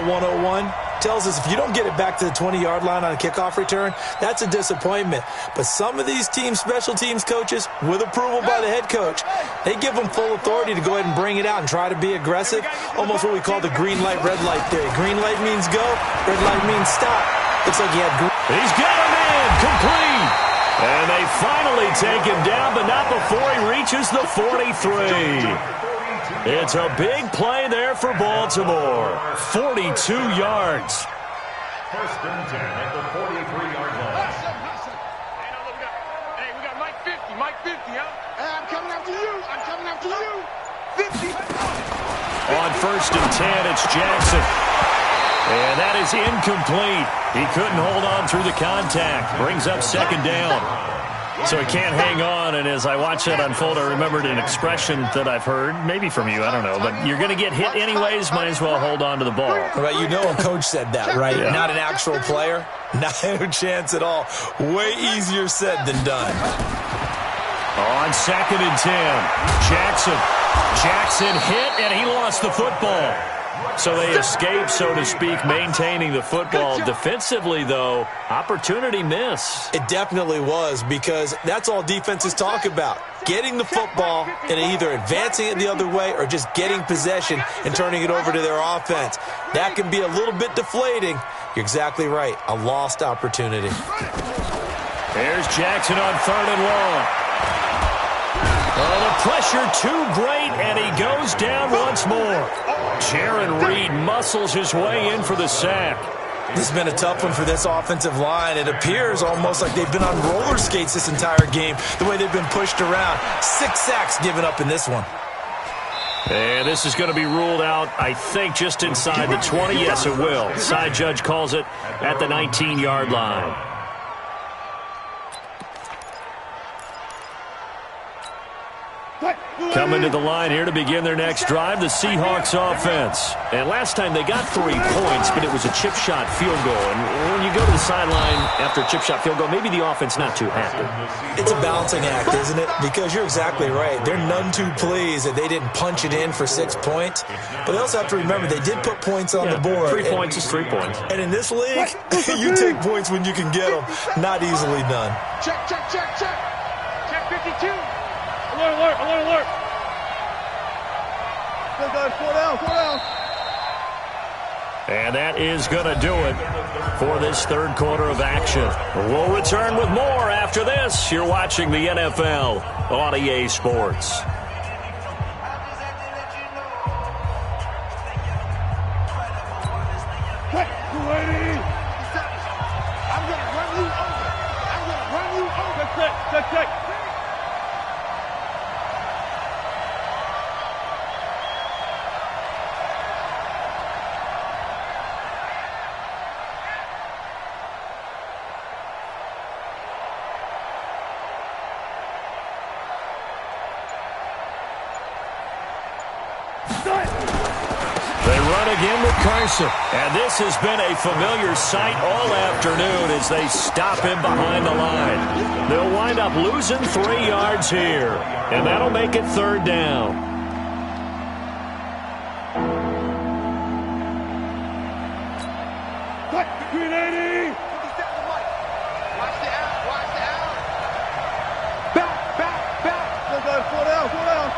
101, tells us if you don't get it back to the 20-yard line on a kickoff return, that's a disappointment. But some of these special teams coaches, with approval by the head coach, they give them full authority to go ahead and bring it out and try to be aggressive, almost what we call the green light, red light theory. Green light means go, red light means stop. Looks like he had green. He's got him in, complete. And they finally take him down, but not before he reaches the 43. It's a big play there for Baltimore. 42 yards. 1st and 10 at the 43-yard line. Hey, we got Mike 50, huh? Hey, I'm coming after you. 50. On 1st and 10, it's Jackson. And that is incomplete. He couldn't hold on through the contact. Brings up 2nd down. So he can't hang on, and as I watched that unfold, I remembered an expression that I've heard, maybe from you, I don't know, but you're going to get hit anyways, might as well hold on to the ball. Right, you know a coach said that, right? Yeah. Not an actual player. Not a chance at all. Way easier said than done. On 2nd and 10, Jackson hit, and he lost the football. So they escape, so to speak, maintaining the football. Defensively, though, opportunity miss. It definitely was, because that's all defenses talk about. Getting the football and either advancing it the other way or just getting possession and turning it over to their offense. That can be a little bit deflating. You're exactly right. A lost opportunity. There's Jackson on 3rd and long. Oh, the pressure too great, and he goes down once more. Jaron Reed muscles his way in for the sack. This has been a tough one for this offensive line. It appears almost like they've been on roller skates this entire game, the way they've been pushed around. 6 sacks given up in this one. And this is going to be ruled out, I think, just inside the 20. Yes, it will. Side judge calls it at the 19-yard line. Coming to the line here to begin their next drive, the Seahawks offense. And last time they got 3 points, but it was a chip shot field goal. And when you go to the sideline after a chip shot field goal, maybe the offense not too happy. It's a balancing act, isn't it? Because you're exactly right. They're none too pleased that they didn't punch it in for 6 points. But they also have to remember they did put points on the board. 3 points is 3 points. And in this league, you take points when you can get them. Not easily done. Check, check, check, check. Check 52. Alert, alert, alert, alert. Still going, 4 down, 4 down. And that is going to do it for this third quarter of action. We'll return with more after this. You're watching the NFL on EA Sports. Check. They run again with Carson. And this has been a familiar sight all afternoon as they stop him behind the line. They'll wind up losing 3 yards here. And that'll make it third down. Green 80. Watch the out, watch the out. Back. Still going, 4 down, 4 down.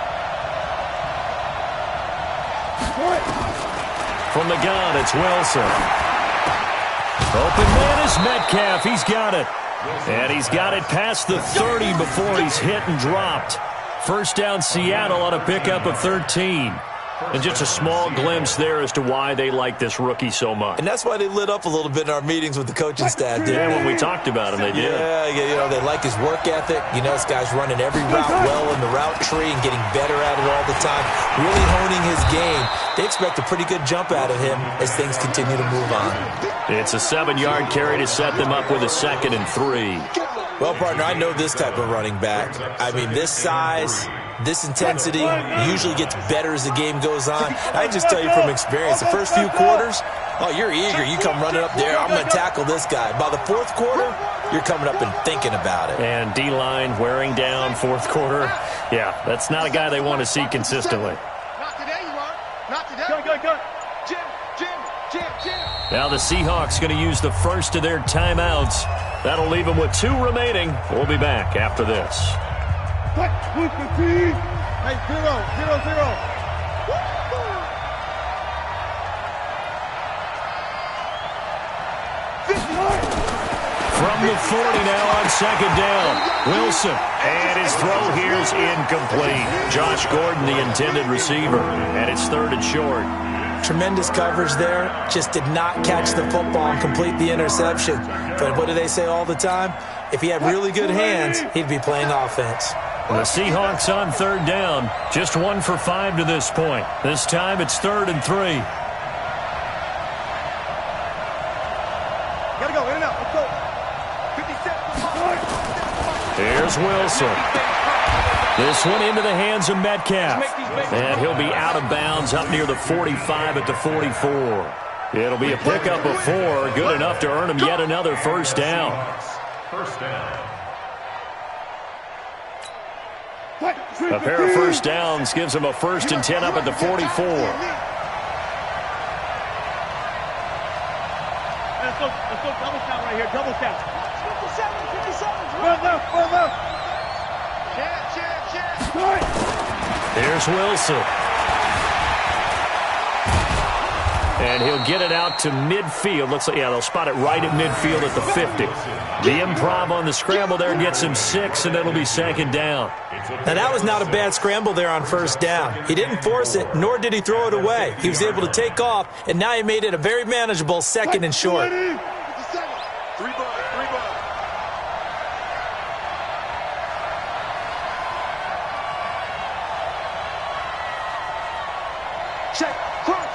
From the gun, it's Wilson. Open man is Metcalf. He's got it. And he's got it past the 30 before he's hit and dropped. First down, Seattle on a pickup of 13. And just a small glimpse there as to why they like this rookie so much. And that's why they lit up a little bit in our meetings with the coaching staff, didn't Yeah, they? when we talked about him, they did. Yeah, you know, they like his work ethic. You know, this guy's running every route well in the route tree and getting better at it all the time, really honing his game. They expect a pretty good jump out of him as things continue to move on. It's a 7-yard carry to set them up with a 2nd and 3. Well, partner, I know this type of running back. I mean, this size, this intensity usually gets better as the game goes on. I just tell you from experience, the first few quarters, oh, you're eager. You come running up there, I'm going to tackle this guy. By the 4th quarter, you're coming up and thinking about it. And D-line wearing down 4th quarter. Yeah, that's not a guy they want to see consistently. Not today, you are. Not today. Go. Jim. Now the Seahawks going to use the first of their timeouts. That'll leave them with 2 remaining. We'll be back after this. Hey, 0-0. From the 40 now on 2nd down. Wilson. And his throw here is incomplete. Josh Gordon, the intended receiver. And it's 3rd and short. Tremendous coverage there. Just did not catch the football and complete the interception. But what do they say all the time? If he had really good hands, he'd be playing offense. The Seahawks on 3rd down. Just 1 for 5 to this point. This time it's 3rd and 3. Gotta go, in and out. Let's go. 57. Here's Wilson. This one into the hands of Metcalf. And he'll be out of bounds up near the 45 at the 44. It'll be a pickup of 4. Good enough to earn him yet another first down. First down. A pair of first downs gives him a 1st and 10 up at the 44. Let's go double count right here. Double count. 57. Run left. Here's Wilson. And he'll get it out to midfield. Looks like, yeah, they'll spot it right at midfield at the 50. The improv on the scramble there gets him 6, and it'll be second down. Now, that was not a bad scramble there on first down. He didn't force it, nor did he throw it away. He was able to take off, and now he made it a very manageable second and short. 3 bud. Check. Crunch.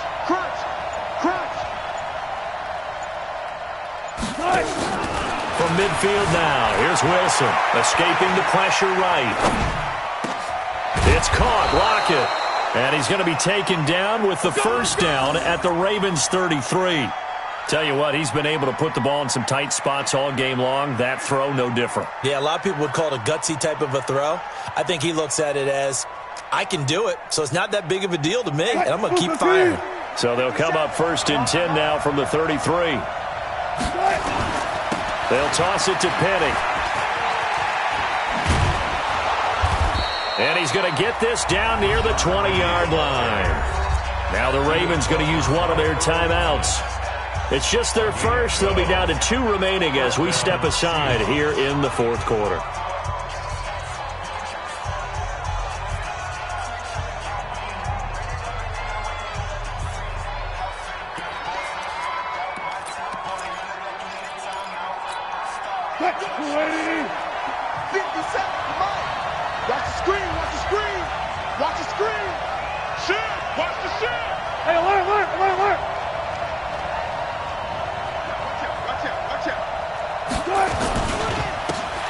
From midfield now, here's Wilson, escaping the pressure right. It's caught, Lockett, and he's going to be taken down with the first down at the Ravens 33. Tell you what, he's been able to put the ball in some tight spots all game long. That throw, no different. Yeah, a lot of people would call it a gutsy type of a throw. I think he looks at it as, I can do it, so it's not that big of a deal to me, and I'm going to keep firing. So they'll come up 1st and 10 now from the 33. They'll toss it to Penny. And he's going to get this down near the 20-yard line. Now the Ravens going to use one of their timeouts. It's just their first. They'll be down to 2 remaining as we step aside here in the 4th quarter.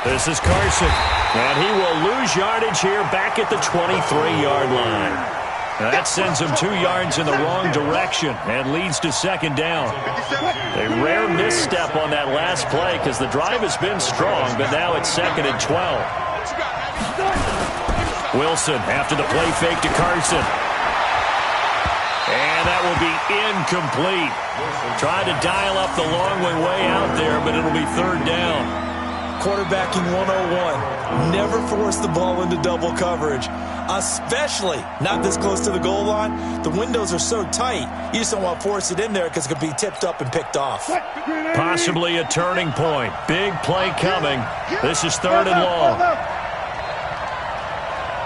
This is Carson, and he will lose yardage here back at the 23-yard line. Now that sends him 2 yards in the wrong direction and leads to second down. A rare misstep on that last play because the drive has been strong, but now it's 2nd and 12. Wilson after the play fake to Carson. And that will be incomplete. Tried to dial up the long way out there, but it'll be 3rd down. Quarterbacking 101. Never force the ball into double coverage, especially not this close to the goal line. The windows are so tight, you just don't want to force it in there because it could be tipped up and picked off. Possibly a turning point. Big play coming. This is 3rd and long.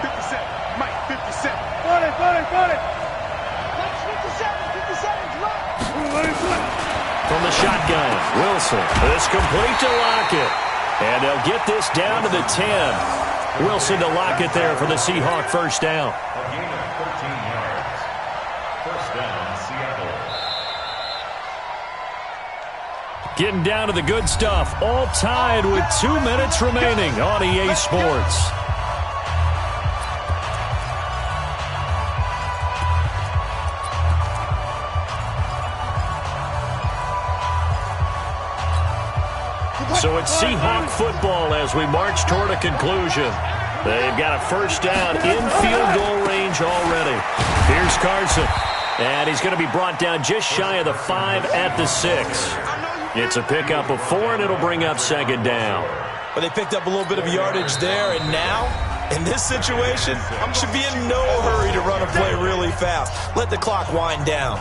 57. Mike, 57. Got it. 57's right. From the shotgun, Wilson. This complete to Lockett. And they'll get this down to the 10. Wilson to Lockett there for the Seahawk first down. A gain of 13 yards. First down, Seattle. Getting down to the good stuff. All tied with 2 minutes remaining on EA Sports. So it's Seahawk football as we march toward a conclusion. They've got a first down in field goal range already. Here's Carson. And he's going to be brought down just shy of the 5 at the 6. It's a pickup of 4, and it'll bring up second down. But they picked up a little bit of yardage there, and now, in this situation, should be in no hurry to run a play really fast. Let the clock wind down.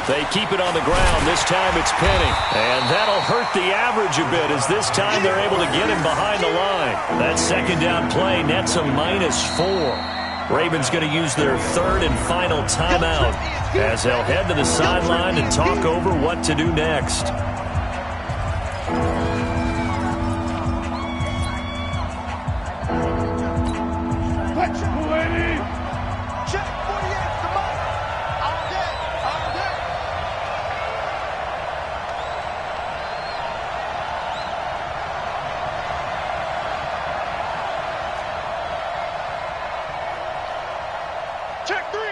They keep it on the ground. This time it's Penny. And that'll hurt the average a bit as this time they're able to get him behind the line. That second down play nets a -4. Ravens going to use their 3rd and final timeout as they'll head to the sideline and talk over what to do next. Check three.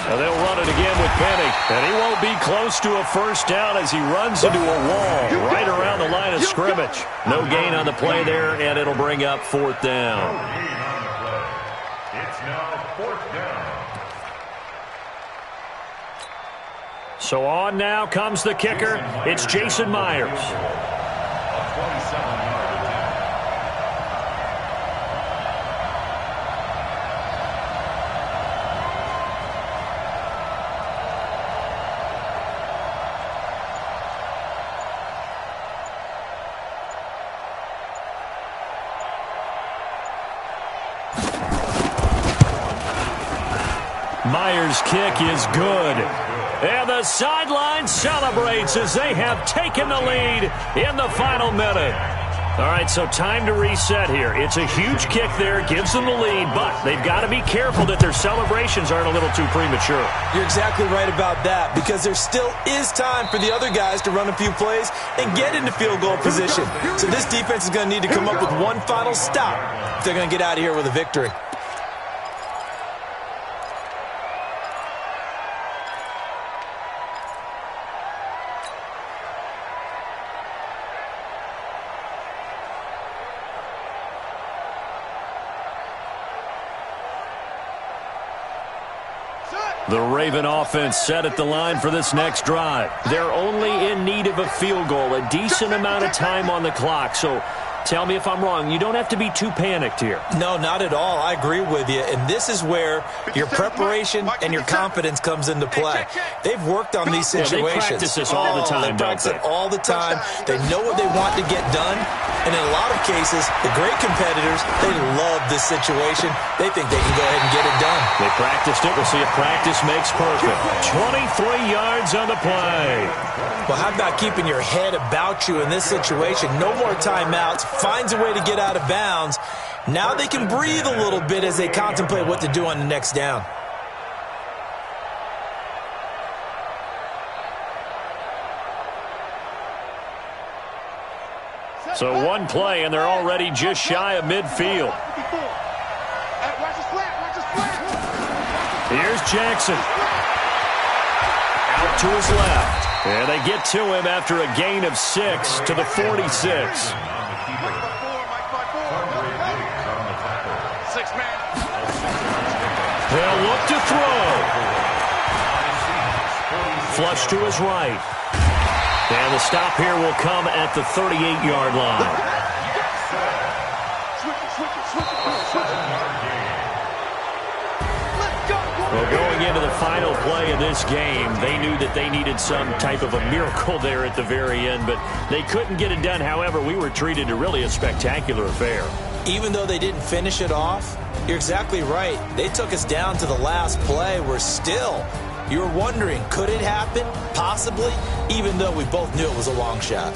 So they'll run it again with Penny. And he won't be close to a first down as he runs into a wall right around the line of scrimmage. No gain on the play there, and it'll bring up fourth down. No gain on the play. It's now fourth down. So on now comes the kicker. It's Jason Myers. A 27-yard attempt. Myers' kick is good. And the sideline celebrates as they have taken the lead in the final minute. All right, so time to reset here. It's a huge kick there, gives them the lead, but they've got to be careful that their celebrations aren't a little too premature. You're exactly right about that, because there still is time for the other guys to run a few plays and get into field goal position. So this defense is going to need to come up with one final stop if they're going to get out of here with a victory. The Raven offense set at the line for this next drive. They're only in need of a field goal, a decent amount of time on the clock. So tell me if I'm wrong. You don't have to be too panicked here. No, not at all. I agree with you. And this is where your preparation and your confidence comes into play. They've worked on these situations. They practice this all the time, They practice it all the time. They know what they want to get done. And in a lot of cases, the great competitors, they love this situation. They think they can go ahead and get it done. They practiced it. We'll see if practice makes perfect. 23 yards on the play. Well, how about keeping your head about you in this situation? No more timeouts. Finds a way to get out of bounds. Now they can breathe a little bit as they contemplate what to do on the next down. So one play, and they're already just shy of midfield. Here's Jackson. Out to his left. And they get to him after a gain of 6 to the 46. They'll look to throw. Flush to his right. And the stop here will come at the 38-yard line. Well, going into the final play of this game, they knew that they needed some type of a miracle there at the very end, but they couldn't get it done. However, we were treated to really a spectacular affair. Even though they didn't finish it off, you're exactly right. They took us down to the last play. We're still... You're wondering, could it happen? Possibly, even though we both knew it was a long shot.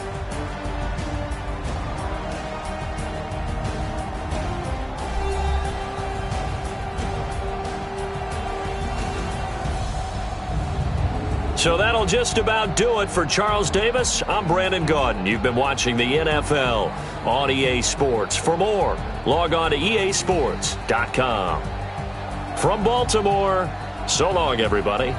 So that'll just about do it for Charles Davis. I'm Brandon Gaudin. You've been watching the NFL on EA Sports. For more, log on to easports.com. From Baltimore, so long, everybody.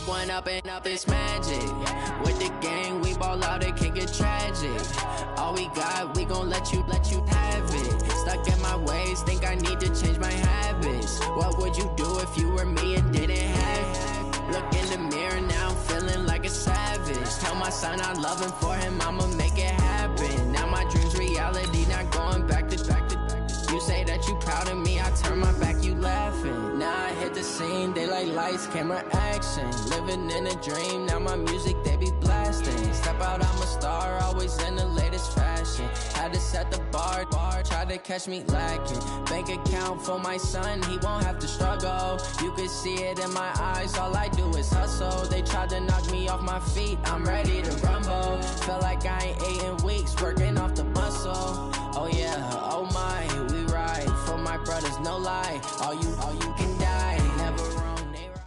One up and up, it's magic. With the gang, we ball out, it can get tragic. All we got, we gon' let you have it. Stuck in my ways, think I need to change my habits. What would you do if you were me and didn't have it? Look in the mirror now, I'm feeling like a savage. Tell my son I love him, for him I'ma make it happen. Now my dream's reality, not going back to. You say that you proud of me, I turn my back, you laughing. Now I hit the scene, they like lights, camera, action. Living in a dream, now my music, they be blasting. Step out, I'm a star, always in the latest fashion. Had to set the bar, try to catch me lacking. Bank account for my son, he won't have to struggle. You can see it in my eyes, all I do is hustle. They tried to knock me off my feet, I'm ready to rumble. Felt like I ain't ate in weeks, working off the muscle. Oh yeah, oh my, we ride for my brothers, no lie. All you can die, never wrong, they right.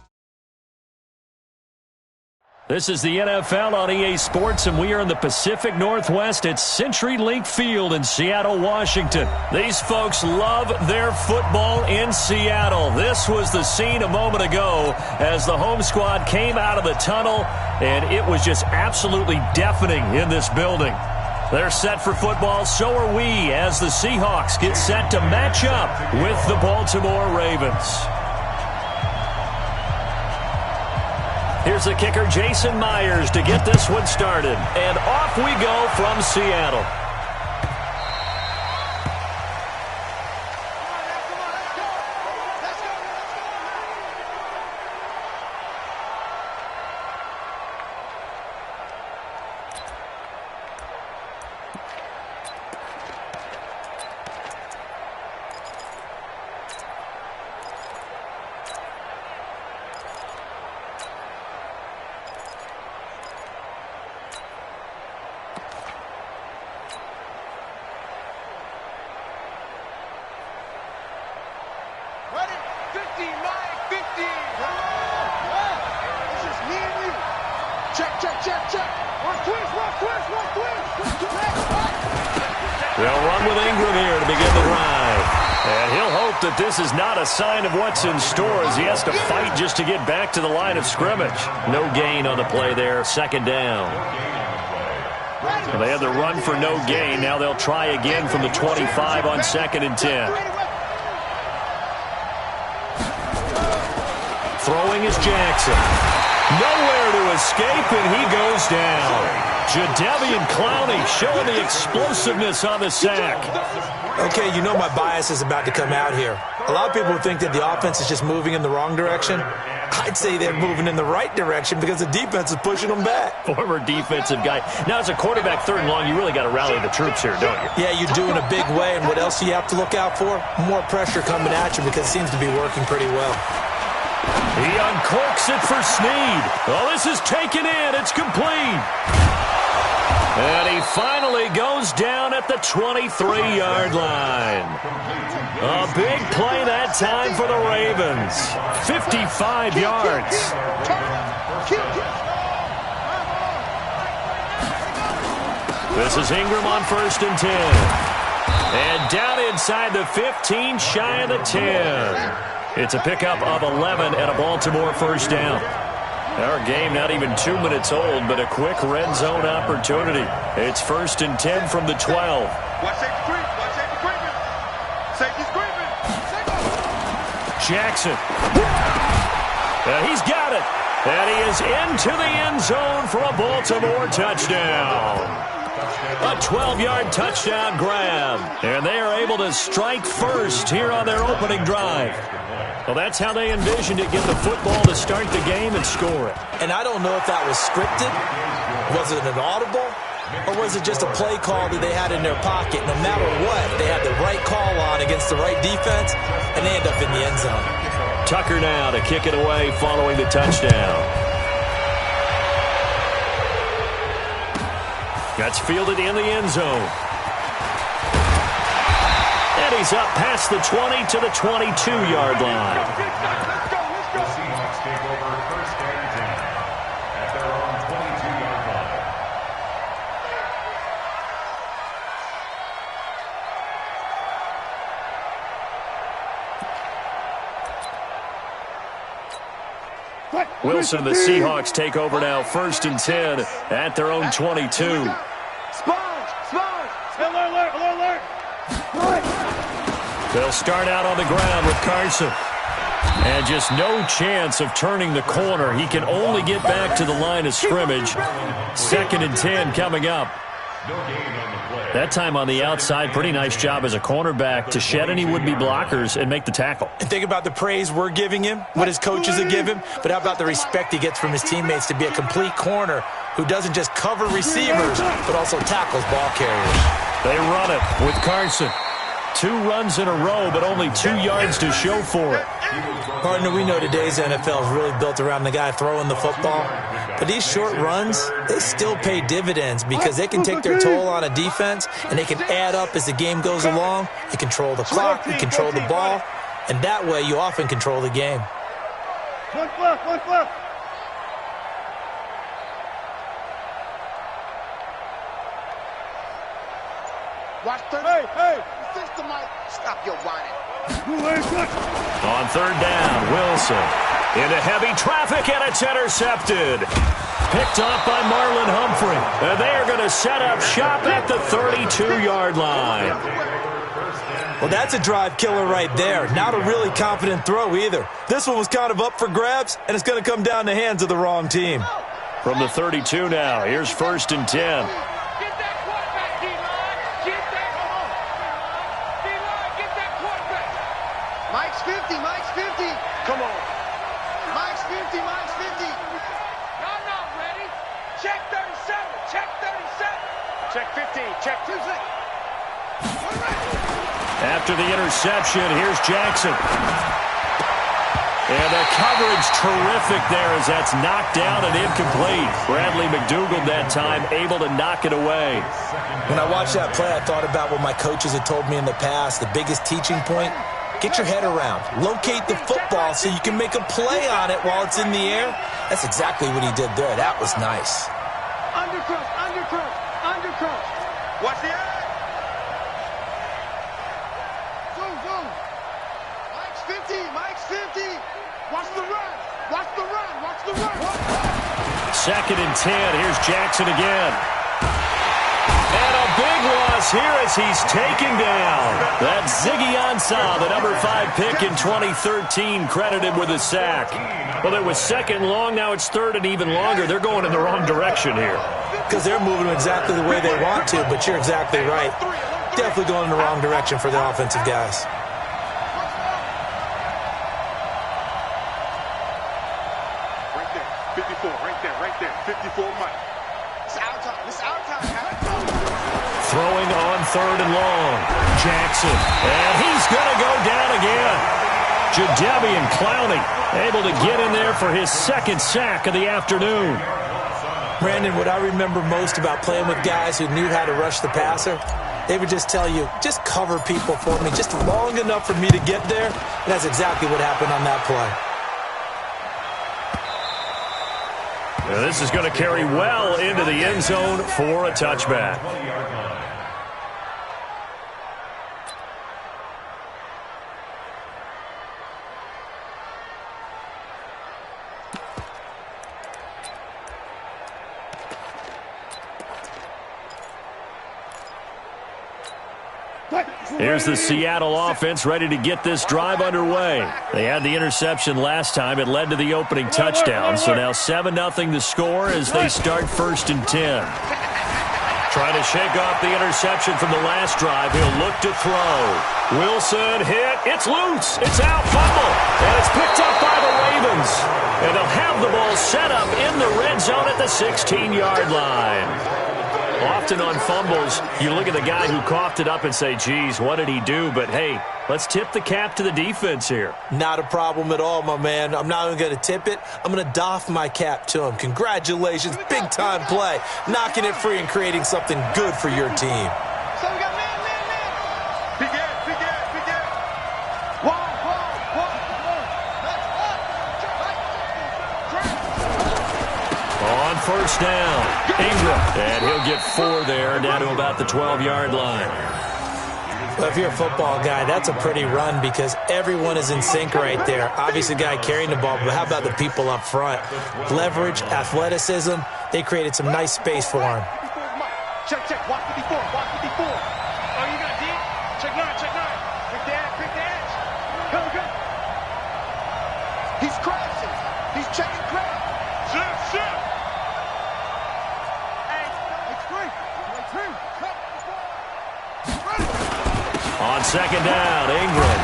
This is the NFL on EA Sports, and we are in the Pacific Northwest at CenturyLink Field in Seattle, Washington. These folks love their football in Seattle. This was the scene a moment ago as the home squad came out of the tunnel, and it was just absolutely deafening in this building. They're set for football, so are we, as the Seahawks get set to match up with the Baltimore Ravens. Here's the kicker, Jason Myers, to get this one started. And off we go from Seattle. They'll run with Ingram here to begin the drive. And he'll hope that this is not a sign of what's in store as he has to fight just to get back to the line of scrimmage. No gain on the play there, second down. Well, they had the run for no gain. Now they'll try again from the 25 on 2nd and 10. Throwing is Jackson. Nowhere to escape, and he goes down. Jadeveon Clowney showing the explosiveness on the sack. Okay, you know my bias is about to come out here. A lot of people think that the offense is just moving in the wrong direction. I'd say they're moving in the right direction because the defense is pushing them back. Former defensive guy. Now, as a quarterback, 3rd and long, you really got to rally the troops here, don't you? Yeah, you do in a big way, and what else do you have to look out for? More pressure coming at you because it seems to be working pretty well. He uncorks it for Snead. Oh, this is taken in. It's complete. And he finally goes down at the 23-yard line. A big play that time for the Ravens. 55 yards. This is Ingram on 1st and 10. And down inside the 15, shy of the 10. It's a pickup of 11 and a Baltimore 1st down. Our game not even 2 minutes old, but a quick red zone opportunity. It's 1st and 10 from the 12. Watch safety creep. Watch safety creeping. Safety's creeping. Jackson. He's got it. And he is into the end zone for a Baltimore touchdown. A 12-yard touchdown grab. And they are able to strike first here on their opening drive. Well, that's how they envisioned it, get the football to start the game and score it. And I don't know if that was scripted. Was it an audible? Or was it just a play call that they had in their pocket? No matter what, they had the right call on against the right defense, and they end up in the end zone. Tucker now to kick it away following the touchdown. That's fielded in the end zone. And he's up past the 20 to the 22-yard line. The Seahawks take over 1st and 10 at their own 22-yard line. Wilson and the Seahawks take over now, 1st and 10 at their own 22. Sponge! Alert! They'll start out on the ground with Carson. And just no chance of turning the corner. He can only get back to the line of scrimmage. 2nd and 10 coming up. That time on the outside, pretty nice job as a cornerback to shed any would-be blockers and make the tackle. And think about the praise we're giving him, what his coaches have given him, but how about the respect he gets from his teammates to be a complete corner who doesn't just cover receivers, but also tackles ball carriers. They run it with Carson. 2 runs in a row, but only 2 yards to show for it. Partner, we know today's NFL is really built around the guy throwing the football. But these short runs, they still pay dividends because they can take their toll on a defense, and they can add up as the game goes along. You control the clock, you control the ball, and that way you often control the game. One flip. Watch 30. Hey! System, Mike. Stop your whining. On 3rd down, Wilson into heavy traffic, and it's intercepted. Picked off by Marlon Humphrey. And they are going to set up shop at the 32-yard line. Well, that's a drive killer right there. Not a really confident throw either. This one was kind of up for grabs, and it's going to come down in the hands of the wrong team. From the 32 now, here's 1st and 10. Mike's 50. Come on. Mike's 50. Y'all not ready. Check 37. Check 15. Check 2. After the interception, here's Jackson. And the coverage terrific there as that's knocked down and incomplete. Bradley McDougald that time able to knock it away. When I watched that play, I thought about what my coaches had told me in the past. The biggest teaching point, get your head around. Locate the football so you can make a play on it while it's in the air. That's exactly what he did there. That was nice. Undercross. Watch the eye. Zoom. Mike's 50. Watch the run. 2nd and 10. Here's Jackson again. And a big loss here as he's taken down. That's Ziggy Ansah, the number 5 pick in 2013, credited with a sack. Well, it was 2nd long. Now it's 3rd and even longer. They're going in the wrong direction here. Because they're moving exactly the way they want to, but you're exactly right. Definitely going in the wrong direction for the offensive guys. Right there. 54 Mike. It's our time. Throwing on 3rd and long. Jackson. And he's going to go down again. Jadeveon Clowney able to get in there for his 2nd sack of the afternoon. Brandon, what I remember most about playing with guys who knew how to rush the passer, they would just tell you, just cover people for me, just long enough for me to get there. And that's exactly what happened on that play. Now this is going to carry well into the end zone for a touchback. Here's the Seattle offense ready to get this drive underway. They had the interception last time. It led to the opening touchdown. So now 7-0 the score as they start 1st and 10. Trying to shake off the interception from the last drive. He'll look to throw. Wilson hit. It's loose. It's out. Fumble. And it's picked up by the Ravens. And they'll have the ball set up in the red zone at the 16-yard line. Often on fumbles, you look at the guy who coughed it up and say, geez, what did he do? But, hey, let's tip the cap to the defense here. Not a problem at all, my man. I'm not even going to tip it. I'm going to doff my cap to him. Congratulations. Big-time play. Knocking it free and creating something good for your team. So we got man. Big air. One. On 1st down, Ingram. And he'll get 4 there, down to about the 12-yard line. Well, if you're a football guy, that's a pretty run because everyone is in sync right there. Obviously, the guy carrying the ball, but how about the people up front? Leverage, athleticism, they created some nice space for him. Check, check, watch 54, watch 54. Oh, you got deep? Check 9, check 9. Quick the edge. Come, good. He's crashing. He's checking crash. Shift. Hey, it's free. On second down, Ingram.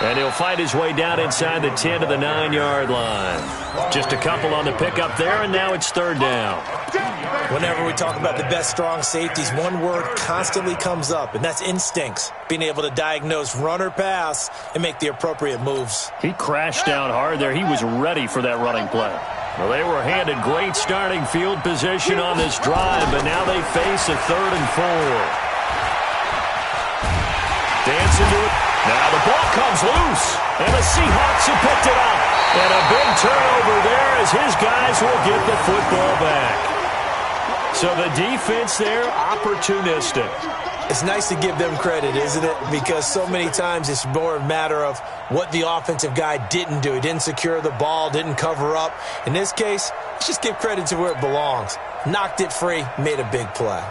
And he'll fight his way down inside the 10 to the 9-yard line. Just a couple on the pickup there, and now it's third down. Whenever we talk about the best strong safeties, one word constantly comes up, and that's instincts. Being able to diagnose run or pass and make the appropriate moves. He crashed down hard there. He was ready for that running play. Well, they were handed great starting field position on this drive, but now they face a 3rd and 4. Dancing to it. Now the ball comes loose, and the Seahawks have picked it up. And a big turnover there as his guys will get the football back. So the defense there, opportunistic. It's nice to give them credit, isn't it? Because so many times it's more a matter of what the offensive guy didn't do. He didn't secure the ball, didn't cover up. In this case, let's just give credit to where it belongs. Knocked it free, made a big play.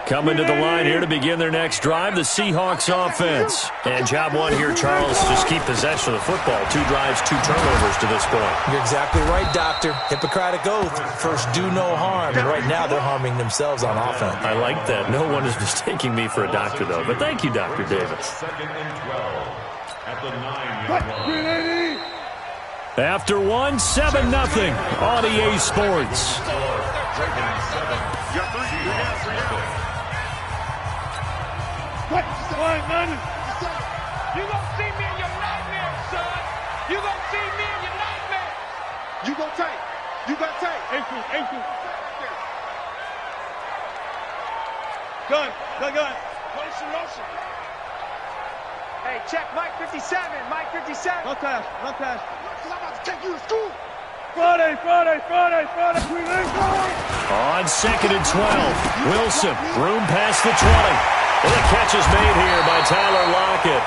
Coming to the line here to begin their next drive, the Seahawks offense. And job one here, Charles, just keep possession of the football. 2 drives, 2 turnovers to this point. You're exactly right, Doctor. Hippocratic oath. First, do no harm. And right now, they're harming themselves on offense. I like that. No one is mistaking me for a doctor, though. But thank you, Dr. Davis. 2nd and 12 at the 9-yard line. After 1, 7-0 on EA Sports. You gonna see me in your nightmare, son. You gonna see me in your nightmare. You go tight. You got tight. Ankle. Gun. Motion. Hey, check Mike 57. Mike 57. No pass. I'm about to take you to school. Friday. On 2nd and 12, Wilson, room past the 20. And the catch is made here by Tyler Lockett.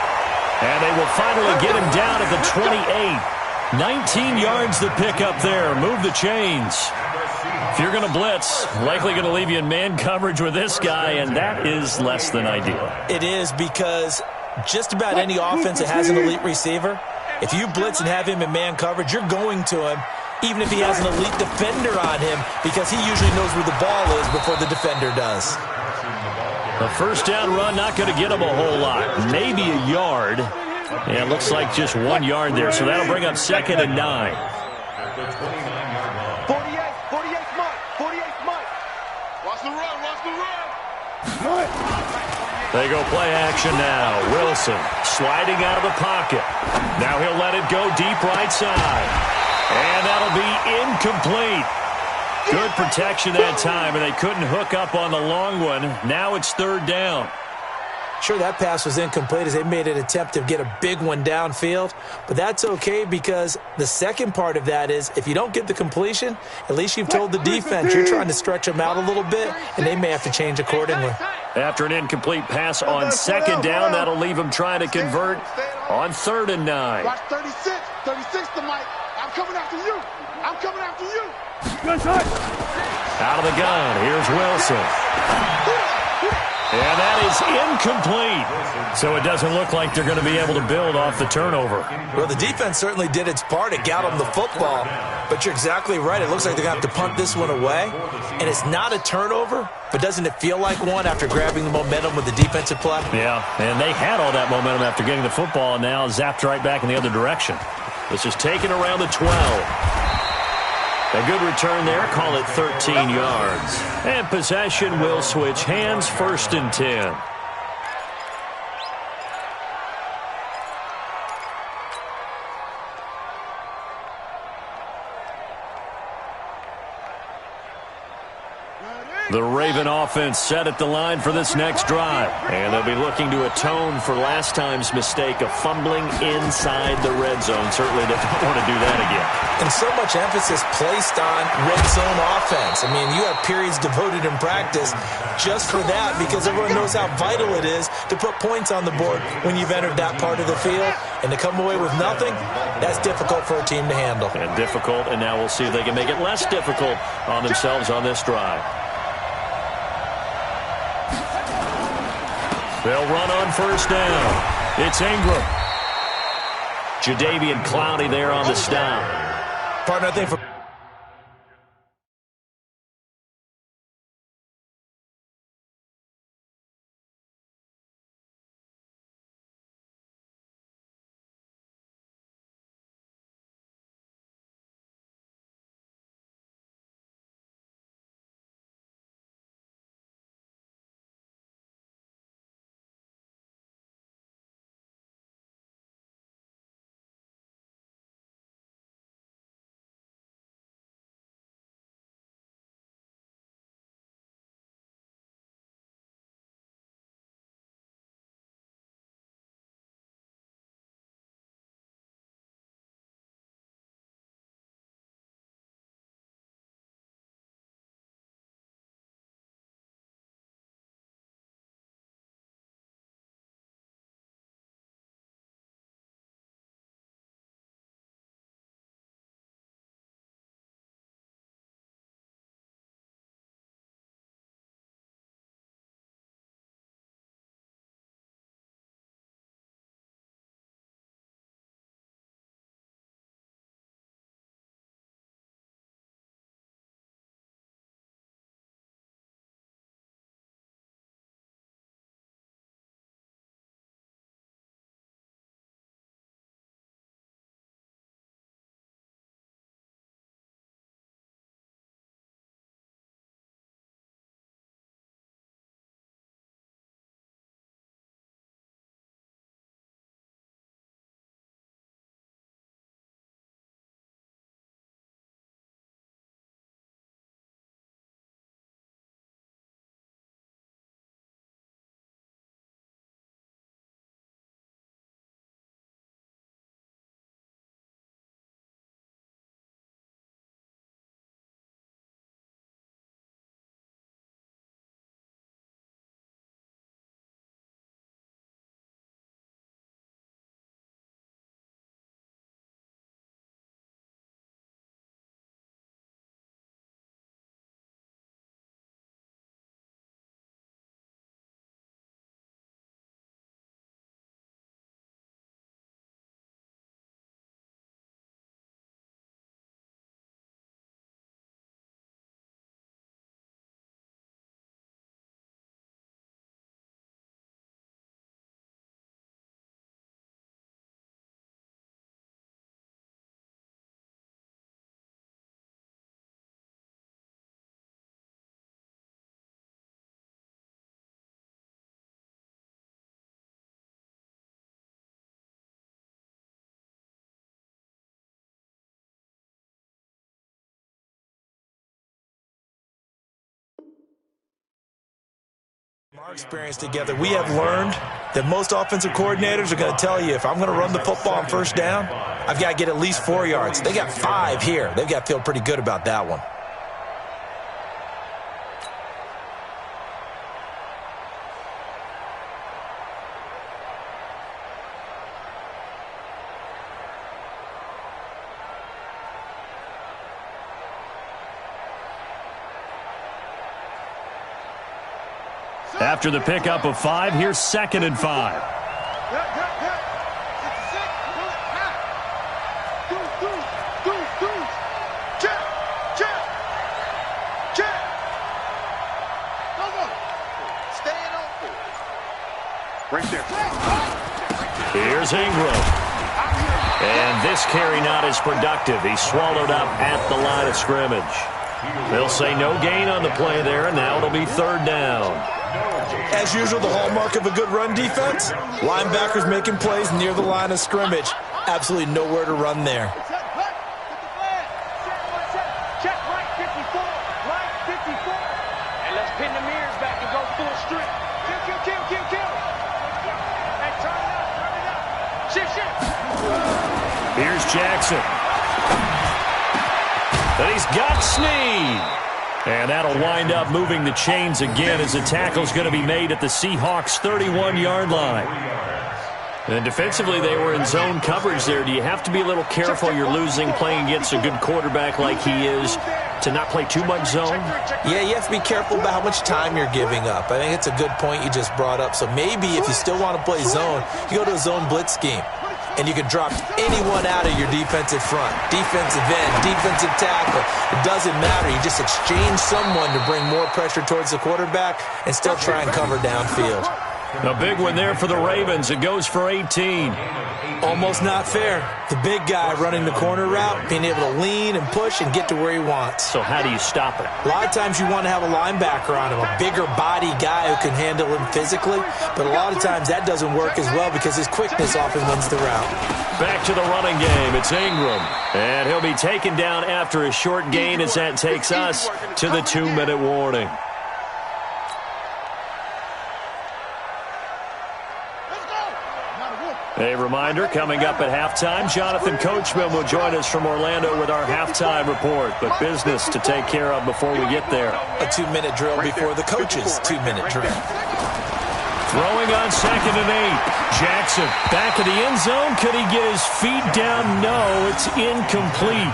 And they will finally get him down at the 28. 19 yards to pick up there. Move the chains. If you're going to blitz, likely going to leave you in man coverage with this guy, and that is less than ideal. It is because just about any offense that has an elite receiver, if you blitz and have him in man coverage, you're going to him, even if he has an elite defender on him, because he usually knows where the ball is before the defender does. A first down run, not going to get him a whole lot. Maybe a yard. And it looks like just 1 yard there, so that'll bring up 2nd and 9. At the 29-yard line. 48 Mike. Watch the run. They go play action now. Wilson sliding out of the pocket. Now he'll let it go deep right side. And that'll be incomplete. Good protection that time, and they couldn't hook up on the long one. Now it's 3rd down. Sure, that pass was incomplete as they made an attempt to get a big one downfield, but that's okay because the second part of that is if you don't get the completion, at least you've told the defense you're trying to stretch them out a little bit, and they may have to change accordingly. After an incomplete pass on 2nd down, that'll leave them trying to convert on 3rd and 9. Watch 36 to Mike. I'm coming after you. Out of the gun, here's Wilson. And that is incomplete. So it doesn't look like they're going to be able to build off the turnover. Well, the defense certainly did its part. It got them the football. But you're exactly right. It looks like they're going to have to punt this one away. And it's not a turnover, but doesn't it feel like one after grabbing the momentum with the defensive play? Yeah, and they had all that momentum after getting the football and now zapped right back in the other direction. This is taken around the 12. A good return there, call it 13 yards. And possession will switch hands, 1st and 10. The Raven offense set at the line for this next drive. And they'll be looking to atone for last time's mistake of fumbling inside the red zone. Certainly they don't want to do that again. And so much emphasis placed on red zone offense. I mean, you have periods devoted in practice just for that because everyone knows how vital it is to put points on the board when you've entered that part of the field. And to come away with nothing, that's difficult for a team to handle. And difficult, and now we'll see if they can make it less difficult on themselves on this drive. They'll run on first down. It's Ingram. Jadeveon Clowney there on the stop. Partner, I think for our experience together, we have learned that most offensive coordinators are going to tell you, if I'm going to run the football on first down, I've got to get at least 4 yards. They got 5 here. They've got to feel pretty good about that one. After the pickup of 5, here's 2nd and 5. Here's Ingram. And this carry not as productive. He's swallowed up at the line of scrimmage. They'll say no gain on the play there, and now it'll be 3rd down. As usual, the hallmark of a good run defense, linebackers making plays near the line of scrimmage. Absolutely nowhere to run there. Check right 54. Right 54. And let's full strength. Kill. Hey, turn it up. Shift. Here's Jackson. And he's got Snead. And that'll wind up moving the chains again as the tackle's going to be made at the Seahawks' 31-yard line. And defensively, they were in zone coverage there. Do you have to be a little careful? You're losing playing against a good quarterback like he is to not play too much zone? Yeah, you have to be careful about how much time you're giving up. I think it's a good point you just brought up. So maybe if you still want to play zone, you go to a zone blitz scheme. And you can drop anyone out of your defensive front, defensive end, defensive tackle. It doesn't matter. You just exchange someone to bring more pressure towards the quarterback and still try and cover downfield. A big one there for the Ravens. It goes for 18. Almost not fair. The big guy running the corner route, being able to lean and push and get to where he wants. So how do you stop it? A lot of times you want to have a linebacker on him, a bigger body guy who can handle him physically. But a lot of times that doesn't work as well because his quickness often wins the route. Back to the running game. It's Ingram. And he'll be taken down after a short gain as that takes us to the 2-minute warning. A reminder, coming up at halftime, Jonathan Coachman will join us from Orlando with our halftime report. But business to take care of before we get there. A 2-minute drill before the coach's 2-minute drill. Throwing on 2nd and 8. Jackson back of the end zone. Could he get his feet down? No, it's incomplete.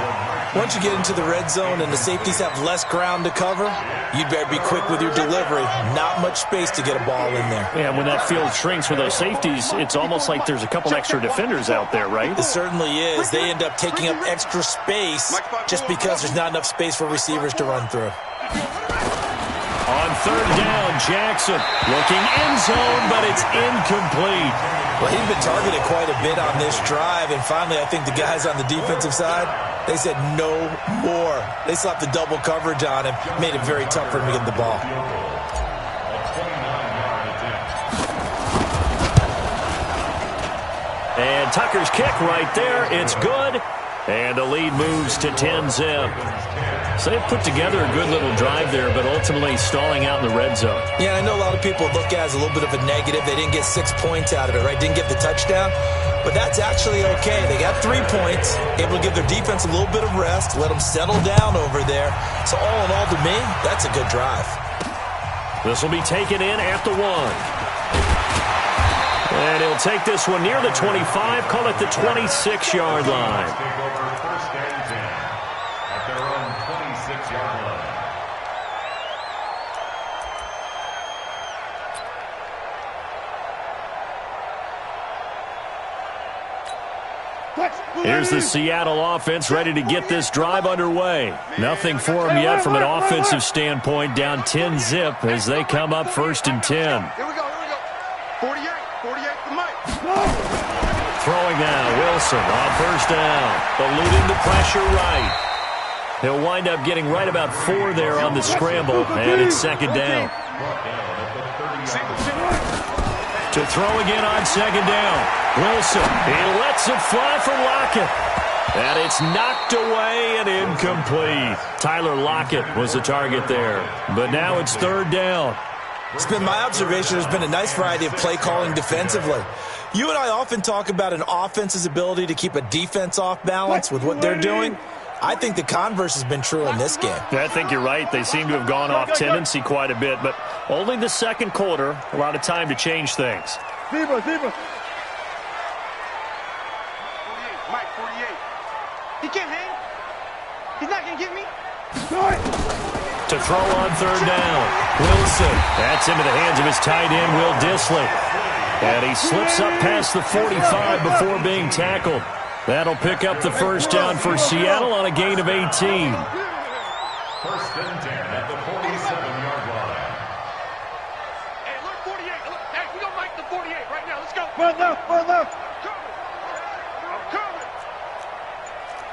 Once you get into the red zone and the safeties have less ground to cover, you'd better be quick with your delivery. Not much space to get a ball in there. Yeah, when that field shrinks with those safeties, it's almost like there's a couple extra defenders out there, right? It certainly is. They end up taking up extra space just because there's not enough space for receivers to run through. On 3rd down, Jackson looking end zone, but it's incomplete. Well, he's been targeted quite a bit on this drive, and finally I think the guys on the defensive side, they said no more. They slapped the double coverage on him, made it very tough for him to get the ball. And Tucker's kick right there. It's good. And the lead moves to 10-zip. So they put together a good little drive there, but ultimately stalling out in the red zone. Yeah, I know a lot of people look at it as a little bit of a negative. They didn't get 6 points out of it, right? Didn't get the touchdown. But that's actually okay. They got 3 points, able to give their defense a little bit of rest, let them settle down over there. So all in all, to me, that's a good drive. This will be taken in at the 1. And he'll take this one near the 25, call it the 26-yard line. Take over 1st and 10 at their own 26-yard line. Here's the Seattle offense ready to get this drive underway. Nothing for them yet from an offensive standpoint, down 10-zip as they come up 1st and 10. Here we go. 48 to Mike. Throwing now, Wilson on 1st down, eluding the pressure right. He'll wind up getting right about 4 there on the scramble, and it's 2nd down. To throw again on 2nd down. Wilson, he lets it fly for Lockett. And it's knocked away and incomplete. Tyler Lockett was the target there. But now it's 3rd down. It's been my observation there's been a nice variety of play calling defensively. You and I often talk about an offense's ability to keep a defense off balance with what they're doing. I think the converse has been true in this game. I think you're right. They seem to have gone off tendency quite a bit, but only the 2nd quarter, a lot of time to change things. Mike 48. He can't hang. He's not going to get me. To throw on 3rd down. Wilson. That's into the hands of his tight end, Will Dissly. And he slips up past the 45 before being tackled. That'll pick up the 1st down for Seattle on a gain of 18. 1st and 10 at the 47-yard line. Hey, look, 48. Look, hey, we gonna make the 48 right now. Let's go. Run left. I'm coming.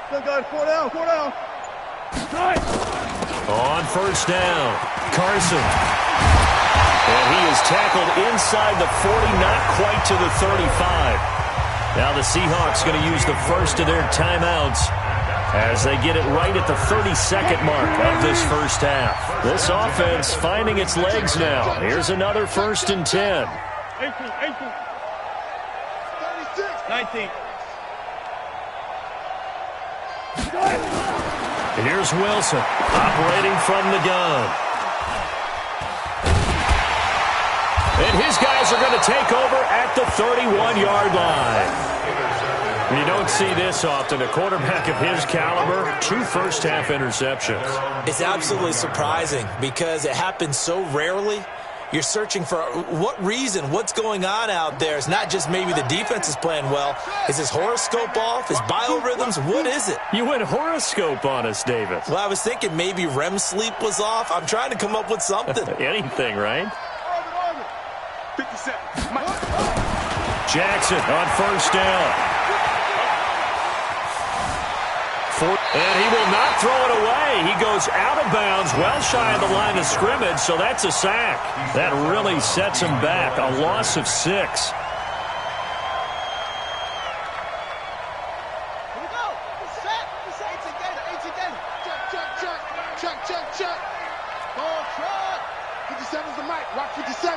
Still got 4 down. Nice. On 1st down, Carson. And he is tackled inside the 40, not quite to the 35. Now the Seahawks going to use the first of their timeouts as they get it right at the 32nd mark of this first half. This offense finding its legs now. Here's another 1st and 10. 19. Here's Wilson operating from the gun. And his guys are going to take over at the 31-yard line. You don't see this often. A quarterback of his caliber, 2 first-half interceptions. It's absolutely surprising because it happens so rarely. You're searching for what reason, what's going on out there. It's not just maybe the defense is playing well. Is his horoscope off? His biorhythms? What is it? You went horoscope on us, David. Well, I was thinking maybe REM sleep was off. I'm trying to come up with something. Anything, right? 57. Jackson on 1st down. And he will not throw it away. He goes out of bounds, well shy of the line of scrimmage, so that's a sack. That really sets him back. A loss of 6. Here we go. Set. 18 Gator. 18 Gator. Check. Ball truck. 57's the mic. Rock 57.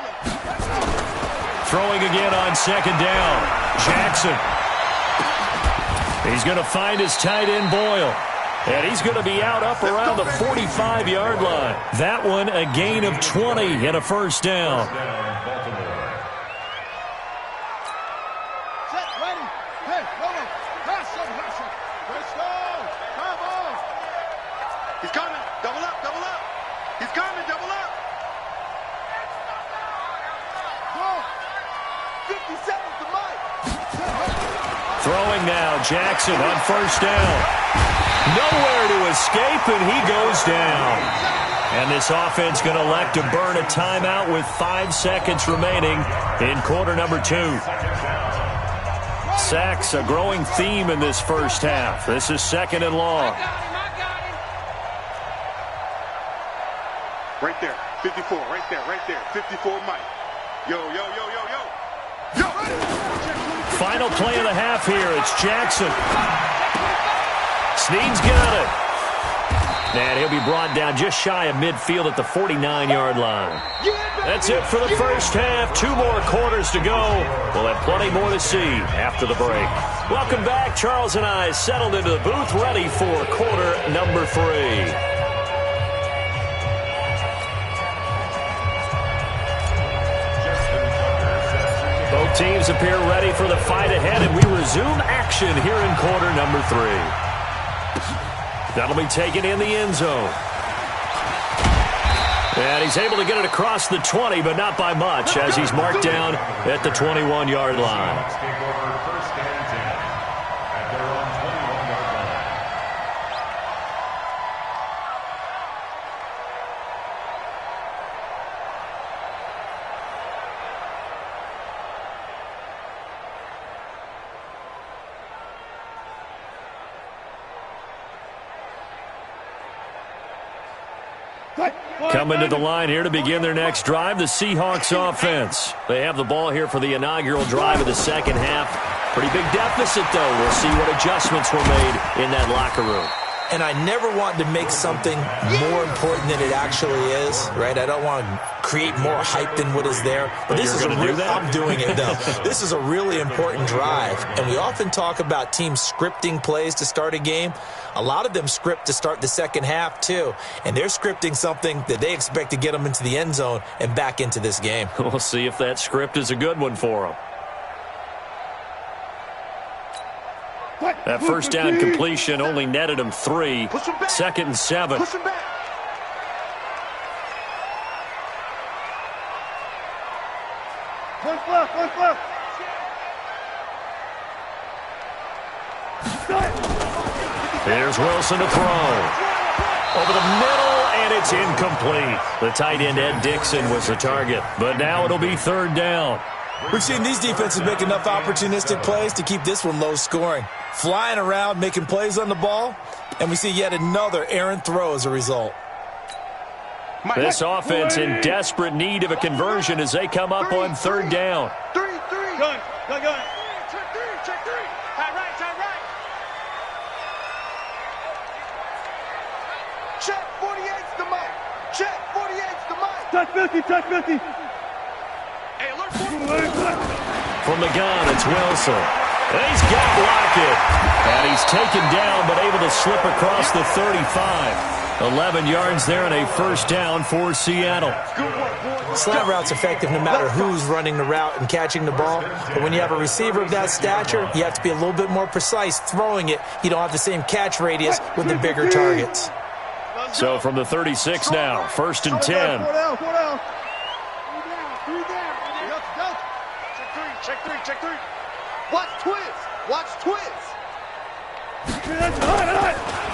Throwing again on 2nd down. Jackson. He's going to find his tight end, Boyle. And he's going to be out up around the 45-yard line. That one a gain of 20 and a 1st down. Set, ready. Hey, roll. Let's go. Come on. He's coming. Double up. He's coming. Double up. Go. 57's the mic. Throwing now, Jackson on 1st down. Nowhere to escape, and he goes down. And this offense going to elect to burn a timeout with 5 seconds remaining in quarter number 2. Sacks, a growing theme in this first half. This is 2nd and long. Right there, 54, right there. 54 Mike. Yo. Final play of the half here. It's Jackson. Snead's got it. And he'll be brought down just shy of midfield at the 49-yard line. That's it for the first half. 2 more quarters to go. We'll have plenty more to see after the break. Welcome back. Charles and I settled into the booth, ready for quarter number 3. Both teams appear ready for the fight ahead, and we resume action here in quarter number 3. That'll be taken in the end zone. And he's able to get it across the 20, but not by much, as he's marked down at the 21-yard line. Coming to the line here to begin their next drive, the Seahawks offense. They have the ball here for the inaugural drive of the second half. Pretty big deficit, though. We'll see what adjustments were made in that locker room. And I never want to make something more important than it actually is, right? I don't want to create more hype than what is there. But this is I'm doing it, though. This is a really important drive. And we often talk about teams scripting plays to start a game. A lot of them script to start the second half, too. And they're scripting something that they expect to get them into the end zone and back into this game. We'll see if that script is a good one for them. That first down completion only netted him 3. 2nd and 7. Push him back. Push left. Here's Wilson to throw. Over the middle, and it's incomplete. The tight end, Ed Dixon, was the target. But now it'll be 3rd down. We've seen these defenses make enough opportunistic plays to keep this one low scoring. Flying around, making plays on the ball, and we see yet another errant throw as a result. This offense in desperate need of a conversion as they come up on 3rd down. 3. Gun. Check 3. Tight right. touch 50, touch 50. Hey, alert From the gun, it's Wilson. And he's got Lockett. And he's taken down, but able to slip across the 35. 11 yards there and a first down for Seattle. Slant route's effective no matter who's running the route and catching the ball. But when you have a receiver of that stature, you have to be a little bit more precise throwing it. You don't have the same catch radius with the bigger targets. So from the 36 now, 1st and 10. Check three. Watch twist.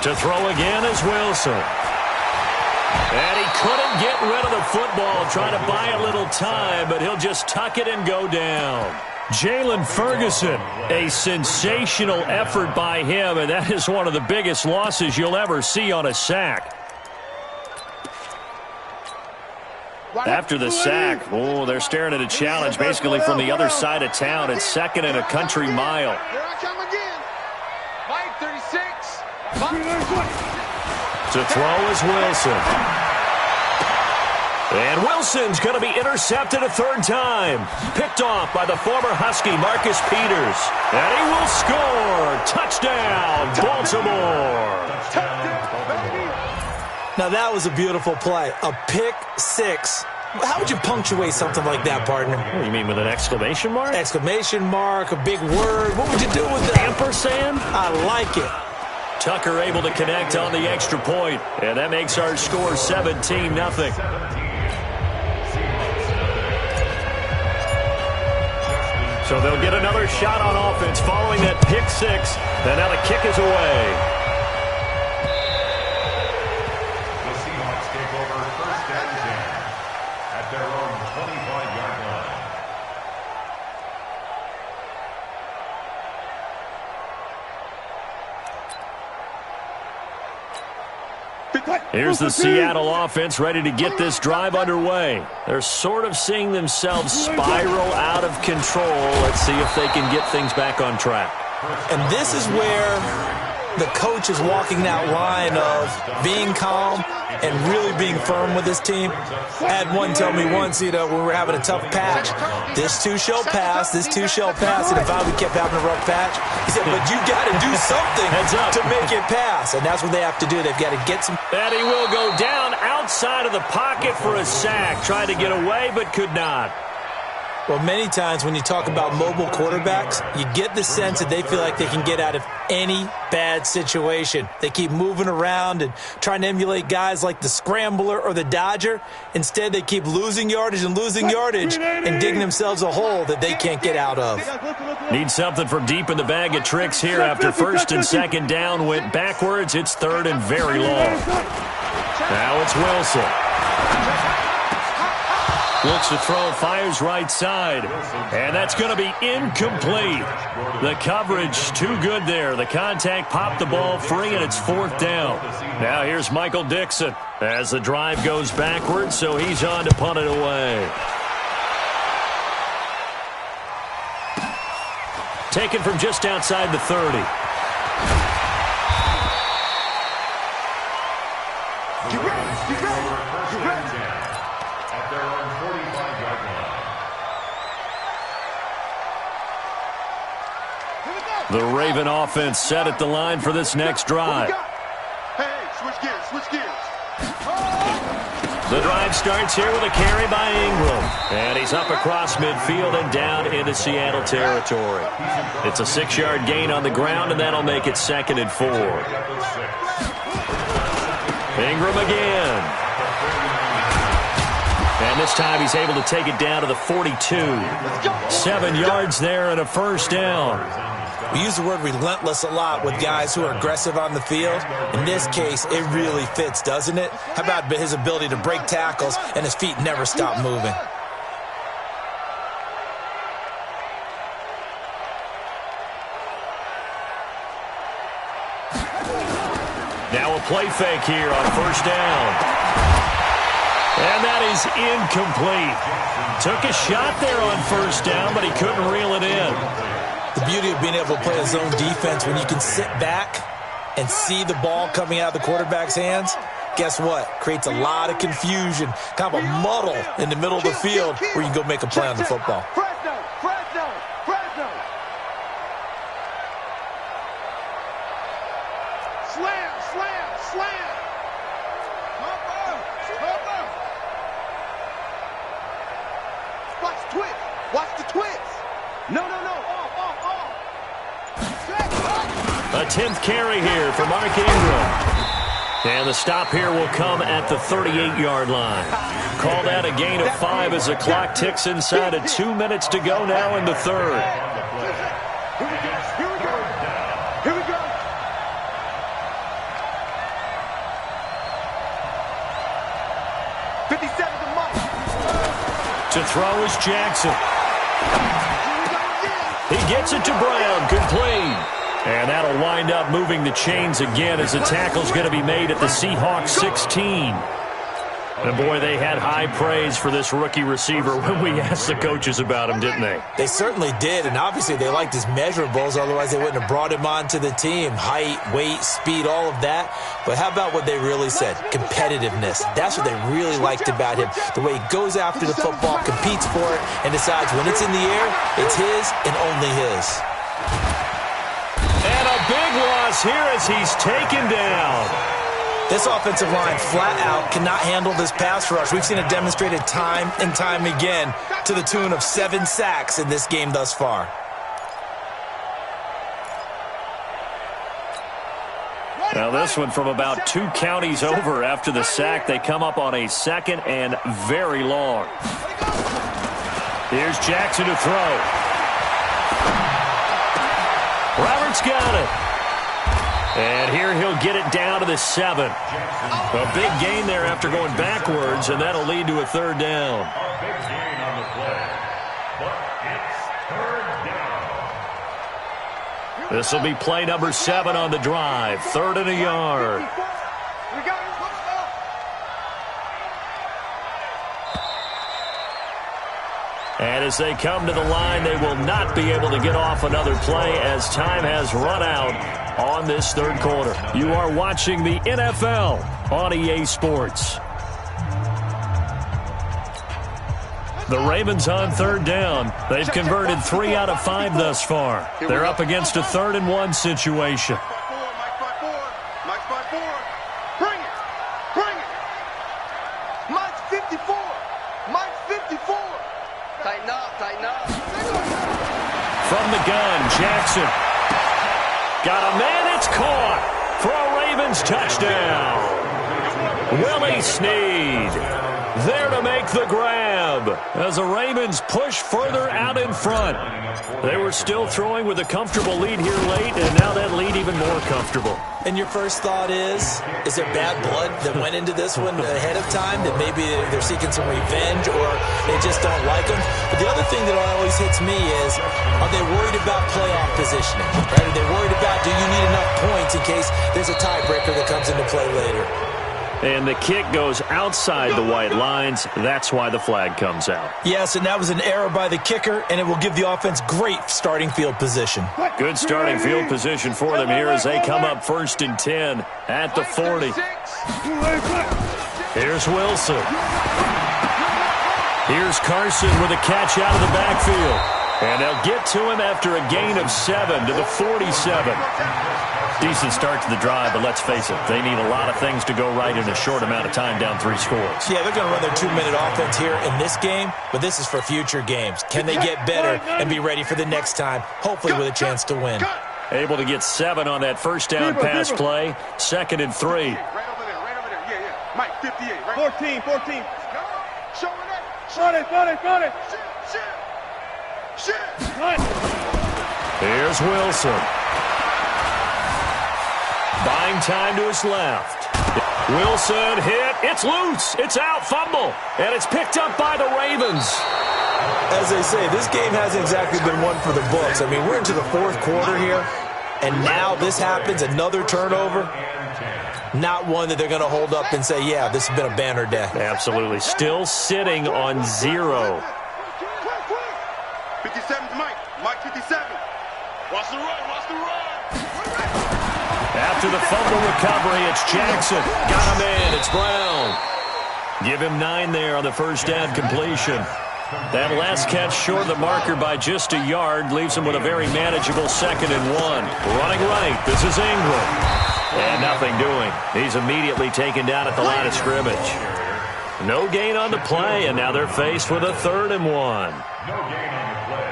To throw again is Wilson. And he couldn't get rid of the football, trying to buy a little time, but he'll just tuck it and go down. Jalen Ferguson, a sensational effort by him, and that is one of the biggest losses you'll ever see on a sack. After the sack, they're staring at a challenge basically from the other side of town. It's 2nd and a country mile. Here I come again. Mike, 36. To throw is Wilson. And Wilson's going to be intercepted a 3rd time. Picked off by the former Husky, Marcus Peters. And he will score. Touchdown, Baltimore. Now, that was a beautiful play. A pick six. How would you punctuate something like that, partner? What do you mean, with an exclamation mark? Exclamation mark, a big word. What would you do with that? Ampersand? I like it. Tucker able to connect on the extra point. And that makes our score 17-0. So they'll get another shot on offense following that pick six. And now the kick is away. The Seahawks take over 1st and 10 at their own 25-yard line. Here's the Seattle offense ready to get this drive underway. They're sort of seeing themselves spiral out of control. Let's see if they can get things back on track. And this is where the coach is walking that line of being calm and really being firm with his team. I had one tell me once, when we were having a tough patch, this too shall pass, this too shall pass. And if we kept having a rough patch, he said, but you got to do something to make it pass. And that's what they have to do. They've got to get some. And he will go down outside of the pocket for a sack. Tried to get away, but could not. Well, many times when you talk about mobile quarterbacks, you get the sense that they feel like they can get out of any bad situation. They keep moving around and trying to emulate guys like the Scrambler or the Dodger. Instead, they keep losing yardage and digging themselves a hole that they can't get out of. Need something from deep in the bag of tricks here after 1st and 2nd down. Went backwards. It's 3rd and very long. Now it's Wilson. Looks to throw, fires right side. And that's going to be incomplete. The coverage too good there. The contact popped the ball free, and it's 4th down. Now here's Michael Dixon as the drive goes backwards, so he's on to punt it away. Taken from just outside the 30. Get ready. At their own 45-yard line. The Raven offense set at the line for this next drive. Hey, switch gears. The drive starts here with a carry by Ingram. And he's up across midfield and down into Seattle territory. It's a 6-yard gain on the ground, and that'll make it 2nd and 4. Ingram again. And this time he's able to take it down to the 42. 7 yards there and a 1st down. We use the word relentless a lot with guys who are aggressive on the field. In this case, it really fits, doesn't it? How about his ability to break tackles and his feet never stop moving? Now a play fake here on 1st down. And that is incomplete. Took a shot there on 1st down, but he couldn't reel it in. The beauty of being able to play a zone defense when you can sit back and see the ball coming out of the quarterback's hands, guess what? Creates a lot of confusion, kind of a muddle in the middle of the field where you can go make a play on the football. A 10th carry here for Mark Ingram. And the stop here will come at the 38-yard line. Call that a gain of 5 as the clock ticks inside of 2 minutes to go now in the third. Here we go. To throw is Jackson. He gets it to Brown, complete. And that'll wind up moving the chains again as the tackle's going to be made at the Seahawks 16. And boy, they had high praise for this rookie receiver when we asked the coaches about him, didn't they? They certainly did, and obviously they liked his measurables, otherwise they wouldn't have brought him onto the team. Height, weight, speed, all of that. But how about what they really said? Competitiveness. That's what they really liked about him. The way he goes after the football, competes for it, and decides when it's in the air, it's his and only his. And a big loss here as he's taken down. This offensive line flat out cannot handle this pass rush. We've seen it demonstrated time and time again to the tune of 7 sacks in this game thus far. Now this one from about 2 counties over after the sack. They come up on a 2nd and very long. Here's Jackson to throw. Roberts got it. And here he'll get it down to the 7. A big gain there after going backwards, and that'll lead to a 3rd down. A big gain on the play, but it's 3rd down. This will be play number 7 on the drive. 3rd and a yard. And as they come to the line, they will not be able to get off another play as time has run out on this 3rd quarter. You are watching the NFL on EA Sports. The Ravens on 3rd down. They've converted 3 out of 5 thus far. They're up against a 3rd and 1 situation. Mike's by 4. Bring it. Bring it. Mike's 54. Mike's 54. Tighten up, tighten up. From the gun, Jackson. Got a man, it's caught for a Ravens touchdown. Willie Snead there to make the grab as the Ravens push further out in front. They were still throwing with a comfortable lead here late, and now that lead even more comfortable. And your first thought is there bad blood that went into this one ahead of time, that maybe they're seeking some revenge or they just don't like them? But the other thing that always hits me is, are they worried about playoff positioning? Right? Are they worried about, do you need enough points in case there's a tiebreaker that comes into play later? And the kick goes outside the white lines. That's why the flag comes out. Yes, and that was an error by the kicker, and it will give the offense great starting field position. Good starting field position for them here as they come up 1st and 10 at the 40. Here's Wilson. Here's Carson with a catch out of the backfield. And they'll get to him after a gain of 7 to the 47. Decent start to the drive, but let's face it, they need a lot of things to go right in a short amount of time, down 3 scores. Yeah, they're going to run their 2-minute offense here in this game, but this is for future games. Can they get better and be ready for the next time, hopefully with a chance to win? Able to get 7 on that 1st down pass play, 2nd and 3. Right over there, yeah. Mike, 58, right? 14. Show it. Run it. Shit. Here's Wilson. Buying time to his left. Wilson hit. It's loose. It's out. Fumble. And it's picked up by the Ravens. As they say, this game hasn't exactly been one for the books. I mean, we're into the 4th quarter here, and now this happens, another turnover. Not one that they're going to hold up and say, yeah, this has been a banner day. Absolutely. Still sitting on 0. 57's Mike. Mike 57. Watch the run. Out After the fumble recovery, it's Jackson. Got him in. It's Brown. Give him 9 there on the first down completion. That last catch short of the marker by just a yard leaves him with a very manageable 2nd and 1. Running right, this is Ingram. And nothing doing. He's immediately taken down at the line of scrimmage. No gain on the play, and now they're faced with a 3rd and 1. No gain on the play.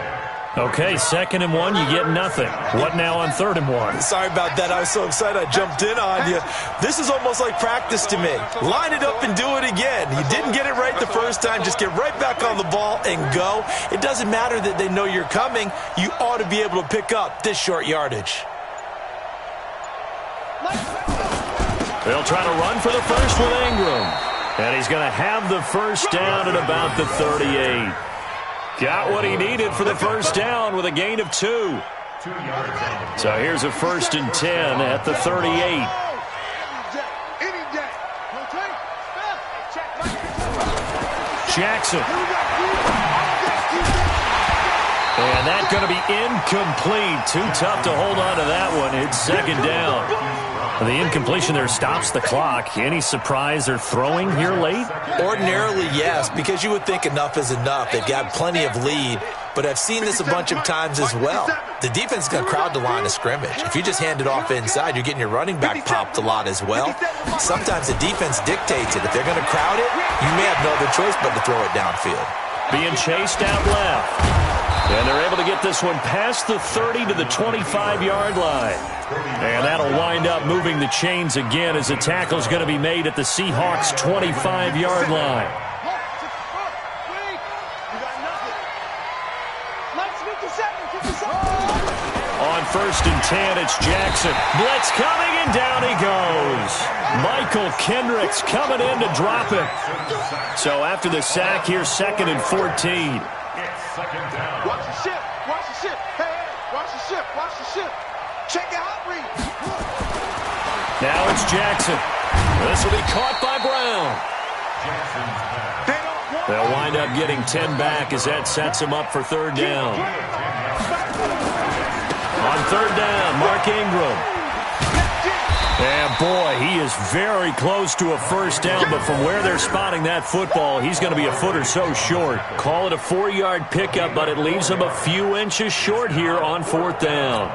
Okay, 2nd and 1, you get nothing. What now on 3rd and 1? Sorry about that. I was so excited I jumped in on you. This is almost like practice to me. Line it up and do it again. You didn't get it right the first time. Just get right back on the ball and go. It doesn't matter that they know you're coming. You ought to be able to pick up this short yardage. They'll try to run for the first with Ingram. And he's going to have the first down at about the 38. Got what he needed for the first down with a gain of 2. 2 yards. So here's a 1st and 10 at the 38. Jackson. And that's going to be incomplete. Too tough to hold on to that one. It's 2nd down. The incompletion there stops the clock. Any surprise they're throwing here late? Ordinarily, yes, because you would think enough is enough. They've got plenty of lead, but I've seen this a bunch of times as well. The defense is going to crowd the line of scrimmage. If you just hand it off inside, you're getting your running back popped a lot as well. Sometimes the defense dictates it. If they're going to crowd it, you may have no other choice but to throw it downfield. Being chased out left. And they're able to get this one past the 30 to the 25-yard line. And that'll wind up moving the chains again as the tackle's going to be made at the Seahawks' 25-yard line. On 1st and 10, it's Jackson. Blitz coming, and down he goes. Michael Kendricks coming in to drop it. So after the sack, here's 2nd and 14. It's 2nd down. Watch the ship. Watch the ship. Hey, watch the ship. Watch the ship. Check your hot read. Now it's Jackson. This will be caught by Brown. They'll wind up getting 10 back as that sets him up for 3rd down. On 3rd down, Mark Ingram. And boy, he is very close to a first down, but from where they're spotting that football, he's going to be a foot or so short. Call it a 4-yard pickup, but it leaves him a few inches short here on 4th down.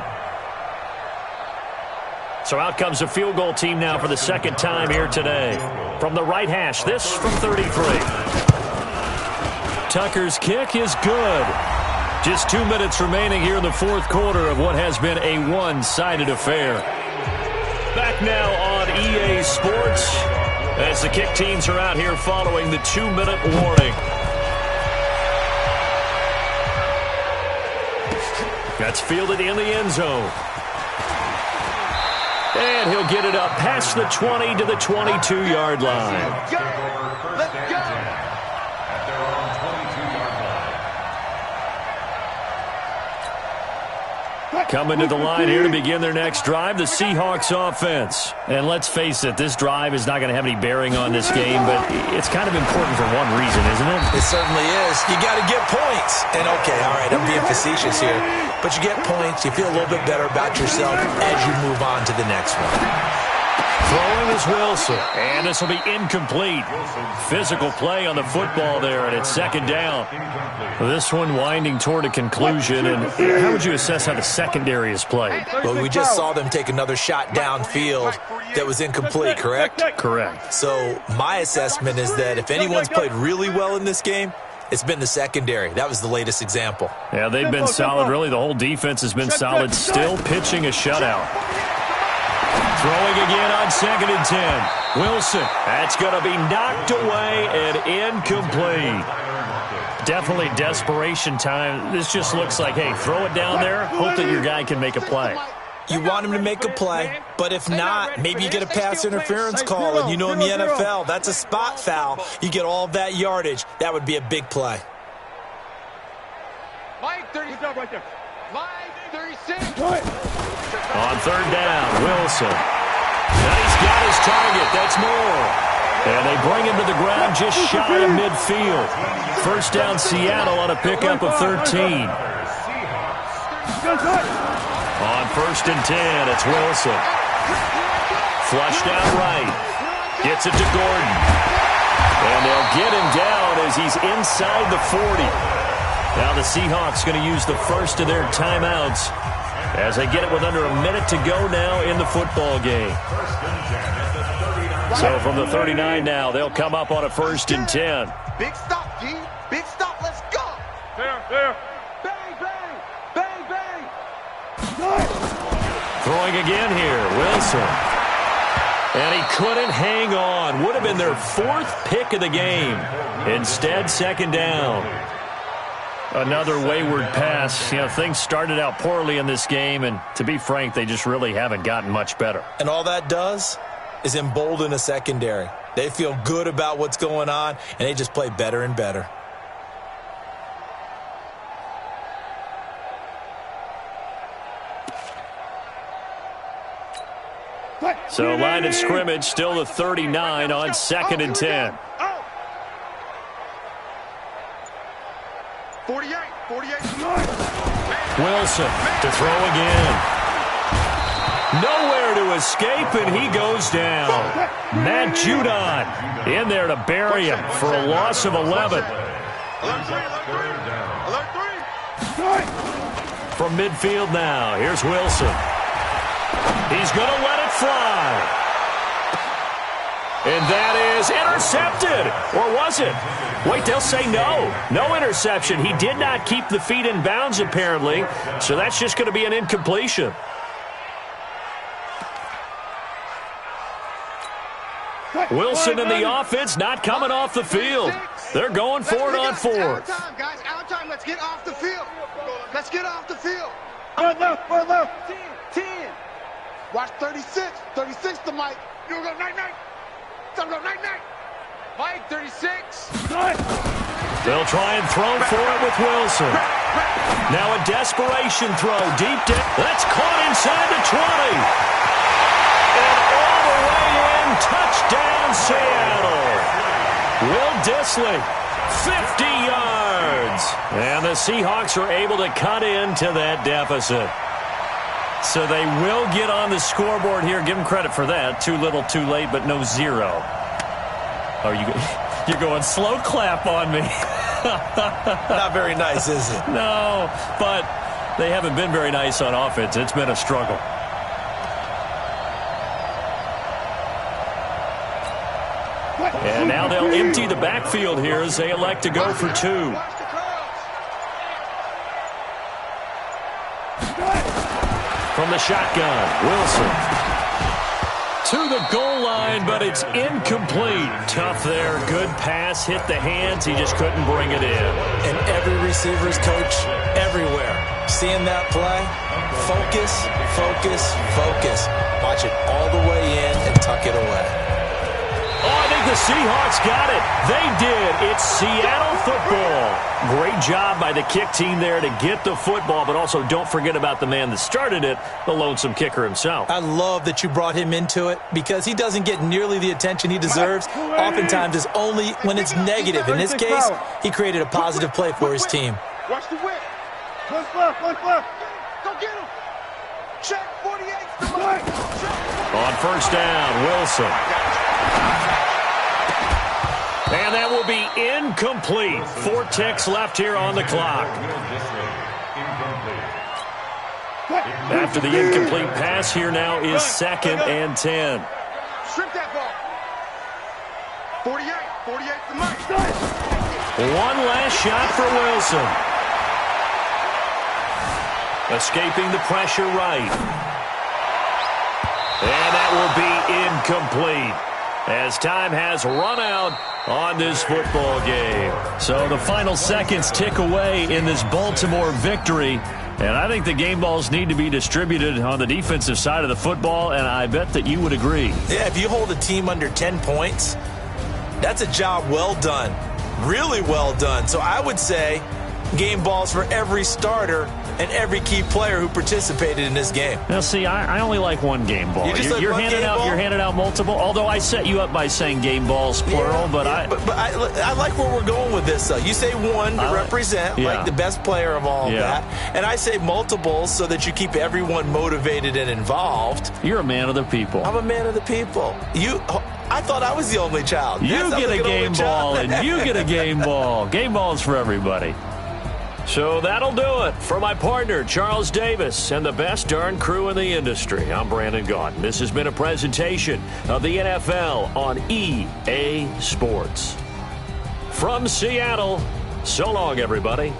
So out comes the field goal team now for the 2nd time here today. From the right hash, this from 33. Tucker's kick is good. Just 2 minutes remaining here in the 4th quarter of what has been a one-sided affair. Back now on EA Sports as the kick teams are out here following the 2-minute warning. That's fielded in the end zone. And he'll get it up past the 20 to the 22-yard line. Let's go. At their own 22-yard line. Coming to the line here to begin their next drive, the Seahawks offense. And let's face it, this drive is not going to have any bearing on this game, but it's kind of important for one reason, isn't it? It certainly is. You got to get points. And okay, all right, I'm being facetious here. But you get points, you feel a little bit better about yourself as you move on to the next one. Throwing is Wilson, and this will be incomplete. Physical play on the football there, and it's 2nd down. This one winding toward a conclusion, and how would you assess how the secondary is played? Well, we just saw them take another shot downfield that was incomplete, correct? Correct. So my assessment is that if anyone's played really well in this game, it's been the secondary. That was the latest example. Yeah, they've been solid. Really, the whole defense has been solid. Still pitching a shutout. Throwing again on 2nd and 10. Wilson, that's going to be knocked away and incomplete. Definitely desperation time. This just looks like, hey, throw it down there, hope that your guy can make a play. You want him to make a play, but if not, maybe you get a pass interference call, and you know in the NFL, that's a spot foul. You get all of that yardage. That would be a big play. Line 36 right there. Line 36. On 3rd down, Wilson. Now he's got his target. That's Moore. And they bring him to the ground just shy of midfield. 1st down, Seattle on a pickup of 13. On 1st and 10, it's Wilson. Flushed out right. Gets it to Gordon. And they'll get him down as he's inside the 40. Now the Seahawks going to use the first of their timeouts as they get it with under a minute to go now in the football game. So from the 39 now, they'll come up on a 1st and 10. Big stop, G. Big stop. Let's go. There. Bang, bang. Bang, bang. Throwing again here, Wilson. And he couldn't hang on. Would have been their 4th pick of the game. Instead, 2nd down. Another wayward pass. You know, things started out poorly in this game, and to be frank, they just really haven't gotten much better. And all that does is embolden a secondary. They feel good about what's going on, and they just play better and better. So line of scrimmage, still the 39 on 2nd and 10. 48. Wilson to throw again. Nowhere to escape, and he goes down. Matt Judon in there to bury him for a loss of 11. From midfield now, here's Wilson. He's going to let it fly. And that is intercepted. Or was it? Wait, they'll say no. No interception. He did not keep the feet in bounds, apparently. So that's just going to be an incompletion. Wilson and the offense not coming off the field. They're going for it on 4th. Out of time, guys. Out of time. Let's get off the field. Let's get off the field. 1 left. 10. Watch 36. 36 to Mike. You go night-night. Mike, 36. They'll try and throw for it with Wilson. Now a desperation throw deep down. That's caught inside the 20. And all the way in, touchdown Seattle. Will Dissly, 50 yards. And the Seahawks are able to cut into that deficit. So they will get on the scoreboard here. Give them credit for that. Too little, too late, but no 0. Oh, you're going slow clap on me. Not very nice, is it? No, but they haven't been very nice on offense. It's been a struggle. And now they'll empty the backfield here as they elect to go for 2. From the shotgun, Wilson to the goal line, but it's incomplete. Tough there. Good pass, hit the hands. He just couldn't bring it in. And every receiver's coach everywhere. Seeing that play, focus, focus, focus. Watch it all the way in and tuck it away. Oh, I think the Seahawks got it. They did. It's Seattle football. Great job by the kick team there to get the football, but also don't forget about the man that started it, the lonesome kicker himself. I love that you brought him into it because he doesn't get nearly the attention he deserves. Oftentimes it's only when it's negative. In this case, he created a positive play for his team. Watch the whip. One left. Go get him. Check 48's the Mike. On 1st down, Wilson. And that will be incomplete. 4 ticks left here on the clock. After the incomplete pass, here now is 2nd and 10. Strip that ball. 48 to Mike. One last shot for Wilson. Escaping the pressure right. And that will be incomplete as time has run out on this football game. So the final seconds tick away in this Baltimore victory. And I think the game balls need to be distributed on the defensive side of the football, and I bet that you would agree. Yeah, if you hold a team under 10 points, that's a job well done. Really well done. So I would say game balls for every starter and every key player who participated in this game. Now, see, I only like one game ball. You're handing out multiple. Although I set you up by saying game balls plural, but I like where we're going with this. Though you say one to represent like the best player of all that, and I say multiples so that you keep everyone motivated and involved. You're a man of the people. I'm a man of the people. I thought I was the only child. You get a game ball, and you get a game ball. Game balls for everybody. So that'll do it for my partner, Charles Davis, and the best darn crew in the industry. I'm Brandon Gaudin. This has been a presentation of the NFL on EA Sports. From Seattle, so long, everybody.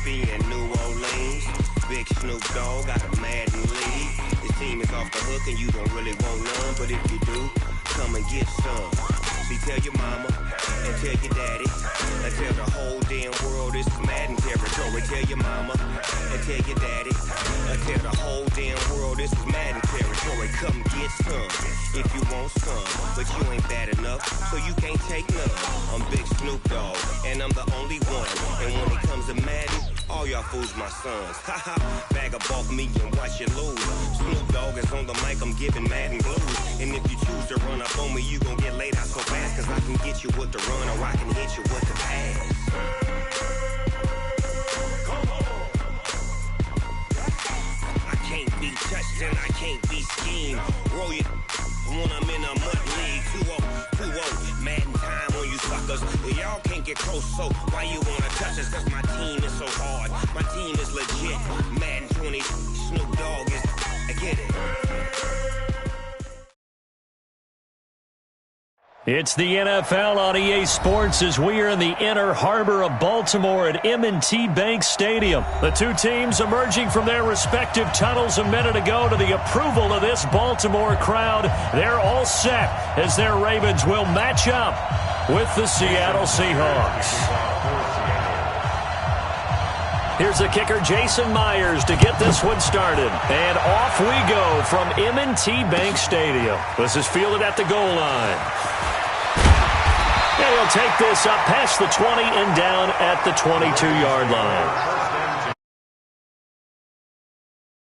Mississippi and New Orleans. Big Snoop Dogg got a Madden lead. His team is off the hook and you don't really want none, but if you do, come and get some. See, tell your mama and tell your daddy and tell the whole damn world this is Madden territory. Tell your mama and tell your daddy and tell the whole damn world this is Madden territory. Come get some if you want some, but you ain't bad enough, so you can't take none. I'm Big Snoop Dogg, and I'm the only one. And when it comes to Madden, all y'all fools my sons. Haha, bag up off me and watch you lose. Snoop Dogg is on the mic, I'm giving Madden blues. And if you choose to run up on me, you gon' get laid out so fast, cause I can get you with the run or I can hit you with the pass. I can't be touched and I can't be schemed. Roll you when I'm in a mud league. 2-0, Madden time on you suckers. Y'all can't get close, so why you wanna touch us? Cause my team is so hard. My team is legit. Madden 20, Snoop Dogg is, I get it. It's the NFL on EA Sports as we are in the inner harbor of Baltimore at M&T Bank Stadium. The two teams emerging from their respective tunnels a minute ago to the approval of this Baltimore crowd. They're all set as their Ravens will match up with the Seattle Seahawks. Here's the kicker, Jason Myers, to get this one started. And off we go from M&T Bank Stadium. This is fielded at the goal line. And he'll take this up past the 20 and down at the 22-yard line.